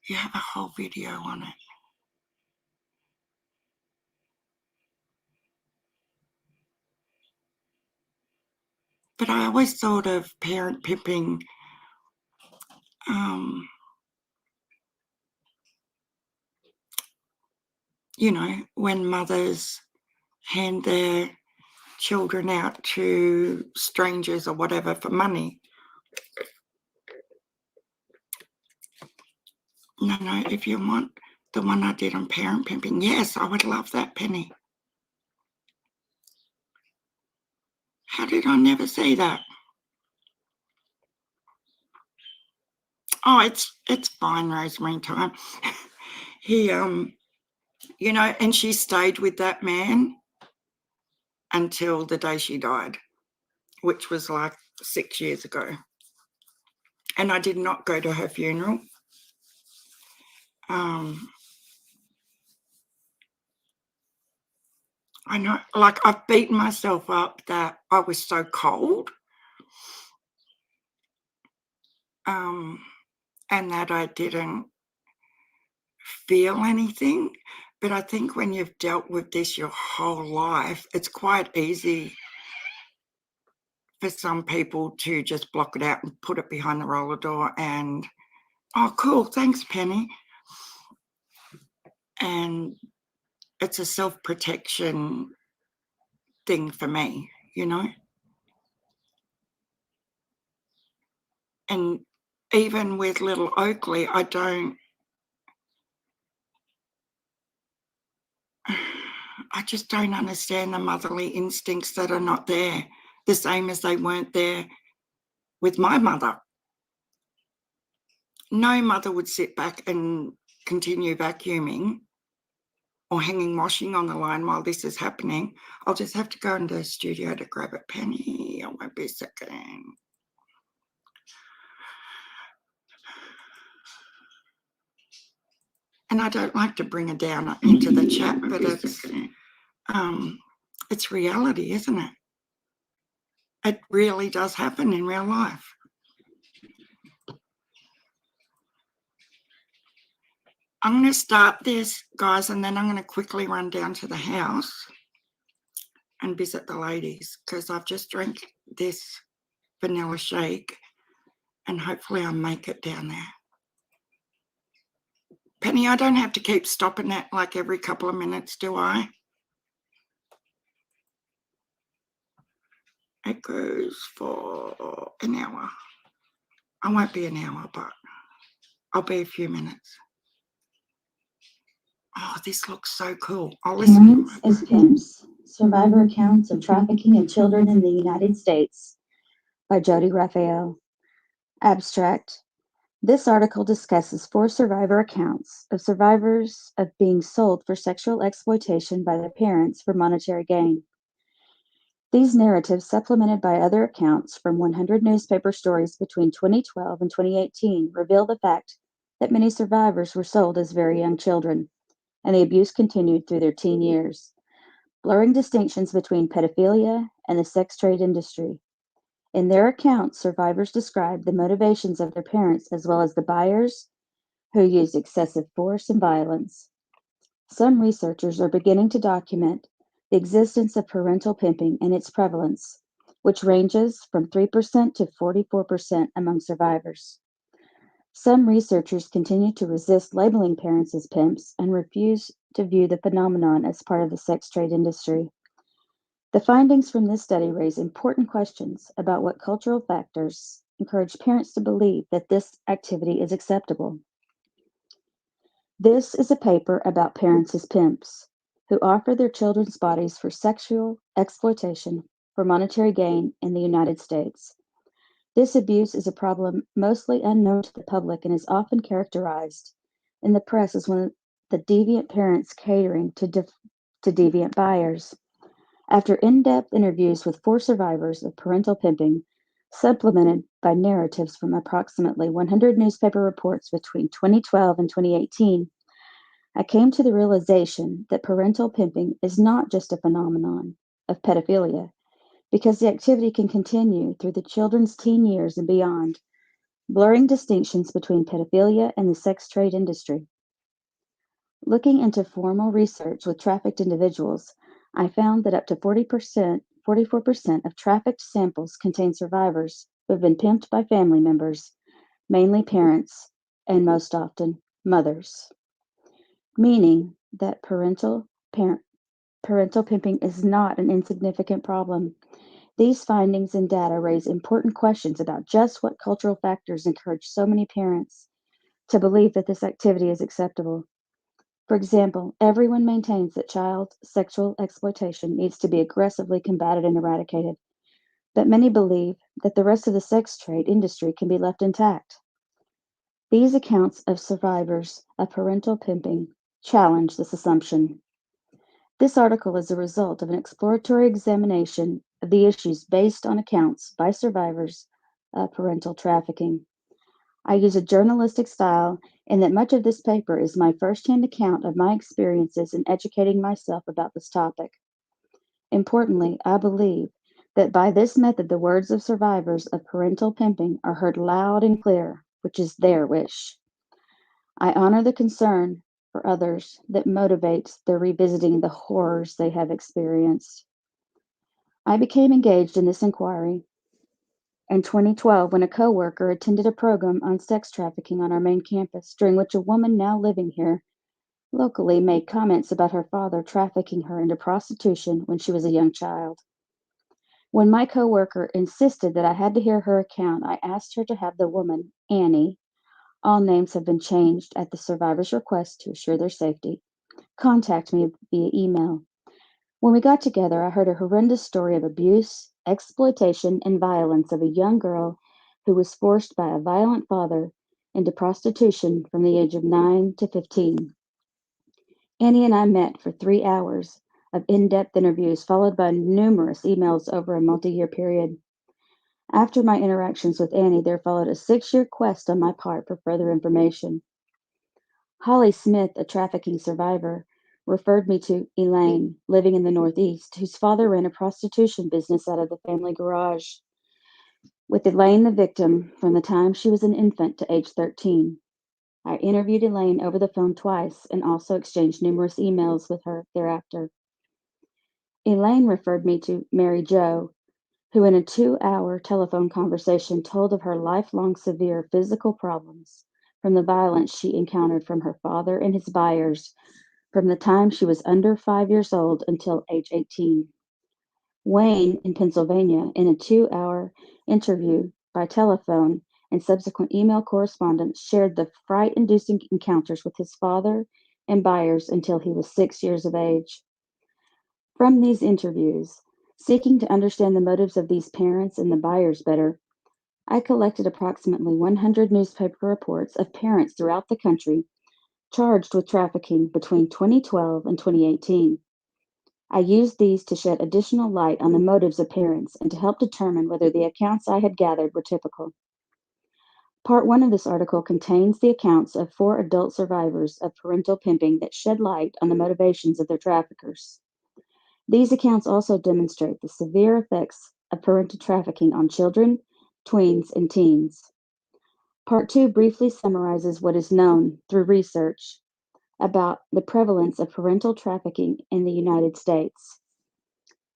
You have a whole video on it. But I always thought of parent pimping, you know, when mothers hand their children out to strangers or whatever for money. No, if you want the one I did on parent pimping, yes, I would love that, Penny. How did I never see that? Oh, it's fine, Rosemary time. He, you know, and she stayed with that man until the day she died, which was like 6 years ago. And I did not go to her funeral. I know, like, I've beaten myself up that I was so cold, and that I didn't feel anything. But I think when you've dealt with this your whole life, it's quite easy for some people to just block it out and put it behind the roller door and, oh, cool, thanks, Penny. And it's a self-protection thing for me, you know. And even with little Oakley, I just don't understand the motherly instincts that are not there, the same as they weren't there with my mother. No mother would sit back and continue vacuuming or hanging washing on the line while this is happening. I'll just have to go into the studio to grab it, Penny. I won't be a second. And I don't like to bring her down into the chat, but it's reality, isn't it? It really does happen in real life. I'm going to start this, guys, and then I'm going to quickly run down to the house and visit the ladies, because I've just drank this vanilla shake and hopefully I'll make it down there. Penny, I don't have to keep stopping it like every couple of minutes, do I? It goes for an hour. I won't be an hour, but I'll be a few minutes. Oh, this looks so cool. I'll listen. Parents as Pimps, Survivor Accounts of Trafficking of Children in the United States by Jody Raphael. Abstract. This article discusses 4 survivor accounts of survivors of being sold for sexual exploitation by their parents for monetary gain. These narratives, supplemented by other accounts from 100 newspaper stories between 2012 and 2018, reveal the fact that many survivors were sold as very young children, and the abuse continued through their teen years, blurring distinctions between pedophilia and the sex trade industry. In their accounts, survivors described the motivations of their parents as well as the buyers who used excessive force and violence. Some researchers are beginning to document the existence of parental pimping and its prevalence, which ranges from 3% to 44% among survivors. Some researchers continue to resist labeling parents as pimps and refuse to view the phenomenon as part of the sex trade industry. The findings from this study raise important questions about what cultural factors encourage parents to believe that this activity is acceptable. This is a paper about parents as pimps who offer their children's bodies for sexual exploitation for monetary gain in the United States. This abuse is a problem mostly unknown to the public and is often characterized in the press as one of the deviant parents catering to deviant buyers. After in-depth interviews with 4 survivors of parental pimping, supplemented by narratives from approximately 100 newspaper reports between 2012 and 2018, I came to the realization that parental pimping is not just a phenomenon of pedophilia, because the activity can continue through the children's teen years and beyond, blurring distinctions between pedophilia and the sex trade industry. Looking into formal research with trafficked individuals, I found that up to 44% of trafficked samples contain survivors who have been pimped by family members, mainly parents, and most often mothers, meaning that parental pimping is not an insignificant problem. These findings and data raise important questions about just what cultural factors encourage so many parents to believe that this activity is acceptable. For example, everyone maintains that child sexual exploitation needs to be aggressively combated and eradicated, but many believe that the rest of the sex trade industry can be left intact. These accounts of survivors of parental pimping challenge this assumption. This article is a result of an exploratory examination of the issues based on accounts by survivors of parental trafficking. I use a journalistic style in that much of this paper is my firsthand account of my experiences in educating myself about this topic. Importantly, I believe that by this method, the words of survivors of parental pimping are heard loud and clear, which is their wish. I honor the concern for others that motivates their revisiting the horrors they have experienced. I became engaged in this inquiry in 2012 when a coworker attended a program on sex trafficking on our main campus, during which a woman now living here locally made comments about her father trafficking her into prostitution when she was a young child. When my coworker insisted that I had to hear her account, I asked her to have the woman, Annie, all names have been changed at the survivor's request to assure their safety, contact me via email. When we got together, I heard a horrendous story of abuse, exploitation, and violence of a young girl who was forced by a violent father into prostitution from the age of 9 to 15. Annie and I met for 3 hours of in-depth interviews, followed by numerous emails over a multi-year period. After my interactions with Annie, there followed a 6-year quest on my part for further information. Holly Smith, a trafficking survivor, referred me to Elaine, living in the Northeast, whose father ran a prostitution business out of the family garage, with Elaine the victim from the time she was an infant to age 13. I interviewed Elaine over the phone twice and also exchanged numerous emails with her thereafter. Elaine referred me to Mary Jo, who in a 2-hour telephone conversation told of her lifelong severe physical problems from the violence she encountered from her father and his buyers from the time she was under 5 years old until age 18. Wayne in Pennsylvania, in a 2-hour interview by telephone and subsequent email correspondence, shared the fright-inducing encounters with his father and buyers until he was 6 years of age. From these interviews, seeking to understand the motives of these parents and the buyers better, I collected approximately 100 newspaper reports of parents throughout the country charged with trafficking between 2012 and 2018. I used these to shed additional light on the motives of parents and to help determine whether the accounts I had gathered were typical. Part 1 of this article contains the accounts of 4 adult survivors of parental pimping that shed light on the motivations of their traffickers. These accounts also demonstrate the severe effects of parental trafficking on children, tweens, and teens. Part 2 briefly summarizes what is known through research about the prevalence of parental trafficking in the United States.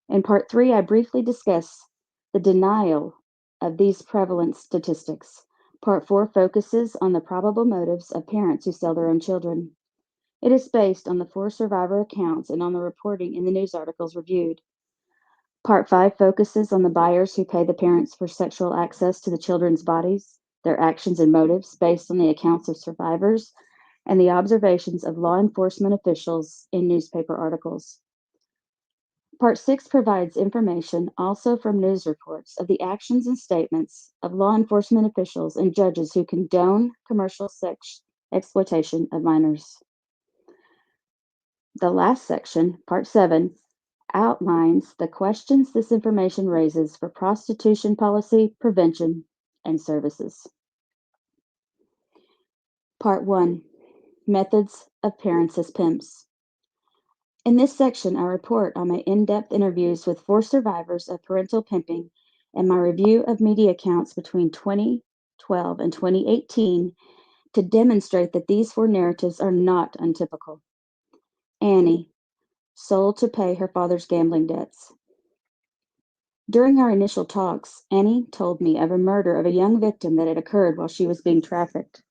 In Part 3, I briefly discuss the denial of these prevalence statistics. Part 4 focuses on the probable motives of parents who sell their own children. It is based on the 4 survivor accounts and on the reporting in the news articles reviewed. Part 5 focuses on the buyers who pay the parents for sexual access to the children's bodies, their actions and motives based on the accounts of survivors, and the observations of law enforcement officials in newspaper articles. Part 6 provides information also from news reports of the actions and statements of law enforcement officials and judges who condone commercial sex exploitation of minors. The last section, Part 7, outlines the questions this information raises for prostitution policy, prevention, and services. Part 1, Methods of Parents as Pimps. In this section, I report on my in-depth interviews with 4 survivors of parental pimping and my review of media accounts between 2012 and 2018 to demonstrate that these 4 narratives are not untypical. Annie, sold to pay her father's gambling debts. During our initial talks, Annie told me of a murder of a young victim that had occurred while she was being trafficked.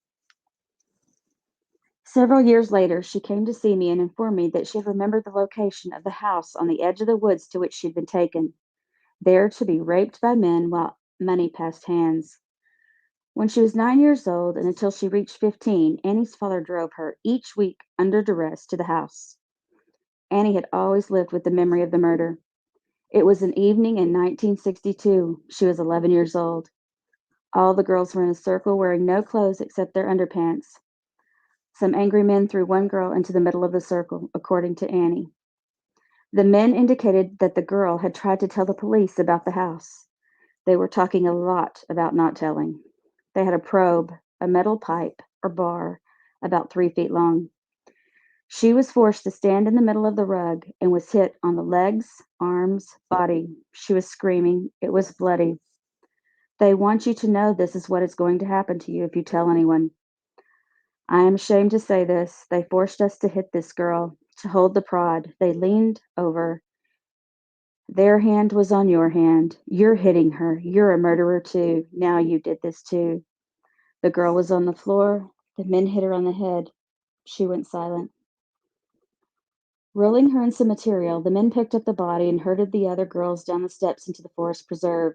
Several years later, she came to see me and informed me that she had remembered the location of the house on the edge of the woods to which she'd been taken, there to be raped by men while money passed hands. When she was 9 years old and until she reached 15, Annie's father drove her each week under duress to the house. Annie had always lived with the memory of the murder. It was an evening in 1962. She was 11 years old. All the girls were in a circle wearing no clothes except their underpants. Some angry men threw one girl into the middle of the circle, according to Annie. The men indicated that the girl had tried to tell the police about the house. They were talking a lot about not telling. They had a probe, a metal pipe or bar, about 3 feet long. She was forced to stand in the middle of the rug and was hit on the legs, arms, body. She was screaming. It was bloody. They want you to know this is what is going to happen to you if you tell anyone. I am ashamed to say this. They forced us to hit this girl, to hold the prod. They leaned over. Their hand was on your hand. You're hitting her. You're a murderer too. Now you did this too. The girl was on the floor. The men hit her on the head. She went silent. Rolling her in some material, the men picked up the body and herded the other girls down the steps into the forest preserve.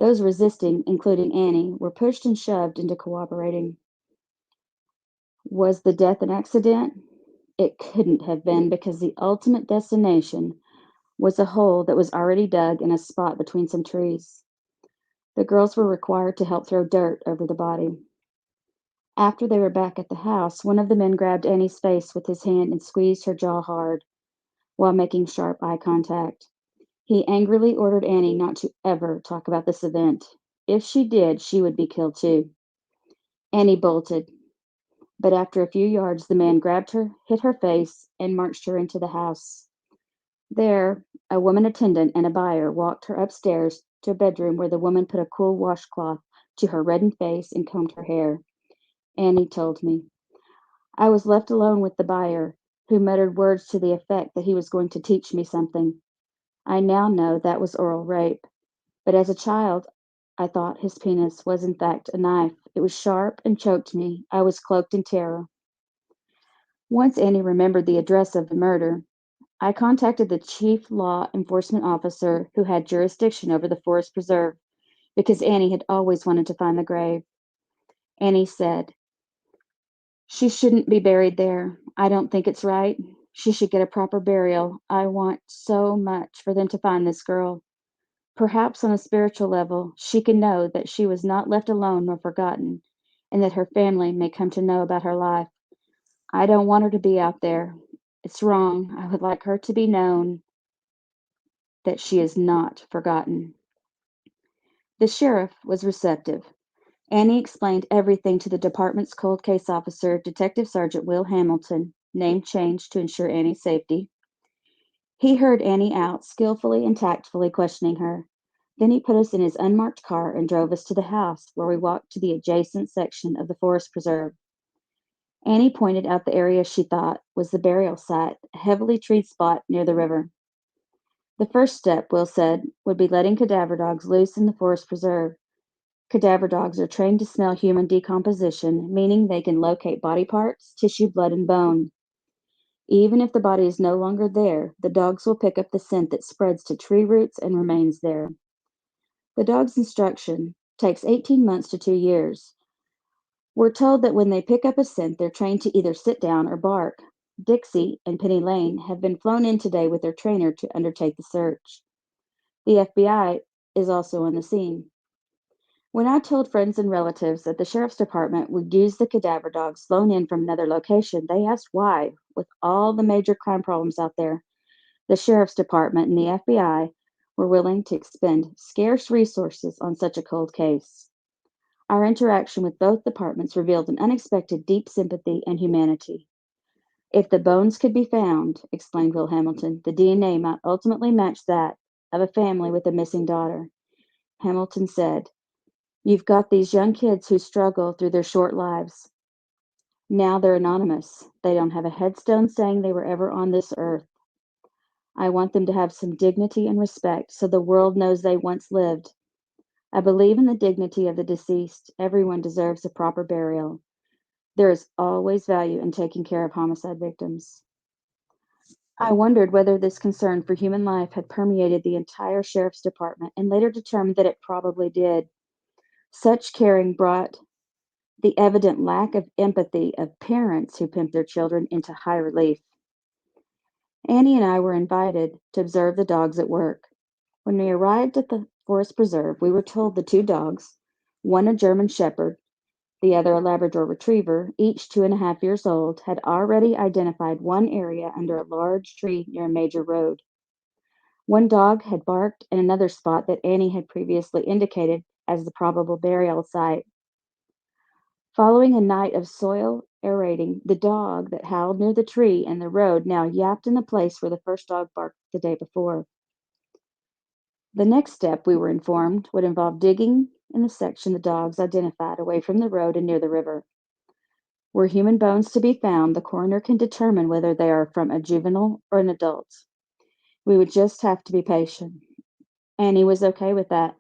Those resisting, including Annie, were pushed and shoved into cooperating. Was the death an accident? It couldn't have been, because the ultimate destination was a hole that was already dug in a spot between some trees. The girls were required to help throw dirt over the body. After they were back at the house, one of the men grabbed Annie's face with his hand and squeezed her jaw hard while making sharp eye contact. He angrily ordered Annie not to ever talk about this event. If she did, she would be killed too. Annie bolted, but after a few yards, the man grabbed her, hit her face, and marched her into the house. There, a woman attendant and a buyer walked her upstairs to a bedroom where the woman put a cool washcloth to her reddened face and combed her hair. Annie told me. I was left alone with the buyer, who muttered words to the effect that he was going to teach me something. I now know that was oral rape, but as a child, I thought his penis was in fact a knife. It was sharp and choked me. I was cloaked in terror. Once Annie remembered the address of the murder, I contacted the chief law enforcement officer who had jurisdiction over the forest preserve because Annie had always wanted to find the grave. Annie said, "She shouldn't be buried there. I don't think it's right. She should get a proper burial. I want so much for them to find this girl. Perhaps on a spiritual level, she can know that she was not left alone nor forgotten, and that her family may come to know about her life. I don't want her to be out there. It's wrong. I would like her to be known that she is not forgotten." The sheriff was receptive, Annie explained everything to the department's cold case officer, Detective Sergeant Will Hamilton, name changed to ensure Annie's safety. He heard Annie out, skillfully and tactfully questioning her. Then he put us in his unmarked car and drove us to the house, where we walked to the adjacent section of the forest preserve. Annie pointed out the area she thought was the burial site, a heavily treed spot near the river. The first step, Will said, would be letting cadaver dogs loose in the forest preserve. Cadaver dogs are trained to smell human decomposition, meaning they can locate body parts, tissue, blood, and bone. Even if the body is no longer there, the dogs will pick up the scent that spreads to tree roots and remains there. The dog's instruction takes 18 months to 2 years. We're told that when they pick up a scent, they're trained to either sit down or bark. Dixie and Penny Lane have been flown in today with their trainer to undertake the search. The FBI is also on the scene. When I told friends and relatives that the sheriff's department would use the cadaver dogs flown in from another location, they asked why. With all the major crime problems out there, the sheriff's department and the FBI were willing to expend scarce resources on such a cold case. Our interaction with both departments revealed an unexpected deep sympathy and humanity. If the bones could be found, explained Will Hamilton, the DNA might ultimately match that of a family with a missing daughter. Hamilton said, "You've got these young kids who struggle through their short lives. Now they're anonymous. They don't have a headstone saying they were ever on this earth. I want them to have some dignity and respect so the world knows they once lived. I believe in the dignity of the deceased. Everyone deserves a proper burial. There is always value in taking care of homicide victims." I wondered whether this concern for human life had permeated the entire sheriff's department and later determined that it probably did. Such caring brought the evident lack of empathy of parents who pimp their children into high relief. Annie and I were invited to observe the dogs at work. When we arrived at the forest preserve, we were told the two dogs, one a German Shepherd, the other a Labrador Retriever, each 2.5 years old, had already identified one area under a large tree near a major road. One dog had barked in another spot that Annie had previously indicated as the probable burial site. Following a night of soil aerating, the dog that howled near the tree and the road now yapped in the place where the first dog barked the day before. The next step, we were informed, would involve digging in the section the dogs identified away from the road and near the river. Were human bones to be found, the coroner can determine whether they are from a juvenile or an adult. We would just have to be patient. Annie was okay with that.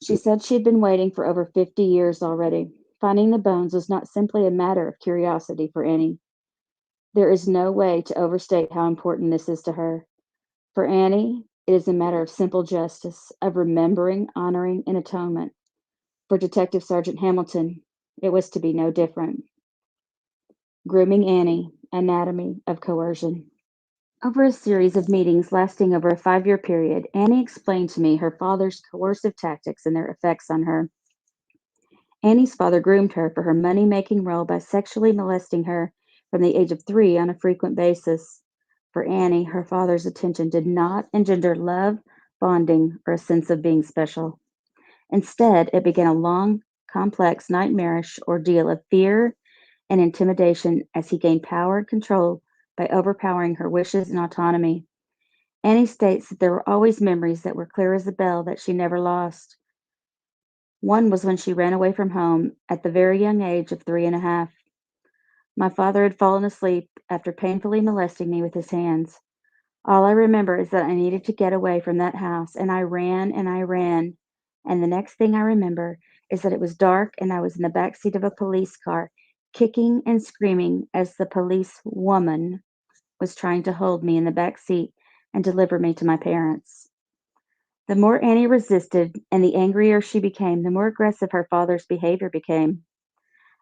She said she had been waiting for over 50 years already. Finding the bones was not simply a matter of curiosity for Annie. There is no way to overstate how important this is to her. For Annie, it is a matter of simple justice, of remembering, honoring, and atonement. For Detective Sergeant Hamilton, it was to be no different. Grooming Annie, Anatomy of Coercion. Over a series of meetings lasting over a 5-year period, Annie explained to me her father's coercive tactics and their effects on her. Annie's father groomed her for her money-making role by sexually molesting her from the age of 3 on a frequent basis. For Annie, her father's attention did not engender love, bonding, or a sense of being special. Instead, it began a long, complex, nightmarish ordeal of fear and intimidation as he gained power and control by overpowering her wishes and autonomy. Annie states that there were always memories that were clear as a bell that she never lost. One was when she ran away from home at the very young age of 3.5. My father had fallen asleep after painfully molesting me with his hands. All I remember is that I needed to get away from that house, and I ran and I ran. And the next thing I remember is that it was dark and I was in the back seat of a police car, kicking and screaming as the police woman was trying to hold me in the back seat and deliver me to my parents. The more Annie resisted and the angrier she became, the more aggressive her father's behavior became.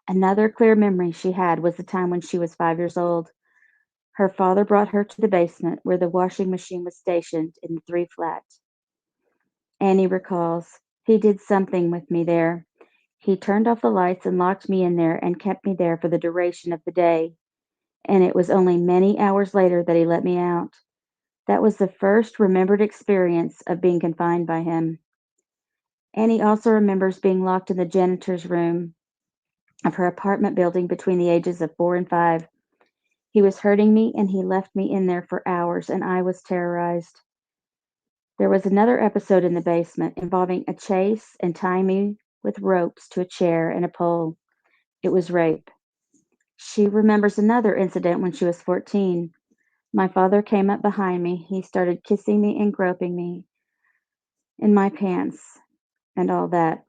Another clear memory she had was the time when she was 5 years old. Her father brought her to the basement where the washing machine was stationed in the 3 flat. Annie recalls, "He did something with me there. He turned off the lights and locked me in there and kept me there for the duration of the day. And it was only many hours later that he let me out. That was the first remembered experience of being confined by him." Annie also remembers being locked in the janitor's room of her apartment building between the ages of 4 and 5. He was hurting me and he left me in there for hours and I was terrorized. There was another episode in the basement involving a chase and tying me with ropes to a chair and a pole. It was rape. She remembers another incident when she was 14. My father came up behind me. He started kissing me and groping me in my pants and all that.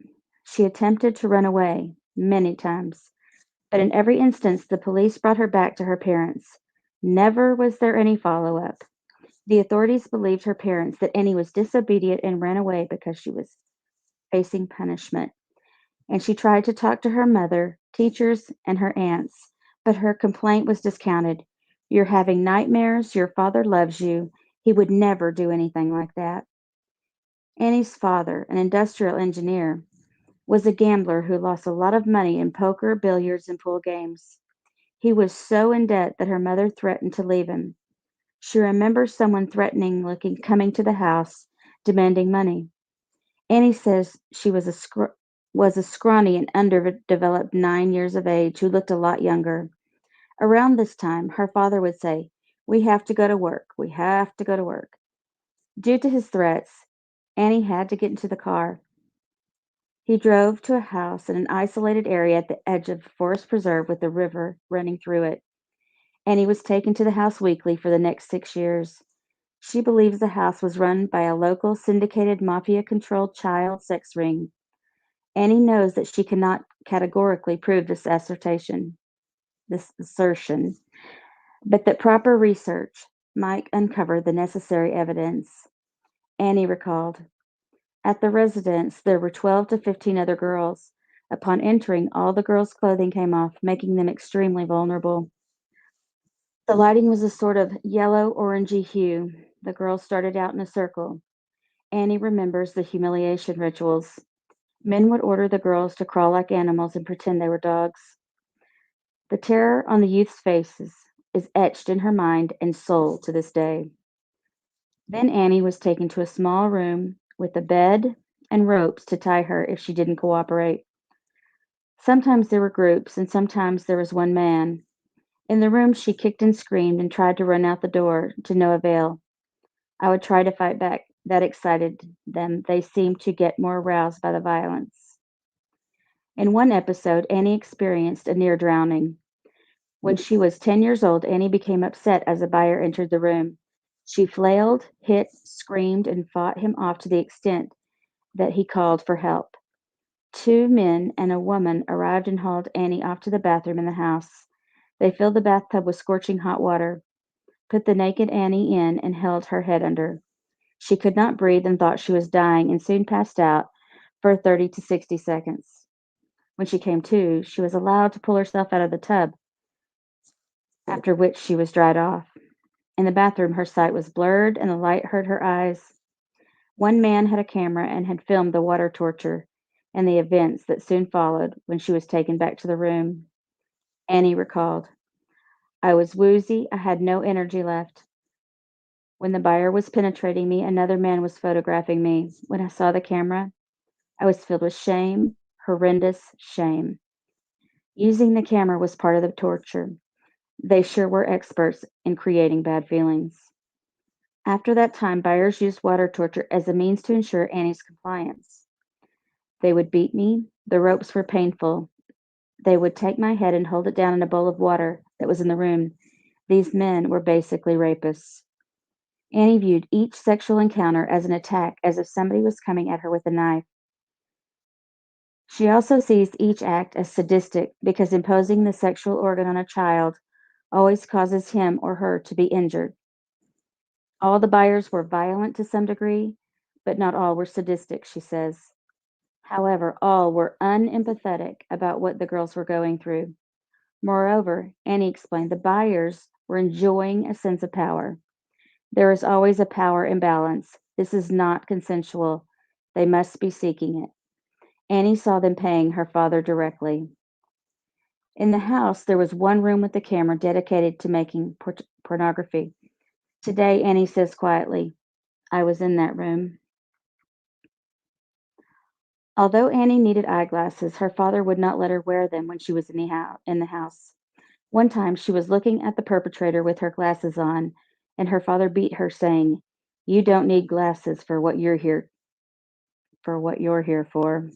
She attempted to run away many times, but in every instance, the police brought her back to her parents. Never was there any follow up. The authorities believed her parents that Annie was disobedient and ran away because she was facing punishment. And she tried to talk to her mother, teachers, and her aunts, but her complaint was discounted. You're having nightmares. Your father loves you. He would never do anything like that. Annie's father, an industrial engineer, was a gambler who lost a lot of money in poker, billiards, and pool games. He was so in debt that her mother threatened to leave him. She remembers someone coming to the house, demanding money. Annie says she was a scrawny and underdeveloped 9 years of age who looked a lot younger. Around this time, her father would say, "We have to go to work. We have to go to work." Due to his threats, Annie had to get into the car. He drove to a house in an isolated area at the edge of a forest preserve with a river running through it. Annie was taken to the house weekly for the next 6 years. She believes the house was run by a local syndicated mafia-controlled child sex ring. Annie knows that she cannot categorically prove this assertion, but that proper research might uncover the necessary evidence. Annie recalled, "At the residence, there were 12 to 15 other girls. Upon entering, all the girls' clothing came off, making them extremely vulnerable. The lighting was a sort of yellow-orangey hue. The girls started out in a circle." Annie remembers the humiliation rituals. Men would order the girls to crawl like animals and pretend they were dogs. The terror on the youth's faces is etched in her mind and soul to this day. Then Annie was taken to a small room with a bed and ropes to tie her if she didn't cooperate. Sometimes there were groups and sometimes there was one man. In the room, she kicked and screamed and tried to run out the door, to no avail. I would try to fight back. That excited them. They seemed to get more aroused by the violence. In one episode, Annie experienced a near drowning. When she was 10 years old, Annie became upset as a buyer entered the room. She flailed, hit, screamed, and fought him off to the extent that he called for help. 2 men and a woman arrived and hauled Annie off to the bathroom in the house. They filled the bathtub with scorching hot water, put the naked Annie in, and held her head under. She could not breathe and thought she was dying and soon passed out for 30 to 60 seconds. When she came to, she was allowed to pull herself out of the tub, after which she was dried off. In the bathroom, her sight was blurred and the light hurt her eyes. One man had a camera and had filmed the water torture and the events that soon followed when she was taken back to the room. Annie recalled, "I was woozy. I had no energy left. When the buyer was penetrating me, another man was photographing me. When I saw the camera, I was filled with shame, horrendous shame. Using the camera was part of the torture. They sure were experts in creating bad feelings." After that time, buyers used water torture as a means to ensure Annie's compliance. They would beat me. The ropes were painful. They would take my head and hold it down in a bowl of water that was in the room. These men were basically rapists. Annie viewed each sexual encounter as an attack, as if somebody was coming at her with a knife. She also sees each act as sadistic because imposing the sexual organ on a child always causes him or her to be injured. All the buyers were violent to some degree, but not all were sadistic, she says. However, all were unempathetic about what the girls were going through. Moreover, Annie explained, the buyers were enjoying a sense of power. There is always a power imbalance. This is not consensual. They must be seeking it. Annie saw them paying her father directly. In the house, there was one room with a camera dedicated to making pornography. Today, Annie says quietly, "I was in that room." Although Annie needed eyeglasses, her father would not let her wear them when she was in the house. One time she was looking at the perpetrator with her glasses on, and her father beat her, saying, "You don't need glasses for what you're here for."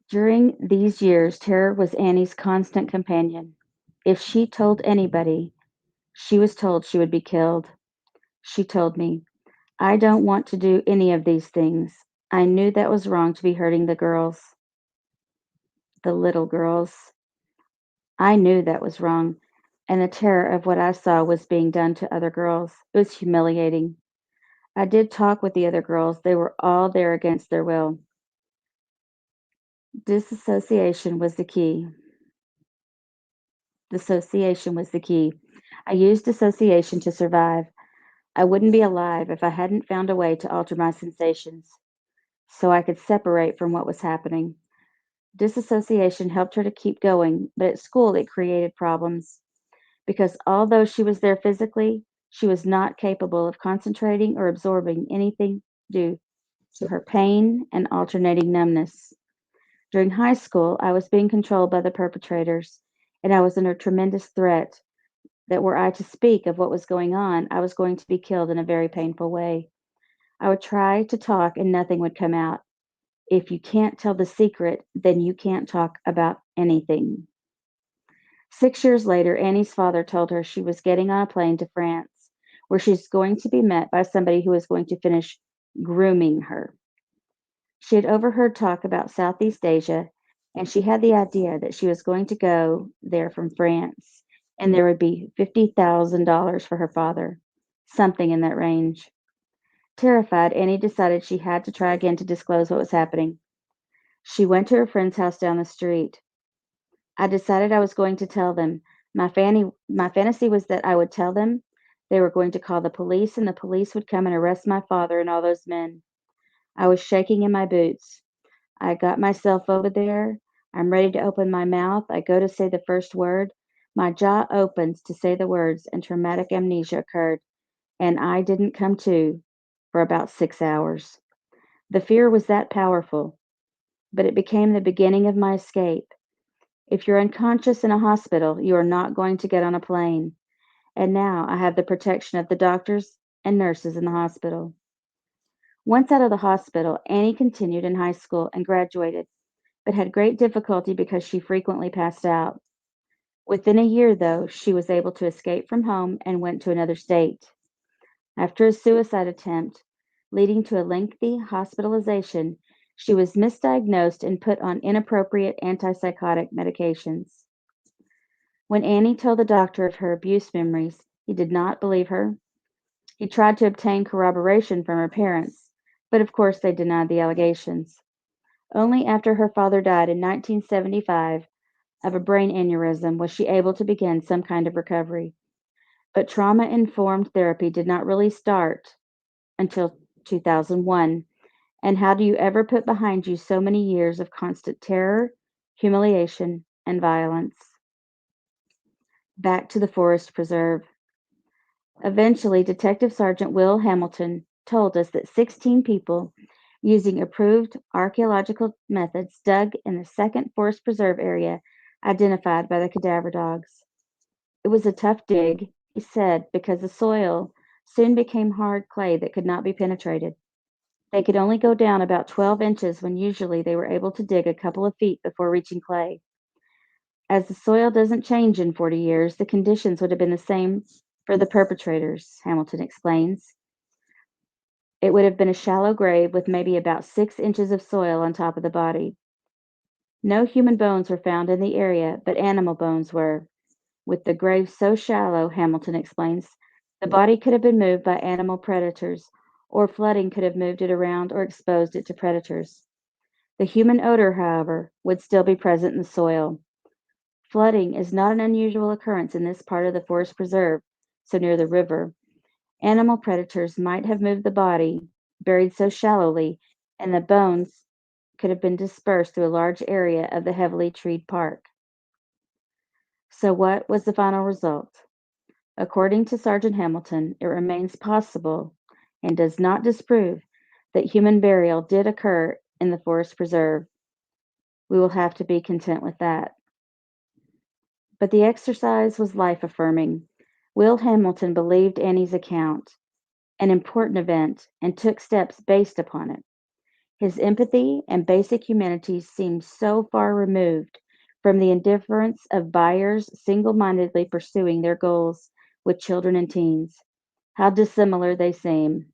During these years, terror was Annie's constant companion. If she told anybody, she was told she would be killed. She told me, "I don't want to do any of these things. I knew that was wrong to be hurting the girls, the little girls. I knew that was wrong, and the terror of what I saw was being done to other girls. It was humiliating. I did talk with the other girls. They were all there against their will. Disassociation was the key. Dissociation was the key. I used dissociation to survive. I wouldn't be alive if I hadn't found a way to alter my sensations so I could separate from what was happening. Disassociation helped her to keep going, but at school it created problems because although she was there physically, she was not capable of concentrating or absorbing anything due to her pain and alternating numbness. During high school, I was being controlled by the perpetrators, and I was under tremendous threat that were I to speak of what was going on, I was going to be killed in a very painful way. I would try to talk and nothing would come out. If you can't tell the secret, then you can't talk about anything. 6 years later, Annie's father told her she was getting on a plane to France, where she's going to be met by somebody who is going to finish grooming her. She had overheard talk about Southeast Asia, and she had the idea that she was going to go there from France, and there would be $50,000 for her father, something in that range. Terrified, Annie decided she had to try again to disclose what was happening. She went to her friend's house down the street. I decided I was going to tell them. My fantasy was that I would tell them. They were going to call the police, and the police would come and arrest my father and all those men. I was shaking in my boots. I got myself over there. I'm ready to open my mouth. I go to say the first word. My jaw opens to say the words, and traumatic amnesia occurred, and I didn't come to for about 6 hours. The fear was that powerful, but it became the beginning of my escape. If you're unconscious in a hospital, you are not going to get on a plane. And now I have the protection of the doctors and nurses in the hospital. Once out of the hospital, Annie continued in high school and graduated, but had great difficulty because she frequently passed out. Within a year, though, she was able to escape from home and went to another state. After a suicide attempt, leading to a lengthy hospitalization, she was misdiagnosed and put on inappropriate antipsychotic medications. When Annie told the doctor of her abuse memories, he did not believe her. He tried to obtain corroboration from her parents, but of course they denied the allegations. Only after her father died in 1975 of a brain aneurysm was she able to begin some kind of recovery. But trauma informed therapy did not really start until 2001. And how do you ever put behind you so many years of constant terror, humiliation, and violence? Back to the forest preserve. Eventually, Detective Sergeant Will Hamilton told us that 16 people, using approved archaeological methods, dug in the second forest preserve area identified by the cadaver dogs. It was a tough dig, he said, because the soil soon became hard clay that could not be penetrated. They could only go down about 12 inches when usually they were able to dig a couple of feet before reaching clay. As the soil doesn't change in 40 years, the conditions would have been the same for the perpetrators, Hamilton explains. It would have been a shallow grave with maybe about 6 inches of soil on top of the body. No human bones were found in the area, but animal bones were. With the grave so shallow, Hamilton explains, the body could have been moved by animal predators, or flooding could have moved it around or exposed it to predators. The human odor, however, would still be present in the soil. Flooding is not an unusual occurrence in this part of the forest preserve, so near the river. Animal predators might have moved the body, buried so shallowly, and the bones could have been dispersed through a large area of the heavily treed park. So, what was the final result? According to Sergeant Hamilton, it remains possible and does not disprove that human burial did occur in the forest preserve. We will have to be content with that. But the exercise was life affirming. Will Hamilton believed Annie's account, an important event, and took steps based upon it. His empathy and basic humanity seemed so far removed from the indifference of buyers single mindedly pursuing their goals with children and teens. How dissimilar they seem.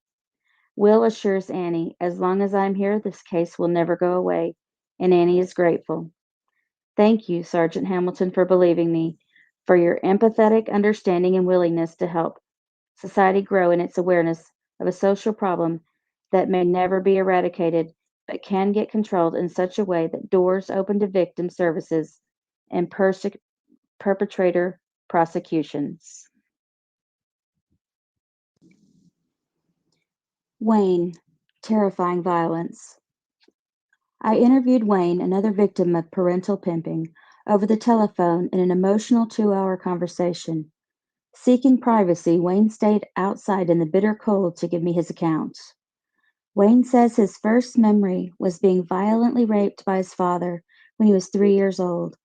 Will assures Annie, as long as I'm here, this case will never go away, and Annie is grateful. Thank you, Sergeant Hamilton, for believing me, for your empathetic understanding and willingness to help society grow in its awareness of a social problem that may never be eradicated, but can get controlled in such a way that doors open to victim services and perpetrator prosecutions. Wayne, terrifying violence. I interviewed Wayne, another victim of parental pimping, over the telephone in an emotional 2-hour conversation. Seeking privacy, Wayne stayed outside in the bitter cold to give me his account. Wayne says his first memory was being violently raped by his father when he was 3 years old.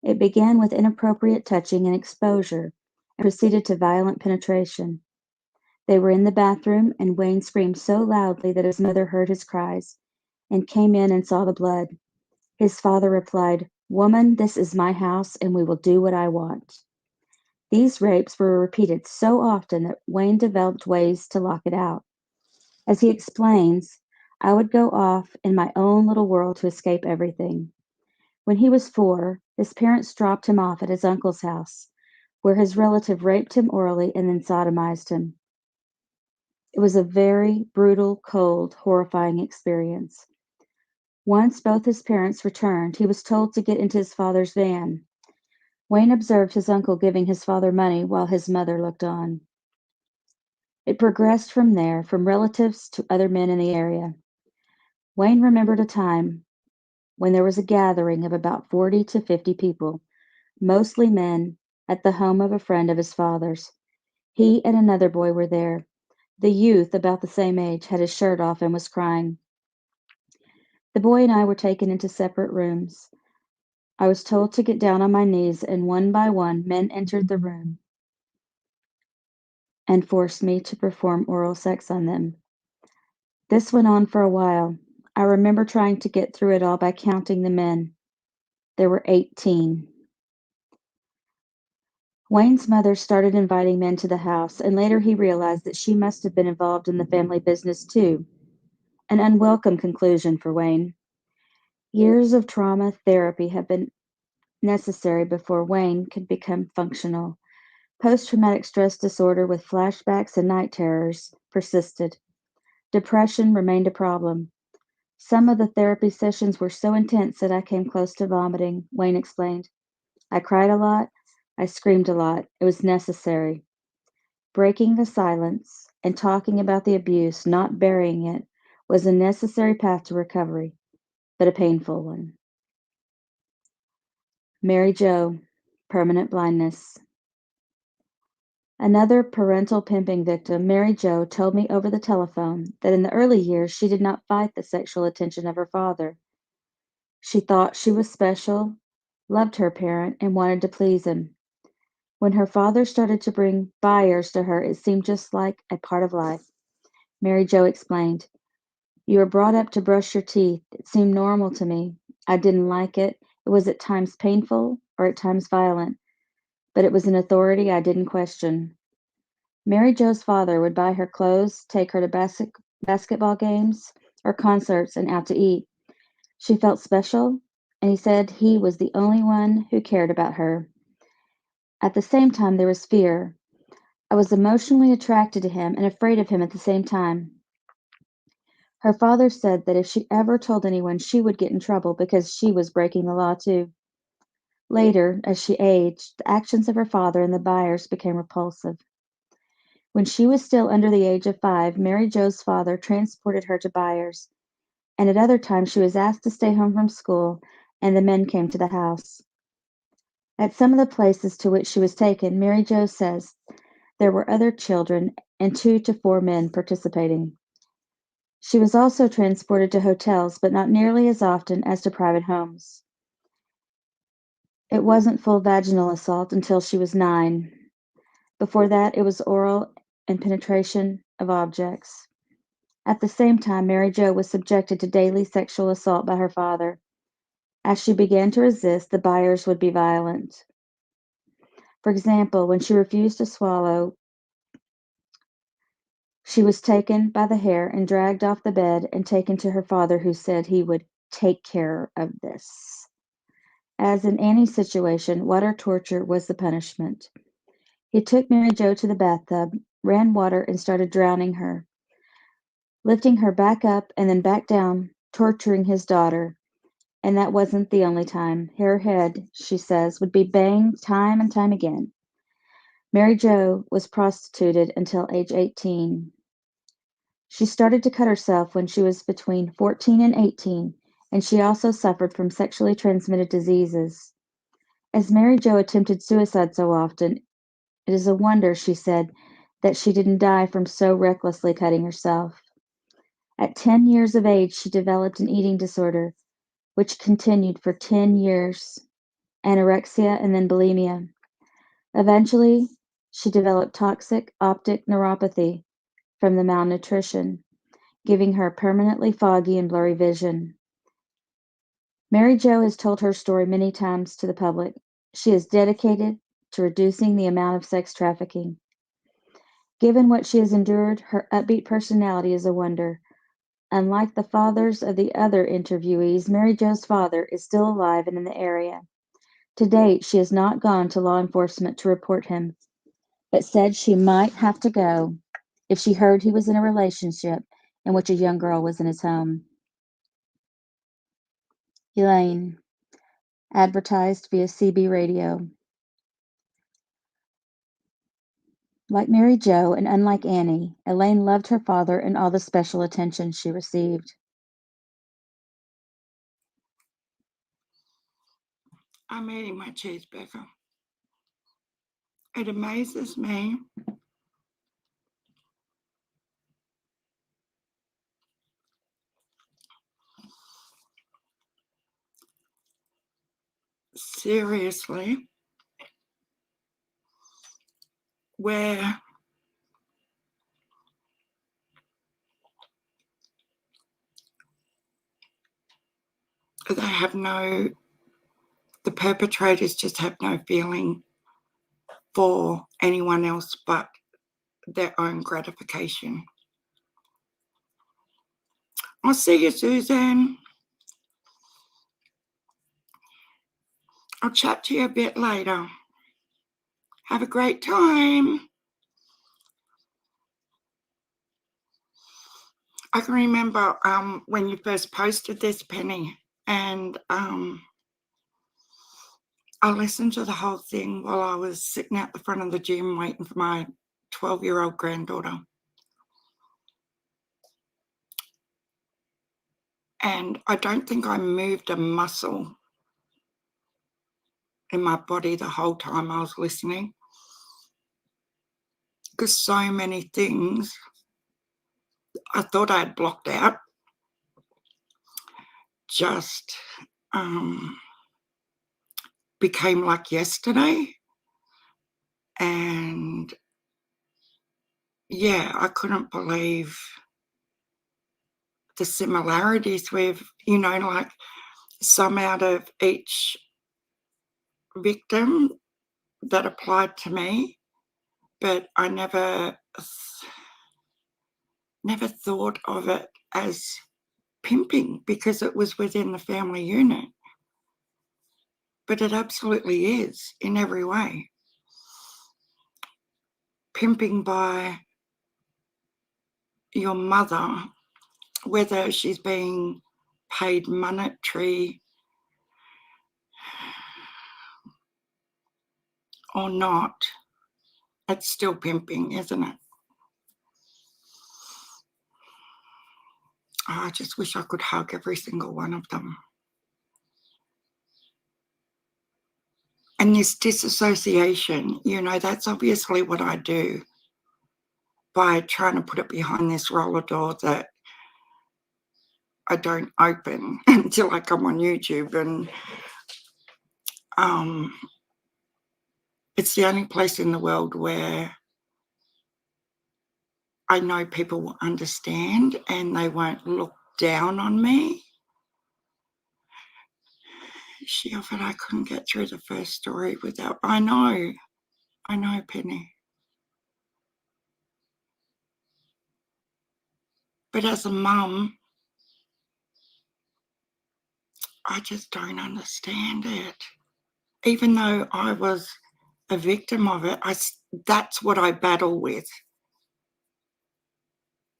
It began with inappropriate touching and exposure and proceeded to violent penetration. They were in the bathroom, and Wayne screamed so loudly that his mother heard his cries and came in and saw the blood. His father replied, "Woman, this is my house, and we will do what I want." These rapes were repeated so often that Wayne developed ways to lock it out. As he explains, I would go off in my own little world to escape everything. When he was 4, his parents dropped him off at his uncle's house, where his relative raped him orally and then sodomized him. It was a very brutal, cold, horrifying experience. Once both his parents returned, he was told to get into his father's van. Wayne observed his uncle giving his father money while his mother looked on. It progressed from there, from relatives to other men in the area. Wayne remembered a time when there was a gathering of about 40 to 50 people, mostly men, at the home of a friend of his father's. He and another boy were there. The youth, about the same age, had his shirt off and was crying. The boy and I were taken into separate rooms. I was told to get down on my knees, and one by one men entered the room and forced me to perform oral sex on them. This went on for a while. I remember trying to get through it all by counting the men. There were 18. Wayne's mother started inviting men to the house, and later he realized that she must have been involved in the family business too. An unwelcome conclusion for Wayne. Years of trauma therapy have been necessary before Wayne could become functional. Post-traumatic stress disorder with flashbacks and night terrors persisted. Depression remained a problem. Some of the therapy sessions were so intense that I came close to vomiting, Wayne explained. I cried a lot. I screamed a lot. It was necessary. Breaking the silence and talking about the abuse, not burying it, was a necessary path to recovery, but a painful one. Mary Jo, permanent blindness. Another parental pimping victim, Mary Jo, told me over the telephone that in the early years she did not fight the sexual attention of her father. She thought she was special, loved her parent, and wanted to please him. When her father started to bring buyers to her, it seemed just like a part of life. Mary Jo explained, "You were brought up to brush your teeth. It seemed normal to me. I didn't like it. It was at times painful or at times violent, but it was an authority I didn't question." Mary Jo's father would buy her clothes, take her to basketball games or concerts, and out to eat. She felt special, and he said he was the only one who cared about her. At the same time, there was fear. I was emotionally attracted to him and afraid of him at the same time. Her father said that if she ever told anyone, she would get in trouble because she was breaking the law too. Later, as she aged, the actions of her father and the buyers became repulsive. When she was still under the age of 5, Mary Jo's father transported her to buyers, and at other times she was asked to stay home from school, and the men came to the house. At some of the places to which she was taken, Mary Jo says there were other children and 2 to 4 men participating. She was also transported to hotels, but not nearly as often as to private homes. It wasn't full vaginal assault until she was 9. Before that, it was oral and penetration of objects. At the same time, Mary Jo was subjected to daily sexual assault by her father. As she began to resist, the buyers would be violent. For example, when she refused to swallow, she was taken by the hair and dragged off the bed and taken to her father, who said he would take care of this. As in Annie's situation, water torture was the punishment. He took Mary Jo to the bathtub, ran water, and started drowning her, lifting her back up and then back down, torturing his daughter. And that wasn't the only time. Her head, she says, would be banged time and time again. Mary Jo was prostituted until age 18. She started to cut herself when she was between 14 and 18, and she also suffered from sexually transmitted diseases. As Mary Jo attempted suicide so often, it is a wonder, she said, that she didn't die from so recklessly cutting herself. At 10 years of age, she developed an eating disorder, which continued for 10 years, anorexia and then bulimia. Eventually, she developed toxic optic neuropathy from the malnutrition, giving her permanently foggy and blurry vision. Mary Jo has told her story many times to the public. She is dedicated to reducing the amount of sex trafficking. Given what she has endured, her upbeat personality is a wonder. Unlike the fathers of the other interviewees, Mary Jo's father is still alive and in the area. To date, she has not gone to law enforcement to report him, but said she might have to go if she heard he was in a relationship in which a young girl was in his home. Elaine, advertised via CB radio. Like Mary Jo and unlike Annie, Elaine loved her father and all the special attention she received. I'm eating my cheeseburger. It amazes me seriously where they have the perpetrators just have no feeling for anyone else but their own gratification. I'll see you, Suzanne. I'll chat to you a bit later. Have a great time. I can remember when you first posted this, Penny, and I listened to the whole thing while I was sitting out the front of the gym waiting for my 12-year-old granddaughter. And I don't think I moved a muscle in my body the whole time I was listening, because so many things I thought I had blocked out just became like yesterday. And yeah, I couldn't believe the similarities with, like some out of each victim that applied to me, but I never thought of it as pimping because it was within the family unit. But it absolutely is in every way. Pimping by your mother, whether she's being paid monetary or not, it's still pimping, isn't it? Oh, I just wish I could hug every single one of them. And this disassociation, that's obviously what I do by trying to put it behind this roller door that I don't open until I come on YouTube, and it's the only place in the world where I know people will understand and they won't look down on me. She offered I couldn't get through the first story without. I know, Penny. But as a mum, I just don't understand it. Even though I was a victim of it, that's what I battle with.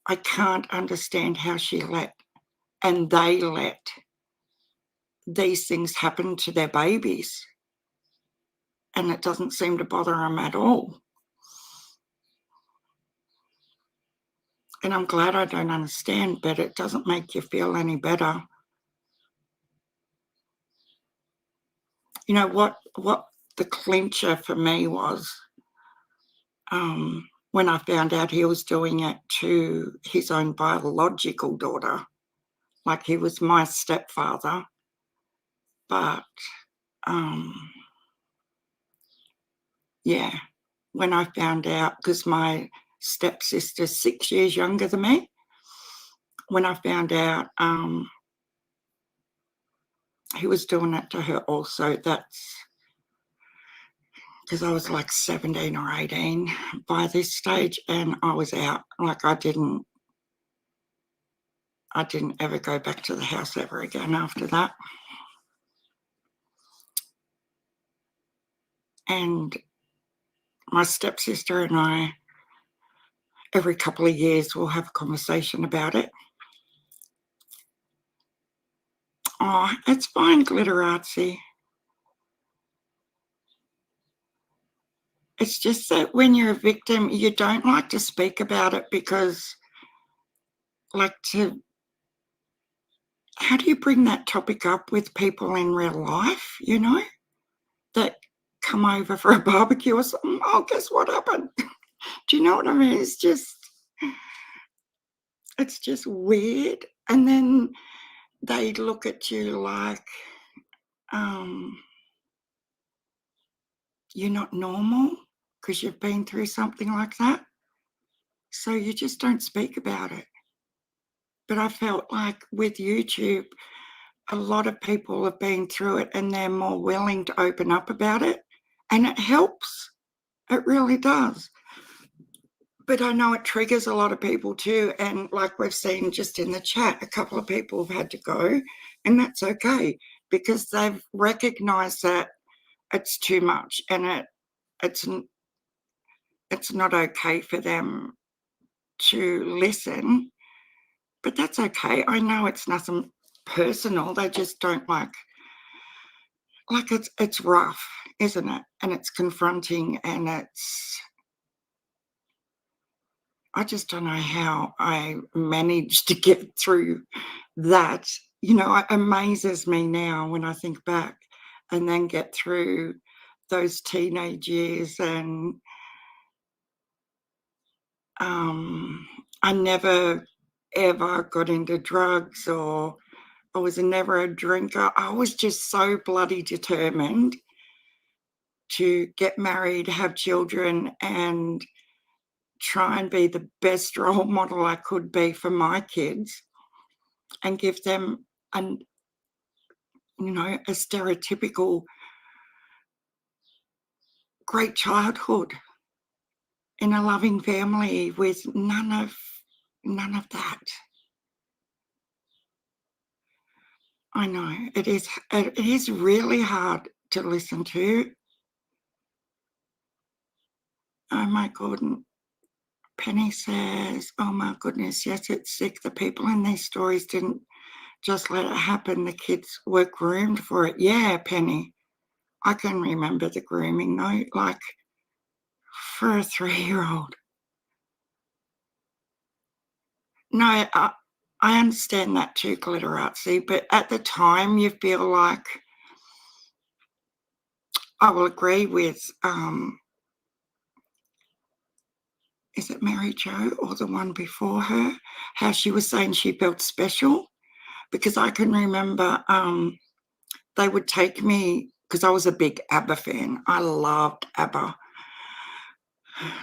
I can't understand how she let, and they let, these things happen to their babies. And it doesn't seem to bother them at all. And I'm glad I don't understand, but it doesn't make you feel any better. You know what the clincher for me was, when I found out he was doing it to his own biological daughter, like he was my stepfather. But yeah, when I found out, because my stepsister's 6 years younger than me, when I found out he was doing it to her also, that's because I was like 17 or 18 by this stage, and I was out. Like I didn't ever go back to the house ever again after that. And my stepsister and I, every couple of years, we'll have a conversation about it. Oh, it's fine, Glitterartsy. It's just that when you're a victim, you don't like to speak about it because, how do you bring that topic up with people in real life, you know, that come over for a barbecue or something? Oh, guess what happened? Do you know what I mean? It's just weird. And then they look at you like you're not normal because you've been through something like that. So you just don't speak about it. But I felt like with YouTube, a lot of people have been through it and they're more willing to open up about it. And it helps. It really does. But I know it triggers a lot of people too. And like we've seen just in the chat, a couple of people have had to go. And that's okay because they've recognised that it's too much and it's not okay for them to listen. But that's okay. I know it's nothing personal. They just don't like it's rough, isn't it? And it's confronting, and I just don't know how I managed to get through that. You know, it amazes me now when I think back, and then get through those teenage years. And I never ever got into drugs, or I was never a drinker. I was just so bloody determined to get married, have children, and try and be the best role model I could be for my kids and give them a stereotypical great childhood in a loving family with none of that. I know it is really hard to listen to. Oh my God. Penny says, oh my goodness, yes, it's sick. The people in these stories didn't just let it happen. The kids were groomed for it. Yeah, Penny, I can remember the grooming though, like for a 3-year-old. No, I understand that too, Glitterartsy, but at the time you feel like, I will agree with, is it Mary Jo or the one before her, how she was saying she felt special. because I can remember they would take me, because I was a big ABBA fan. I loved ABBA.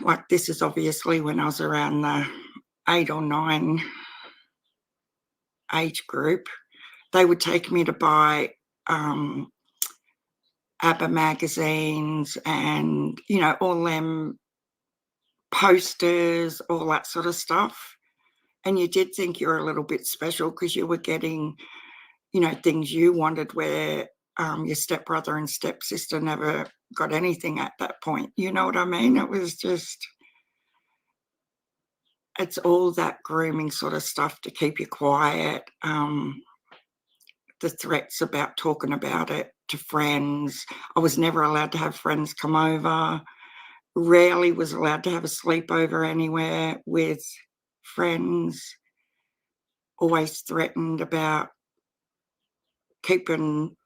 Like, this is obviously when I was around the 8 or 9 age group. They would take me to buy ABBA magazines and, you know, all them posters, all that sort of stuff. And you did think you were a little bit special because you were getting, you know, things you wanted where your stepbrother and stepsister never got anything at that point. You know what I mean? It was just, it's all that grooming sort of stuff to keep you quiet. The threats about talking about it to friends. I was never allowed to have friends come over. Rarely was allowed to have a sleepover anywhere with friends. Always threatened about keeping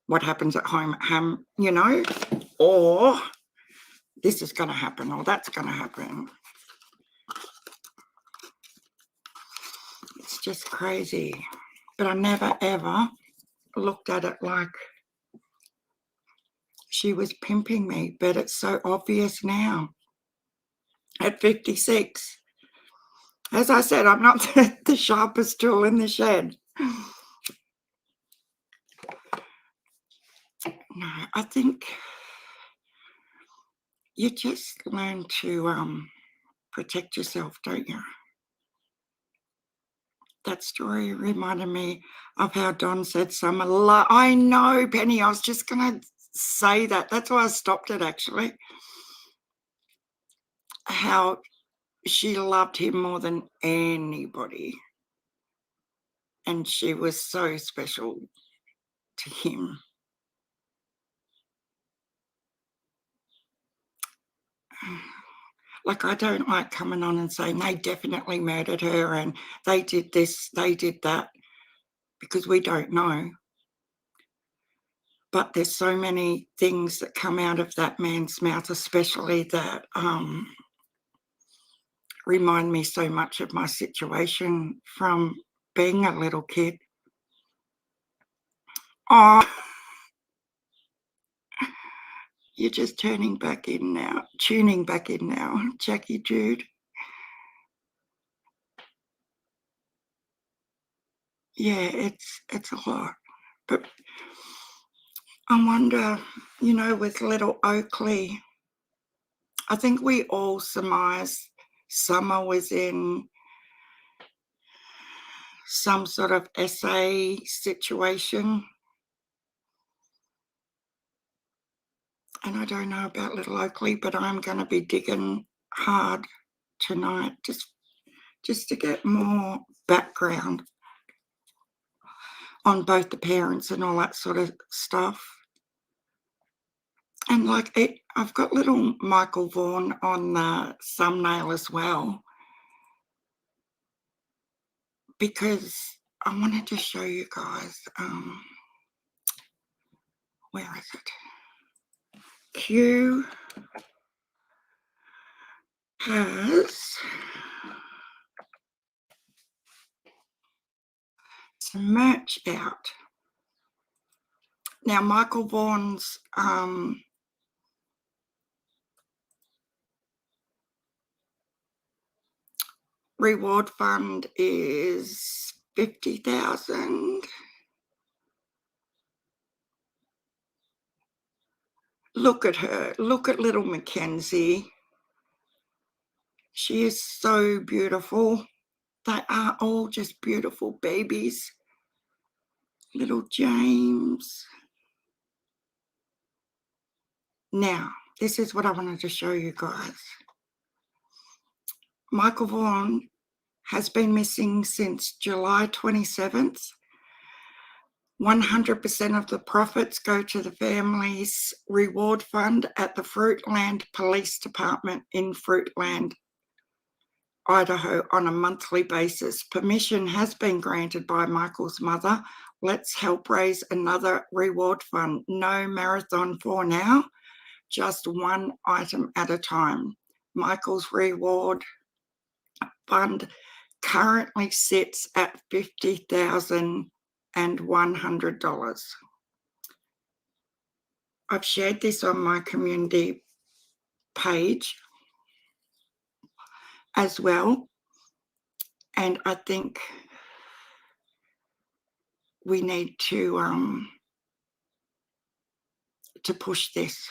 what happens at home, you know, or this is going to happen or that's going to happen. It's just crazy. But I never ever looked at it like she was pimping me, but it's so obvious now at 56. As I said, I'm not the sharpest tool in the shed. No, I think you just learn to protect yourself, don't you? That story reminded me of how Don said summer. I know, Penny, I was just going to say that. That's why I stopped it, actually. How she loved him more than anybody. And she was so special to him. Like, I don't like coming on and saying they definitely murdered her and they did this, they did that, because we don't know. But there's so many things that come out of that man's mouth, especially that remind me so much of my situation from being a little kid. Oh, you're just tuning back in now, Jackie Jude. Yeah, it's a lot. But I wonder, you know, with little Oakley, I think we all surmise Summer was in some sort of SA situation. And I don't know about little Oakley, but I'm going to be digging hard tonight just to get more background on both the parents and all that sort of stuff. And like I've got little Michael Vaughan on the thumbnail as well, because I wanted to show you guys, where is it? Q has some merch out. Now, Michael Vaughan's reward fund is 50,000. Look at her. Look at little Mackenzie. She is so beautiful. They are all just beautiful babies. Little James. Now, this is what I wanted to show you guys. Michael Vaughan has been missing since July 27th. 100% of the profits go to the family's reward fund at the Fruitland Police Department in Fruitland, Idaho, on a monthly basis. Permission has been granted by Michael's mother. Let's help raise another reward fund. No marathon for now, just one item at a time. Michael's reward fund currently sits at $50,100. I've shared this on my community page as well, and I think we need to push this.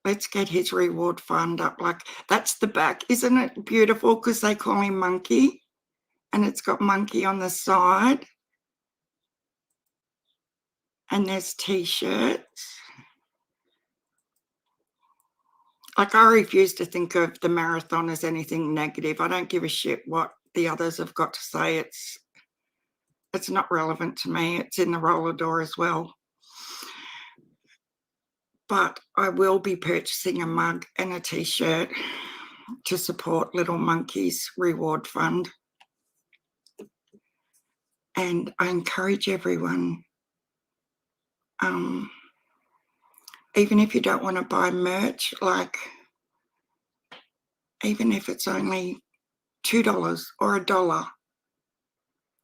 Let's get his reward fund up. Like, that's the back. Isn't it beautiful? Because they call him Monkey, and it's got Monkey on the side, and there's t-shirts. Like, I refuse to think of the marathon as anything negative. I don't give a shit what the others have got to say. It's not relevant to me. It's in the roller door as well. But I will be purchasing a mug and a t-shirt to support Little Monkey's reward fund. And I encourage everyone, even if you don't want to buy merch, like, even if it's only $2 or $1,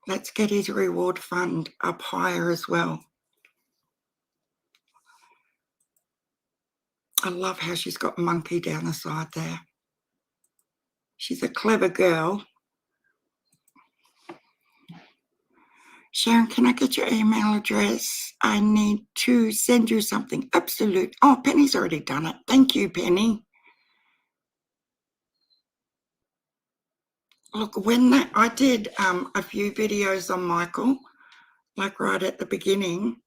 let's get his reward fund up higher as well. I love how she's got Monkey down the side there. She's a clever girl. Sharon, can I get your email address? I need to send you something. Absolute. Oh, Penny's already done it. Thank you, Penny. Look, when I did a few videos on Michael, like right at the beginning,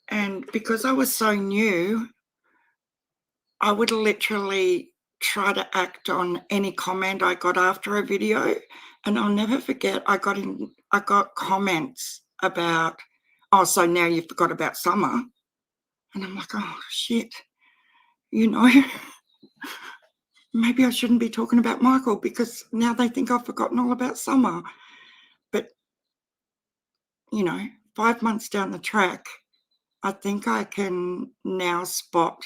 and because I was so new, I would literally try to act on any comment I got after a video. And I'll never forget, I got comments about, oh, so now you forgot about summer. And I'm like, oh, shit, you know, maybe I shouldn't be talking about Michael because now they think I've forgotten all about summer. But, you know, 5 months down the track, I think I can now spot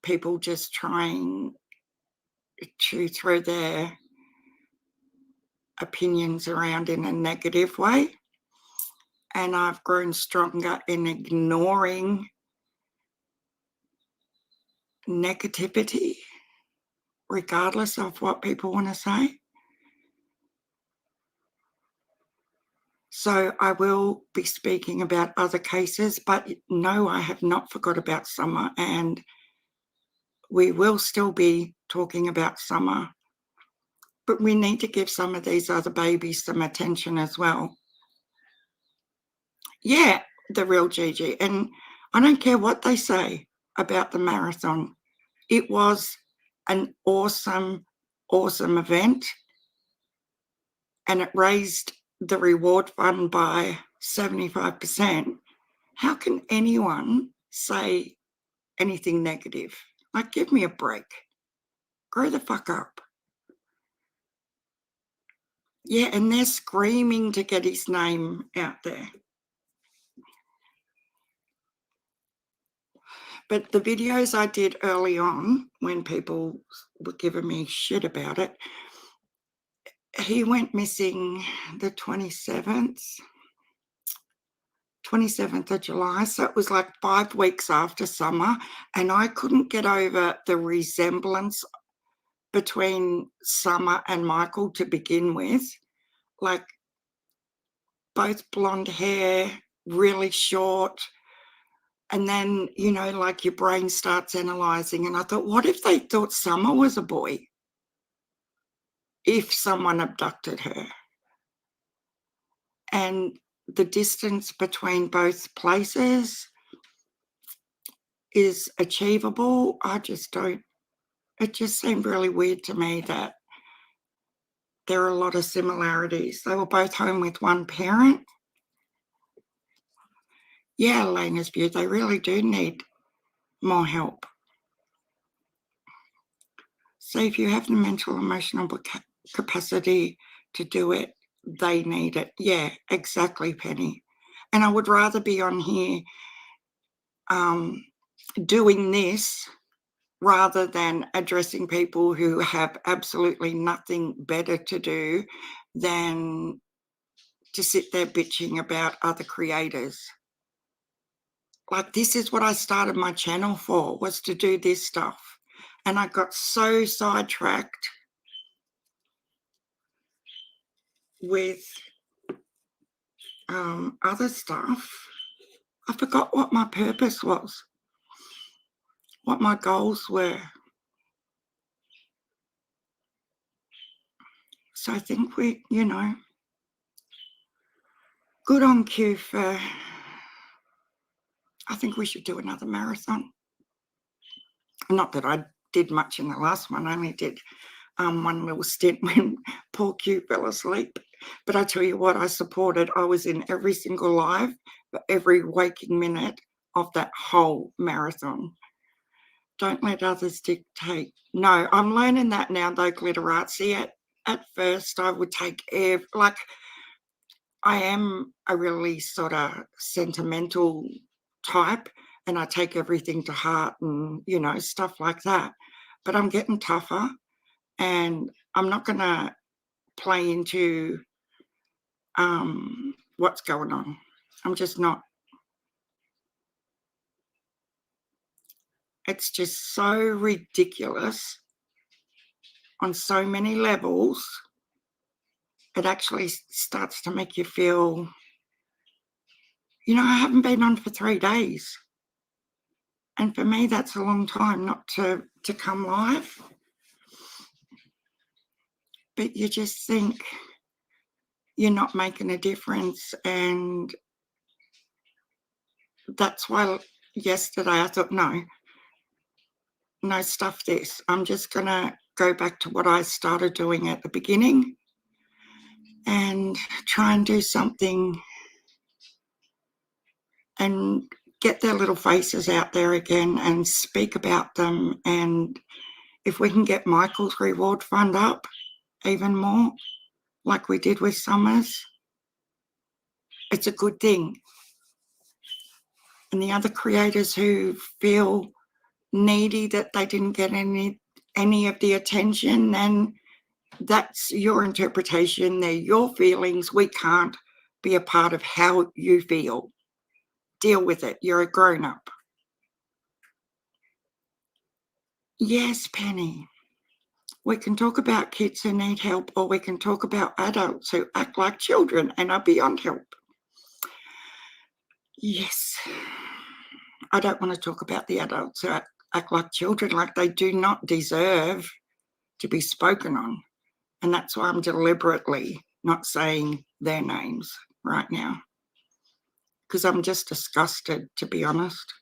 people just trying to throw their opinions around in a negative way. And I've grown stronger in ignoring negativity, regardless of what people want to say. So I will be speaking about other cases, but no, I have not forgot about summer, and we will still be talking about summer. But we need to give some of these other babies some attention as well. Yeah, the real Gigi. And I don't care what they say about the marathon. It was an awesome, awesome event. And it raised the reward fund by 75%. How can anyone say anything negative? Like, give me a break. Grow the fuck up. Yeah, and they're screaming to get his name out there. But the videos I did early on, when people were giving me shit about it, he went missing the 27th of July. So it was like 5 weeks after summer. And I couldn't get over the resemblance between Summer and Michael to begin with. Like, both blonde hair, really short. And then, you know, like your brain starts analysing. And I thought, what if they thought Summer was a boy? If someone abducted her? And the distance between both places is achievable. I just don't, it just seemed really weird to me that there are a lot of similarities. They were both home with one parent. Yeah, Elena's view, they really do need more help. So if you have the mental, emotional capacity to do it, they need it. Yeah, exactly, Penny. And I would rather be on here doing this rather than addressing people who have absolutely nothing better to do than to sit there bitching about other creators. Like, this is what I started my channel for, was to do this stuff. And I got so sidetracked with other stuff. I forgot what my purpose was, what my goals were. So I think we, you know, good on Q for, I think we should do another marathon. Not that I did much in the last one, I only did one little stint when poor Q fell asleep. But I tell you what, I supported. I was in every single live for every waking minute of that whole marathon. Don't let others dictate. No, I'm learning that now though, Glitter Art. See, at first I would take like, I am a really sort of sentimental type, and I take everything to heart and, you know, stuff like that. But I'm getting tougher, and I'm not going to play into what's going on. I'm just not. It's just so ridiculous on so many levels. It actually starts to make you feel, you know, I haven't been on for 3 days. And for me, that's a long time not to come live. But you just think you're not making a difference. And that's why yesterday I thought, no, stuff this. I'm just going to go back to what I started doing at the beginning and try and do something and get their little faces out there again and speak about them. And if we can get Michael's reward fund up even more, like we did with Summers, it's a good thing. And the other creators who feel needy that they didn't get any of the attention, then that's your interpretation. They're your feelings. We can't be a part of how you feel. Deal with it. You're a grown-up. Yes, Penny. We can talk about kids who need help, or we can talk about adults who act like children and are beyond help. Yes. I don't want to talk about the adults who act like children, like they do not deserve to be spoken on. And that's why I'm deliberately not saying their names right now, because I'm just disgusted, to be honest.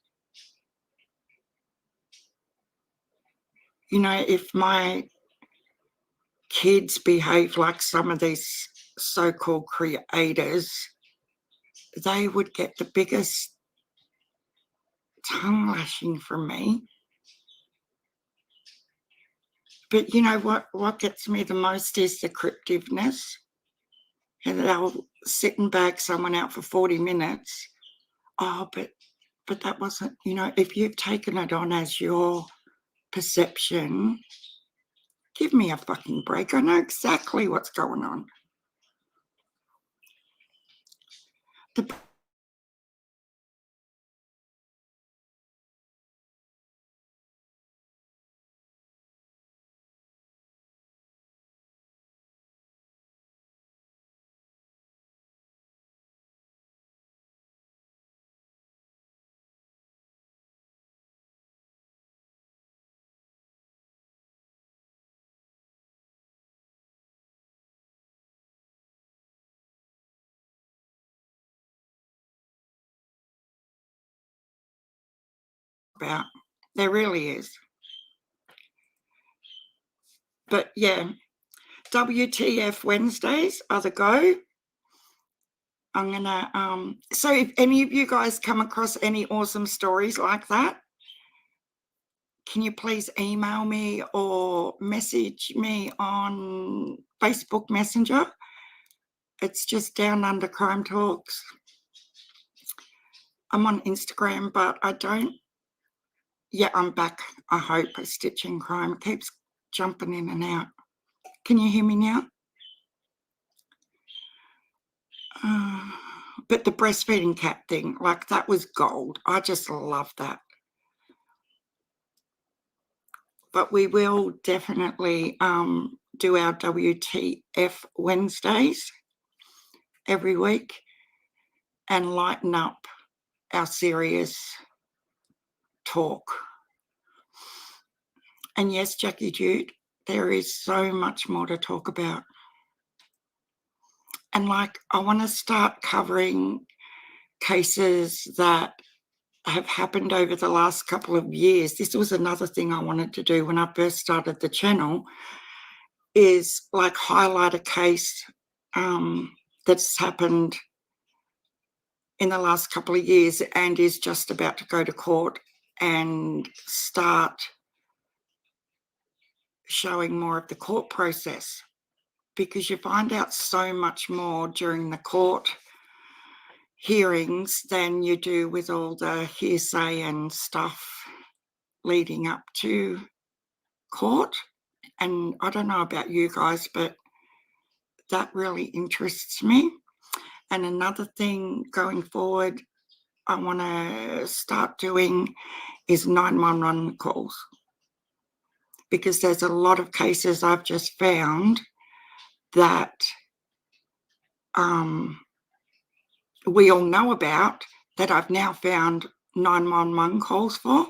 You know, if my kids behave like some of these so-called creators, they would get the biggest tongue lashing from me. But you know what gets me the most is the cryptiveness. And they'll sit and bag someone out for 40 minutes. Oh, but that wasn't, you know, if you've taken it on as your perception, give me a fucking break. I know exactly what's going on. About there really is. But yeah, WTF Wednesdays are the go. I'm gonna so if any of you guys come across any awesome stories like that, can you please email me or message me on Facebook Messenger? It's just down under Crime Talks. I'm on Instagram, but I don't Yeah, I'm back. I hope. Stitching Crime keeps jumping in and out. Can you hear me now? But the breastfeeding cat thing, like, that was gold. I just love that. But we will definitely do our WTF Wednesdays every week and lighten up our serious talk. And yes, Jackie Jude, there is so much more to talk about. And like, I want to start covering cases that have happened over the last couple of years. This was another thing I wanted to do when I first started the channel, is like highlight a case that's happened in the last couple of years and is just about to go to court, and start showing more of the court process, because you find out so much more during the court hearings than you do with all the hearsay and stuff leading up to court. And I don't know about you guys, but that really interests me. And another thing going forward I want to start doing is 911 calls, because there's a lot of cases I've just found that we all know about, that I've now found 911 calls for.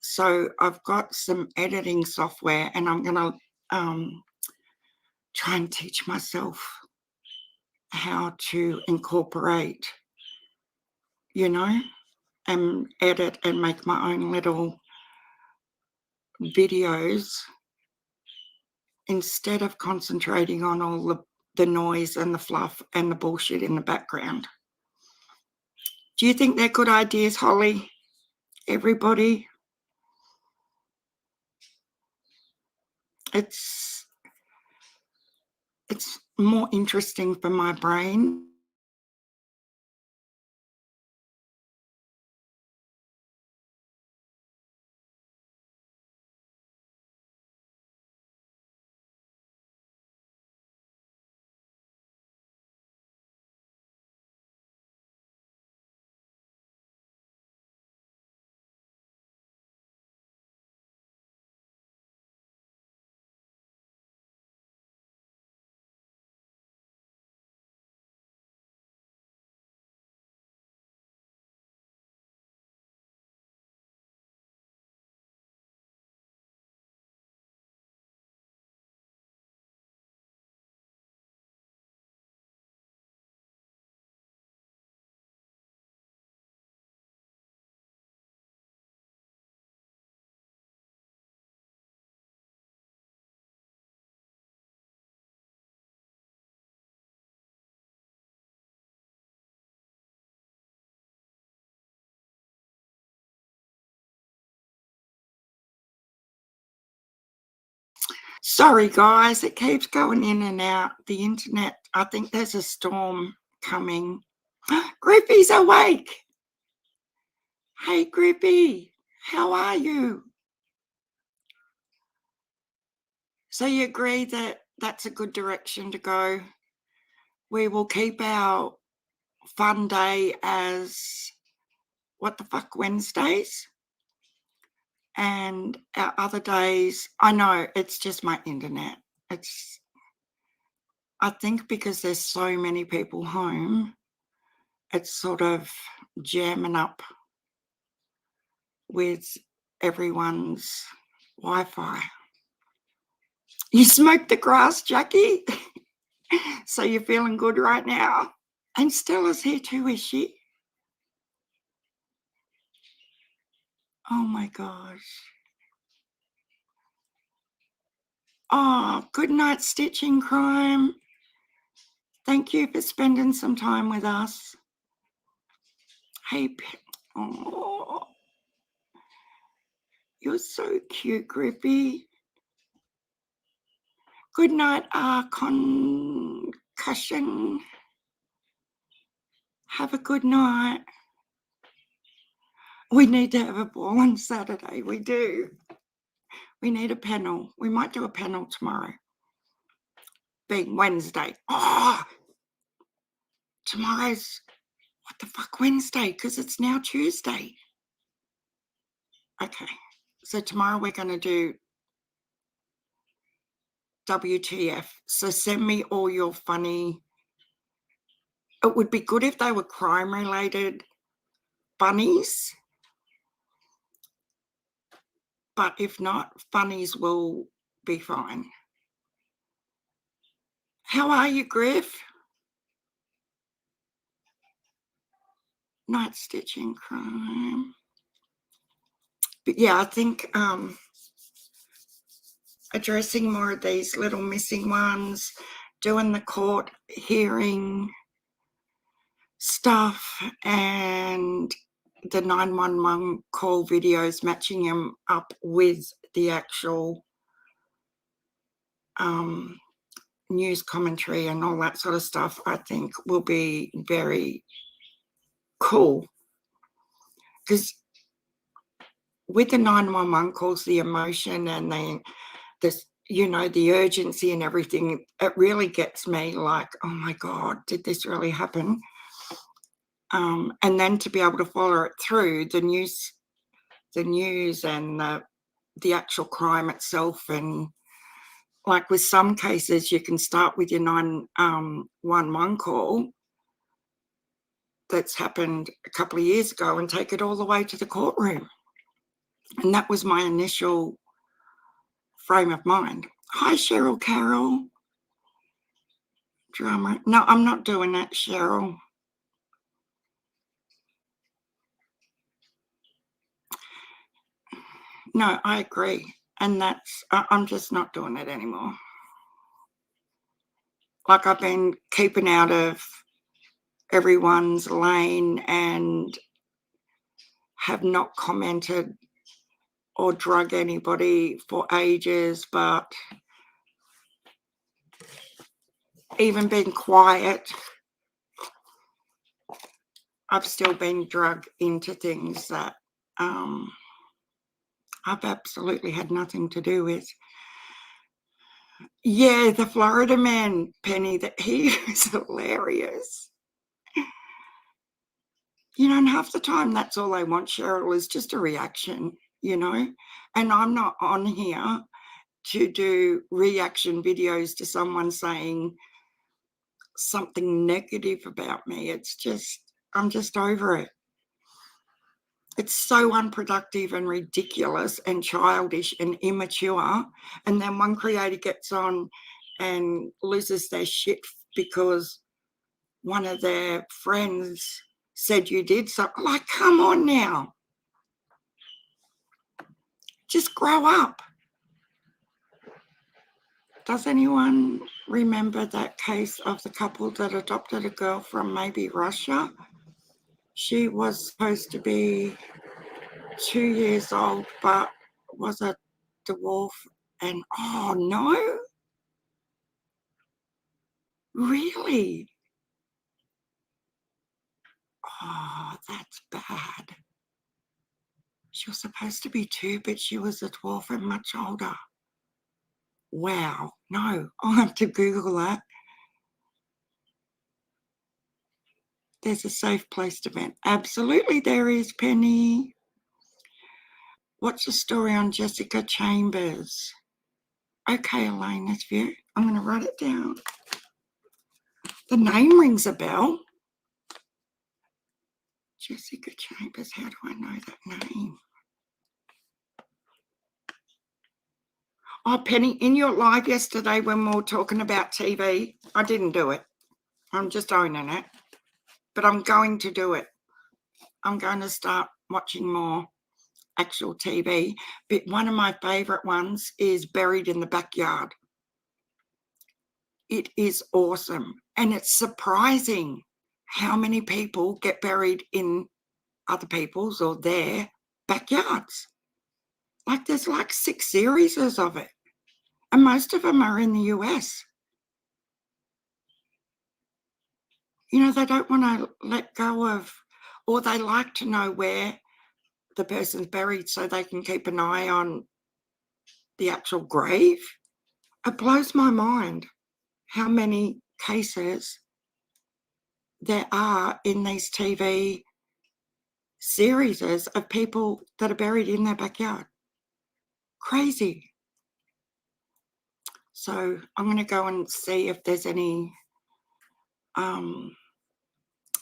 So I've got some editing software, and I'm going to try and teach myself how to incorporate, you know, and edit and make my own little videos, instead of concentrating on all the noise and the fluff and the bullshit in the background. Do you think they're good ideas, Holly? Everybody? It's more interesting for my brain. Sorry, guys, it keeps going in and out. The internet, I think there's a storm coming. Grippy's awake. Hey, Grippy, how are you? So you agree that that's a good direction to go? We will keep our fun day as What the Fuck Wednesdays, and our other days, I know it's just my internet. I think because there's so many people home, it's sort of jamming up with everyone's Wi-Fi. You smoked the grass, Jackie? So you're feeling good right now? And Stella's here too, is she? Oh my gosh. Oh, good night, Stitching Crime. Thank you for spending some time with us. Hey, oh, you're so cute, Grippy. Good night, Concussion. Have a good night. We need to have a ball on Saturday. We do. We need a panel. We might do a panel tomorrow, being Wednesday. Oh, tomorrow's what the fuck Wednesday? Because it's now Tuesday. Okay, so tomorrow we're going to do WTF. So send me all your funny. It would be good if they were crime related bunnies, but if not, funnies will be fine. How are you, Griff? Night stitching crime. But yeah, I think addressing more of these little missing ones, doing the court hearing stuff, and the 911 call videos, matching them up with the actual news commentary and all that sort of stuff, I think will be very cool. Because with the 911 calls, the emotion and the urgency and everything, it really gets me like, oh my God, did this really happen? And then to be able to follow it through the news and the actual crime itself. And like with some cases, you can start with your 911 call that's happened a couple of years ago and take it all the way to the courtroom. And that was my initial frame of mind. Hi, Cheryl Carroll. Drama. No, I'm not doing that, Cheryl. No, I agree. And I'm just not doing it anymore. Like, I've been keeping out of everyone's lane and have not commented or drug anybody for ages, but even being quiet, I've still been drugged into things that I've absolutely had nothing to do with. Yeah, the Florida man, Penny, that he is hilarious. And half the time that's all I want, Cheryl, is just a reaction, and I'm not on here to do reaction videos to someone saying something negative about me. It's just, I'm just over it. It's so unproductive and ridiculous and childish and immature. And then one creator gets on and loses their shit because one of their friends said you did something. Like, come on now. Just grow up. Does anyone remember that case of the couple that adopted a girl from maybe Russia? She was supposed to be 2 years old, but was a dwarf. And oh no, really? Oh, that's bad. She was supposed to be 2, but she was a dwarf and much older. Wow, no, I'll have to Google that. There's a safe place to vent. Absolutely there is, Penny. What's the story on Jessica Chambers? Okay, Elaine, that's view. I'm going to write it down. The name rings a bell. Jessica Chambers, how do I know that name? Oh, Penny, in your live yesterday when we were talking about TV, I didn't do it. I'm just owning it. But I'm going to do it. I'm going to start watching more actual TV. But one of my favourite ones is Buried in the Backyard. It is awesome. And it's surprising how many people get buried in other people's or their backyards. Like, there's like 6 series of it. And most of them are in the US. They don't want to let go of, or they like to know where the person's buried so they can keep an eye on the actual grave. It blows my mind how many cases there are in these TV series of people that are buried in their backyard. Crazy. So I'm going to go and see if there's any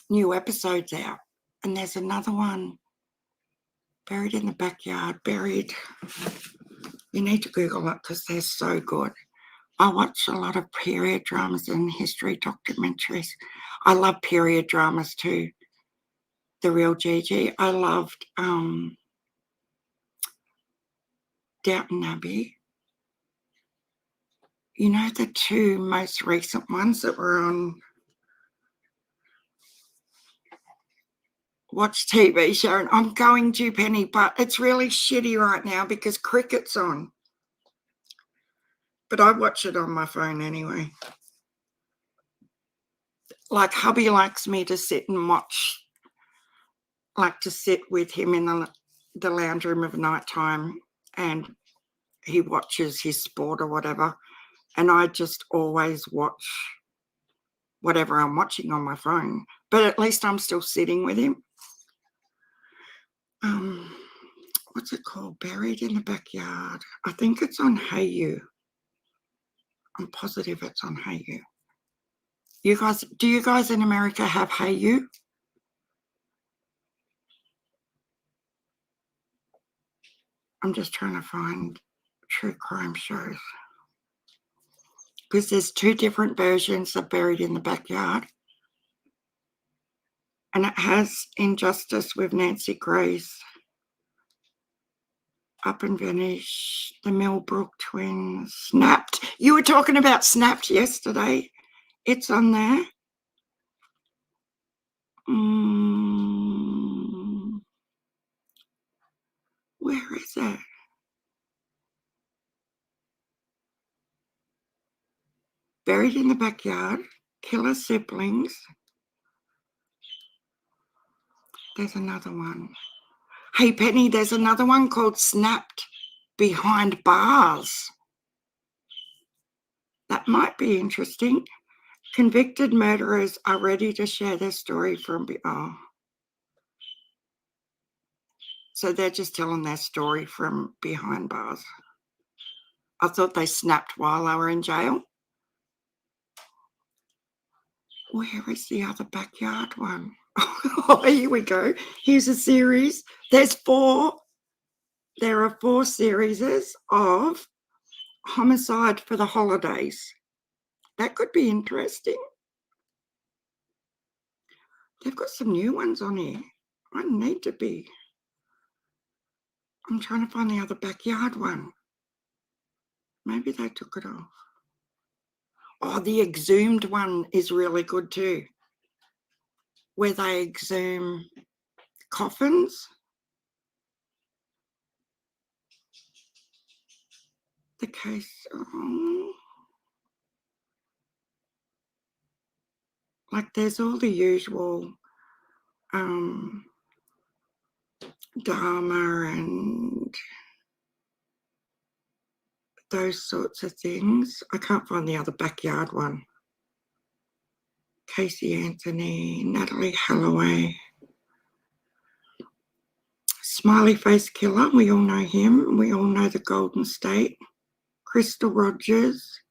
new episodes out. And there's another one, buried in the backyard, buried. You need to Google it because they're so good. I watch a lot of period dramas and history documentaries. I love period dramas too. The Real Gigi. I loved Downton Abbey. You know, the two most recent ones that were on Watch TV show, and I'm going to, Penny, but it's really shitty right now because cricket's on. But I watch it on my phone anyway. Like, hubby likes me to sit and watch, like to sit with him in the lounge room of night time, and he watches his sport or whatever, and I just always watch whatever I'm watching on my phone, but at least I'm still sitting with him. What's it called? Buried in the Backyard. I think it's on Hayu. I'm positive it's on Hayu. Do you guys in America have Hayu? I'm just trying to find true crime shows, because there's two different versions of Buried in the Backyard, and it has Injustice with Nancy Grace, Up and Vanish, the Millbrook Twins, Snapped. You were talking about Snapped yesterday. It's on there. Where is it? Buried in the Backyard, Killer Siblings. There's another one. Hey, Penny, there's another one called Snapped Behind Bars. That might be interesting. Convicted murderers are ready to share their story from so they're just telling their story from behind bars. I thought they snapped while they were in jail. Where is the other backyard one? Oh, here we go. Here's a series. There are 4 series of Homicide for the Holidays. That could be interesting. They've got some new ones on here. I'm trying to find the other backyard one. Maybe they took it off. Oh, the Exhumed one is really good too, where they exhume coffins. The case, like there's all the usual Dharma and those sorts of things. I can't find the other backyard one. Casey Anthony, Natalie Holloway, Smiley Face Killer, we all know him. We all know the Golden State. Crystal Rogers.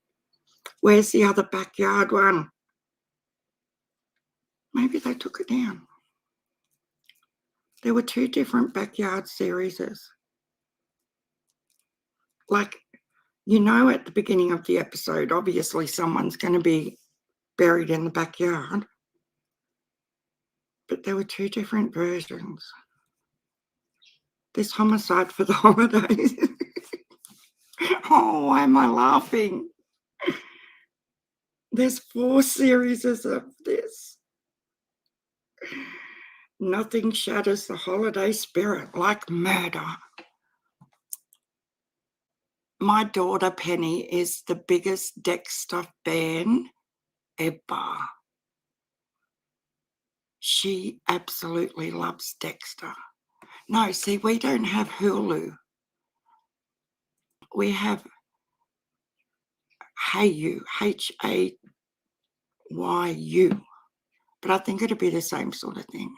Where's the other backyard one? Maybe they took it down. There were 2 different backyard series. Like, you know, at the beginning of the episode, obviously someone's going to be buried in the backyard. But there were 2 different versions. This Homicide for the Holidays. Oh, why am I laughing? There's 4 series of this. Nothing shatters the holiday spirit like murder. My daughter Penny is the biggest Dexter fan ever. She absolutely loves Dexter. No, see, we don't have Hulu. We have Hayu, Hayu. But I think it'd be the same sort of thing.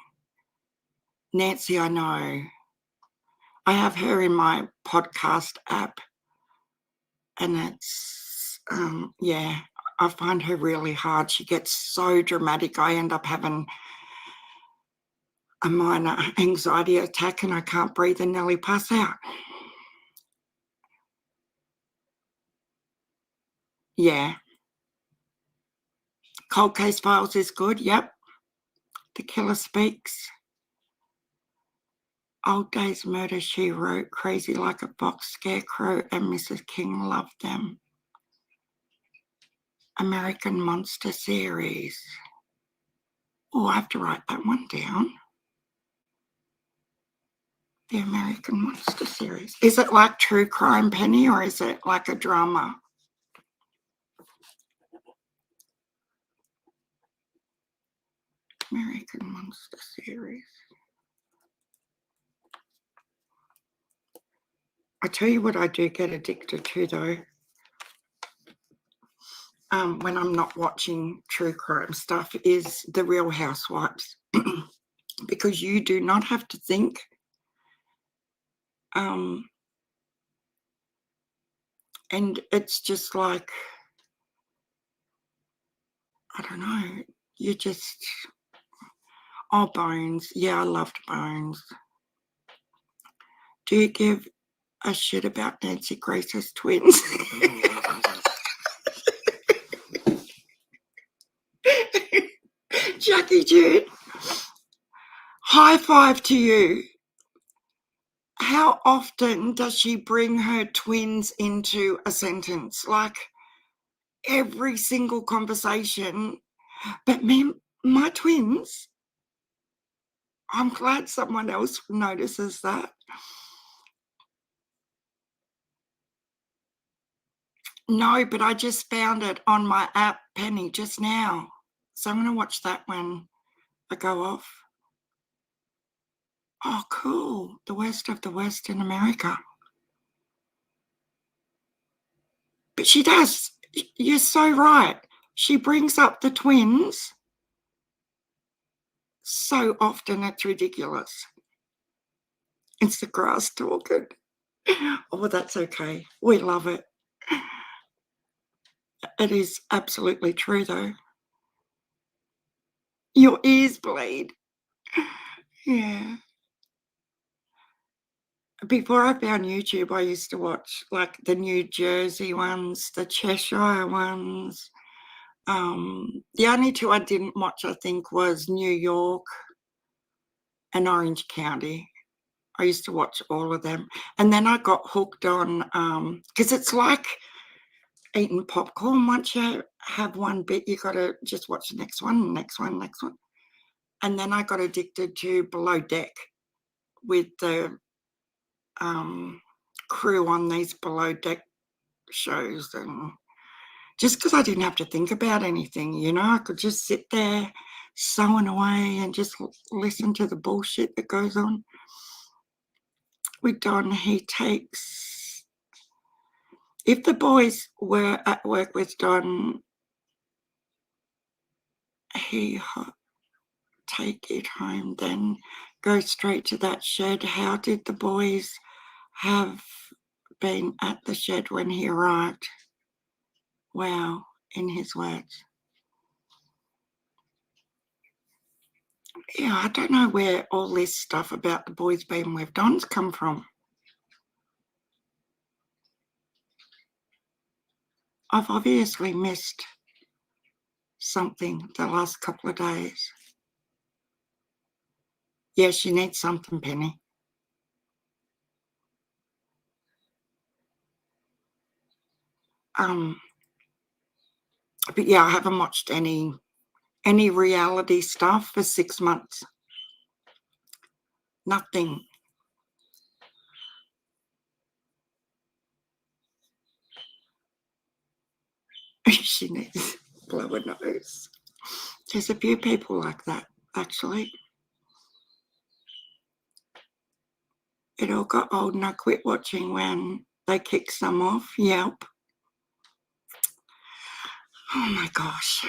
Nancy, I know. I have her in my podcast app, and it's, yeah, I find her really hard. She gets so dramatic. I end up having a minor anxiety attack and I can't breathe and nearly pass out. Yeah. Cold Case Files is good. Yep. The Killer Speaks. Old Days Murder, She Wrote, Crazy Like a Fox, Scarecrow and Mrs. King love them. American Monster Series. Oh, I have to write that one down. The American Monster Series. Is it like true crime, Penny, or is it like a drama? American Monster Series. I tell you what I do get addicted to, though, when I'm not watching true crime stuff, is The Real Housewives. Because you do not have to think. And it's just like, I don't know, you just, oh, Bones. Yeah, I loved Bones. Do you give a shit about Nancy Grace's twins? Jackie Jude, high five to you. How often does she bring her twins into a sentence? Like every single conversation. But me, my twins, I'm glad someone else notices that. No, but I just found it on my app, Penny, just now. So I'm going to watch that when I go off. Oh, cool. The West of the West in America. But she does. You're so right. She brings up the twins so often it's ridiculous. It's the grass talking. Oh, that's okay. We love it. It is absolutely true, though. Your ears bleed. Yeah. Before I found YouTube, I used to watch like the New Jersey ones, the Cheshire ones. The only two I didn't watch, I think, was New York and Orange County. I used to watch all of them. And then I got hooked on, because it's like eating popcorn. Once you have one bit, you got to just watch the next one, next one, next one. And then I got addicted to Below Deck with the crew on these Below Deck shows. And just because I didn't have to think about anything, you know, I could just sit there sewing away and just listen to the bullshit that goes on. With Don, he takes, if the boys were at work with Don, he take it home, then go straight to that shed. How did the boys have been at the shed when he arrived? Wow, in his words. Yeah, I don't know where all this stuff about the boys being with Don's come from. I've obviously missed something the last couple of days. Yeah, she needs something, Penny. But yeah, I haven't watched any reality stuff for 6 months. Nothing. She needs to blow her nose. There's a few people like that, actually. It all got old and I quit watching when they kicked some off. Yep. Oh my gosh.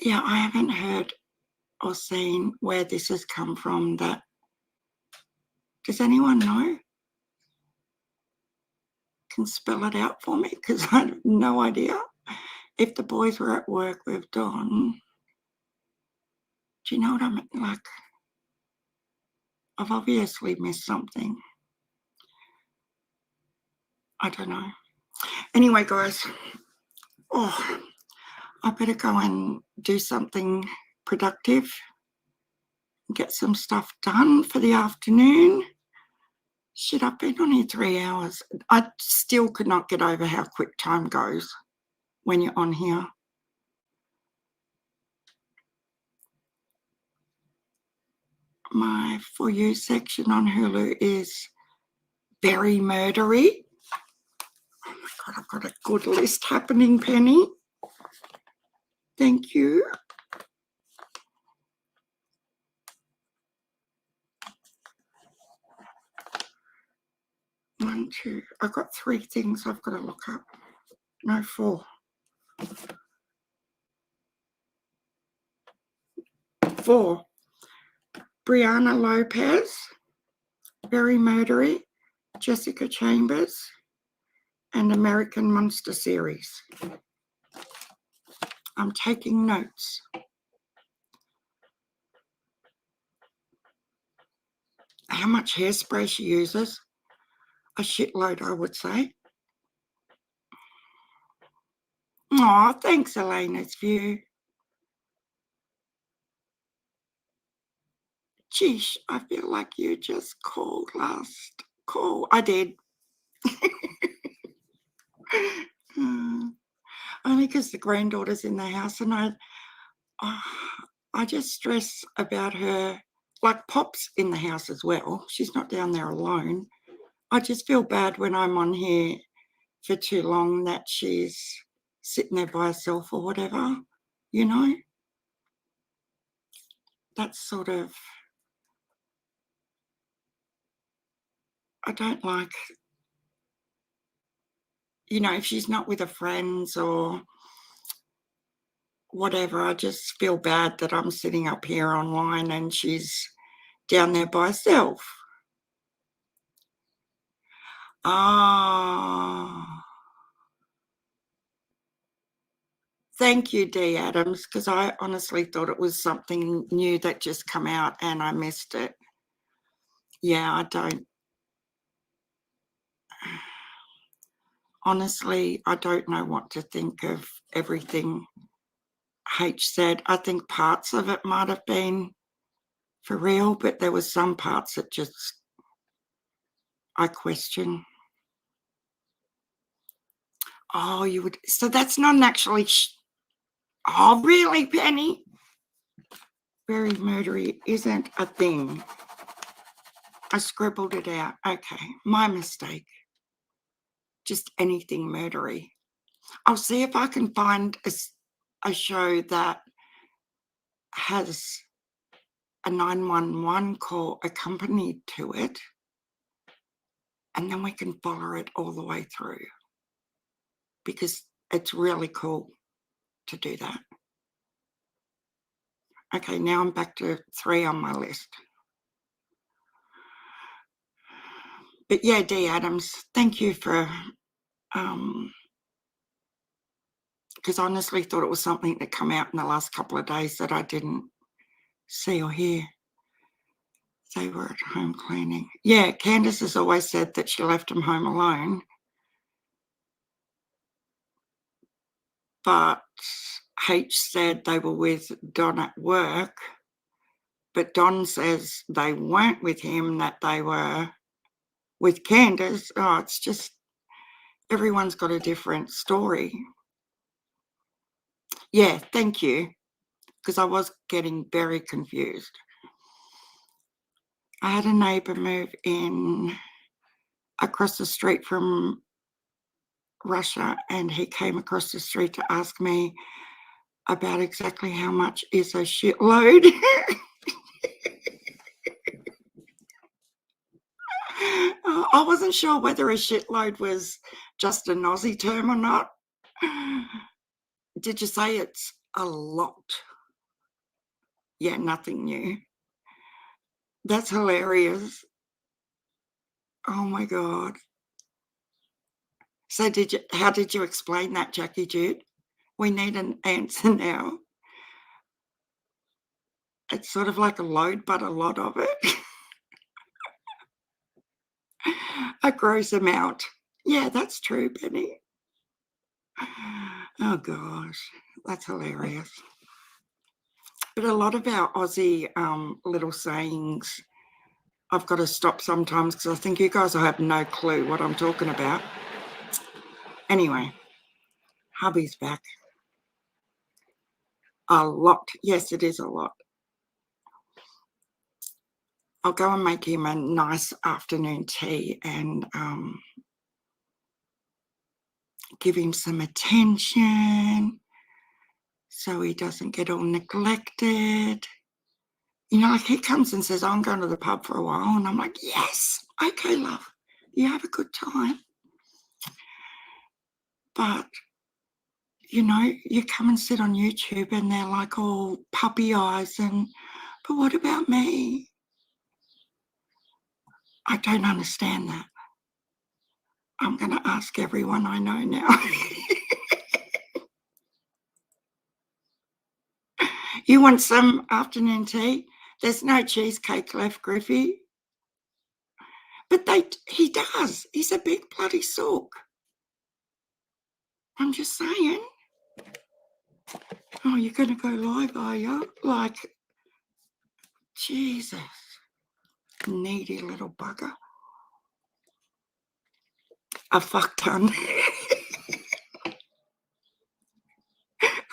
Yeah, I haven't heard or seen where this has come from. That does anyone know? Can spell it out for me, because I have no idea. If the boys were at work with Don, do you know what I mean? Like, I've obviously missed something. I don't know. Anyway, guys, oh, I better go and do something productive, get some stuff done for the afternoon. Shit, I've been on here 3 hours. I still could not get over how quick time goes when you're on here. My For You section on Hulu is very murdery. Oh my God, I've got a good list happening, Penny. Thank you. One, two. I've got 3 things I've got to look up. No, 4. 4. Brianna Lopez, very murdery. Jessica Chambers, and American Monster series. I'm taking notes. How much hairspray she uses? A shitload, I would say. Oh, thanks, Elena's view. Geesh, I feel like you just called last call. I did. Only because the granddaughter's in the house, and I just stress about her. Like, Pop's in the house as well. She's not down there alone. I just feel bad when I'm on here for too long that she's sitting there by herself or whatever, you know? That's sort of, I don't like, you know, if she's not with her friends or whatever, I just feel bad that I'm sitting up here online and she's down there by herself. Ah. Thank you, Dee Adams, because I honestly thought it was something new that just come out and I missed it. Yeah, I don't. Honestly, I don't know what to think of everything H said. I think parts of it might have been for real, but there were some parts that just I question. Oh, you would. So that's not actually. Oh, really, Penny? Very murdery isn't a thing. I scribbled it out. Okay, my mistake. Just anything murdery. I'll see if I can find a show that has a 911 call accompanied to it, and then we can follow it all the way through, because it's really cool to do that. Okay, now I'm back to 3 on my list. But yeah, Dee Adams, thank you for, because I honestly thought it was something that come out in the last couple of days that I didn't see or hear. They were at home cleaning. Yeah, Candace has always said that she left them home alone. But H said they were with Don at work. But Don says they weren't with him, that they were with Candace. Oh, it's just, everyone's got a different story. Yeah, thank you, because I was getting very confused. I had a neighbour move in across the street from Russia, and he came across the street to ask me about exactly how much is a shitload. I wasn't sure whether a shitload was just an Aussie term or not. Did you say it's a lot? Yeah, nothing new. That's hilarious. Oh my God. So how did you explain that, Jackie Jude? We need an answer now. It's sort of like a load, but a lot of it. A gross amount. Yeah, that's true, Penny. Oh gosh, that's hilarious. But a lot of our Aussie little sayings, I've got to stop sometimes because I think you guys will have no clue what I'm talking about. Anyway, hubby's back. A lot. Yes, it is a lot. I'll go and make him a nice afternoon tea and give him some attention so he doesn't get all neglected. You know, like he comes and says, I'm going to the pub for a while. And I'm like, yes, okay, love, you have a good time. But, you know, you come and sit on YouTube and they're like all puppy eyes but what about me? I don't understand that. I'm going to ask everyone I know now. You want some afternoon tea? There's no cheesecake left, Griffey. But he does. He's a big bloody sook. I'm just saying. Oh, you're going to go live, are you? Like, Jesus. Needy little bugger. A fuck ton.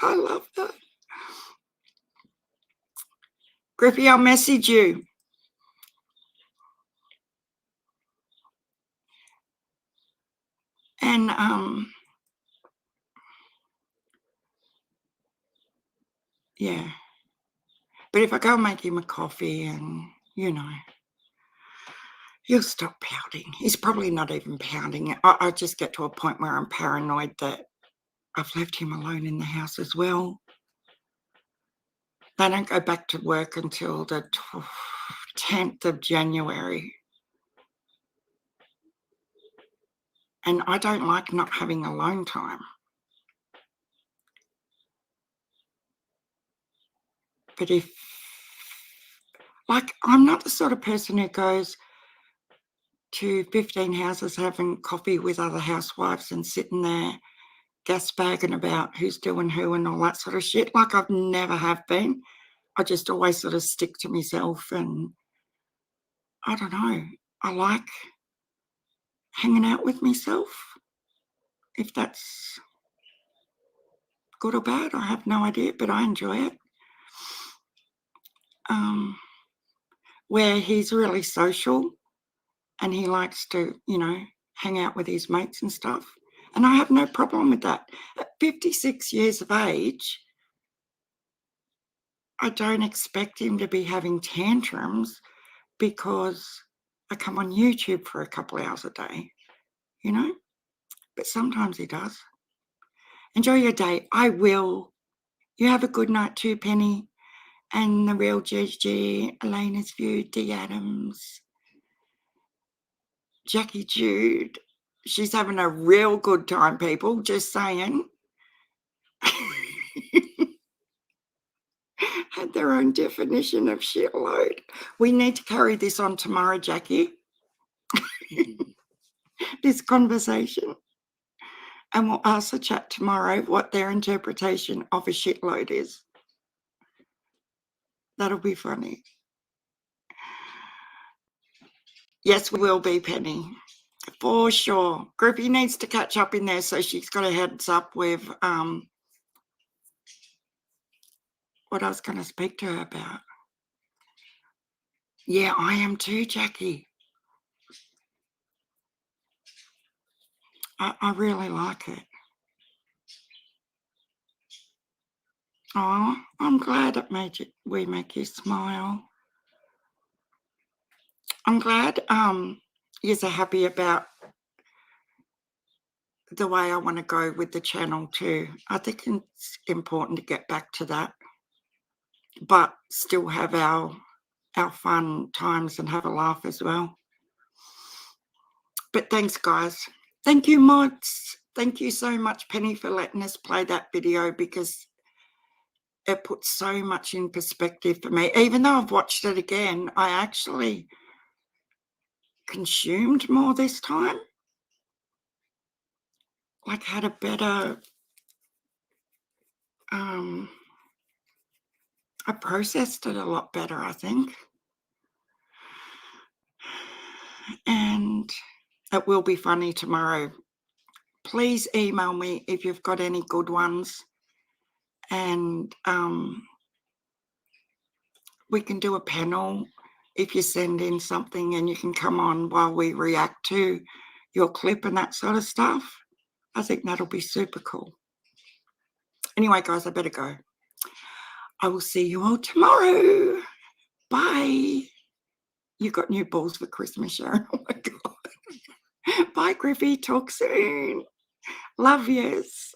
I love that. Griffey, I'll message you. And yeah. But if I go and make him a coffee and, you know, he'll stop pouting. He's probably not even pouting. I just get to a point where I'm paranoid that I've left him alone in the house as well. They don't go back to work until the 10th of January. And I don't like not having alone time. But I'm not the sort of person who goes to 15 houses having coffee with other housewives and sitting there gas bagging about who's doing who and all that sort of shit. Like I've never have been. I just always sort of stick to myself and I don't know. I like hanging out with myself. If that's good or bad, I have no idea, but I enjoy it. Where he's really social and he likes to, you know, hang out with his mates and stuff. And I have no problem with that. At 56 years of age, I don't expect him to be having tantrums because I come on YouTube for a couple of hours a day, you know, but sometimes he does. Enjoy your day. I will. You have a good night too, Penny. And the real GG, Elena's View, D. Adams, Jackie Jude. She's having a real good time, people, just saying. Had their own definition of shitload. We need to carry this on tomorrow, Jackie. This conversation. And we'll ask the chat tomorrow what their interpretation of a shitload is. That'll be funny. Yes, we will be, Penny. For sure. Griffey needs to catch up in there so she's got a heads up with what I was going to speak to her about. Yeah, I am too, Jackie. I really like it. Oh, I'm glad we make you smile. I'm glad you're so happy about the way I want to go with the channel too. I think it's important to get back to that, but still have our fun times and have a laugh as well. But thanks, guys. Thank you, mods. Thank you so much, Penny, for letting us play that video, because it puts so much in perspective for me. Even though I've watched it again, I actually consumed more this time. Like, had a better I processed it a lot better, I think. And it will be funny tomorrow. Please email me if you've got any good ones, and we can do a panel if you send in something, and you can come on while we react to your clip and that sort of stuff. I think that'll be super cool. Anyway, guys, I better go. I will see you all tomorrow. Bye. You got new balls for Christmas, Sharon. Oh my God. Bye, Griffey. Talk soon. Love yous.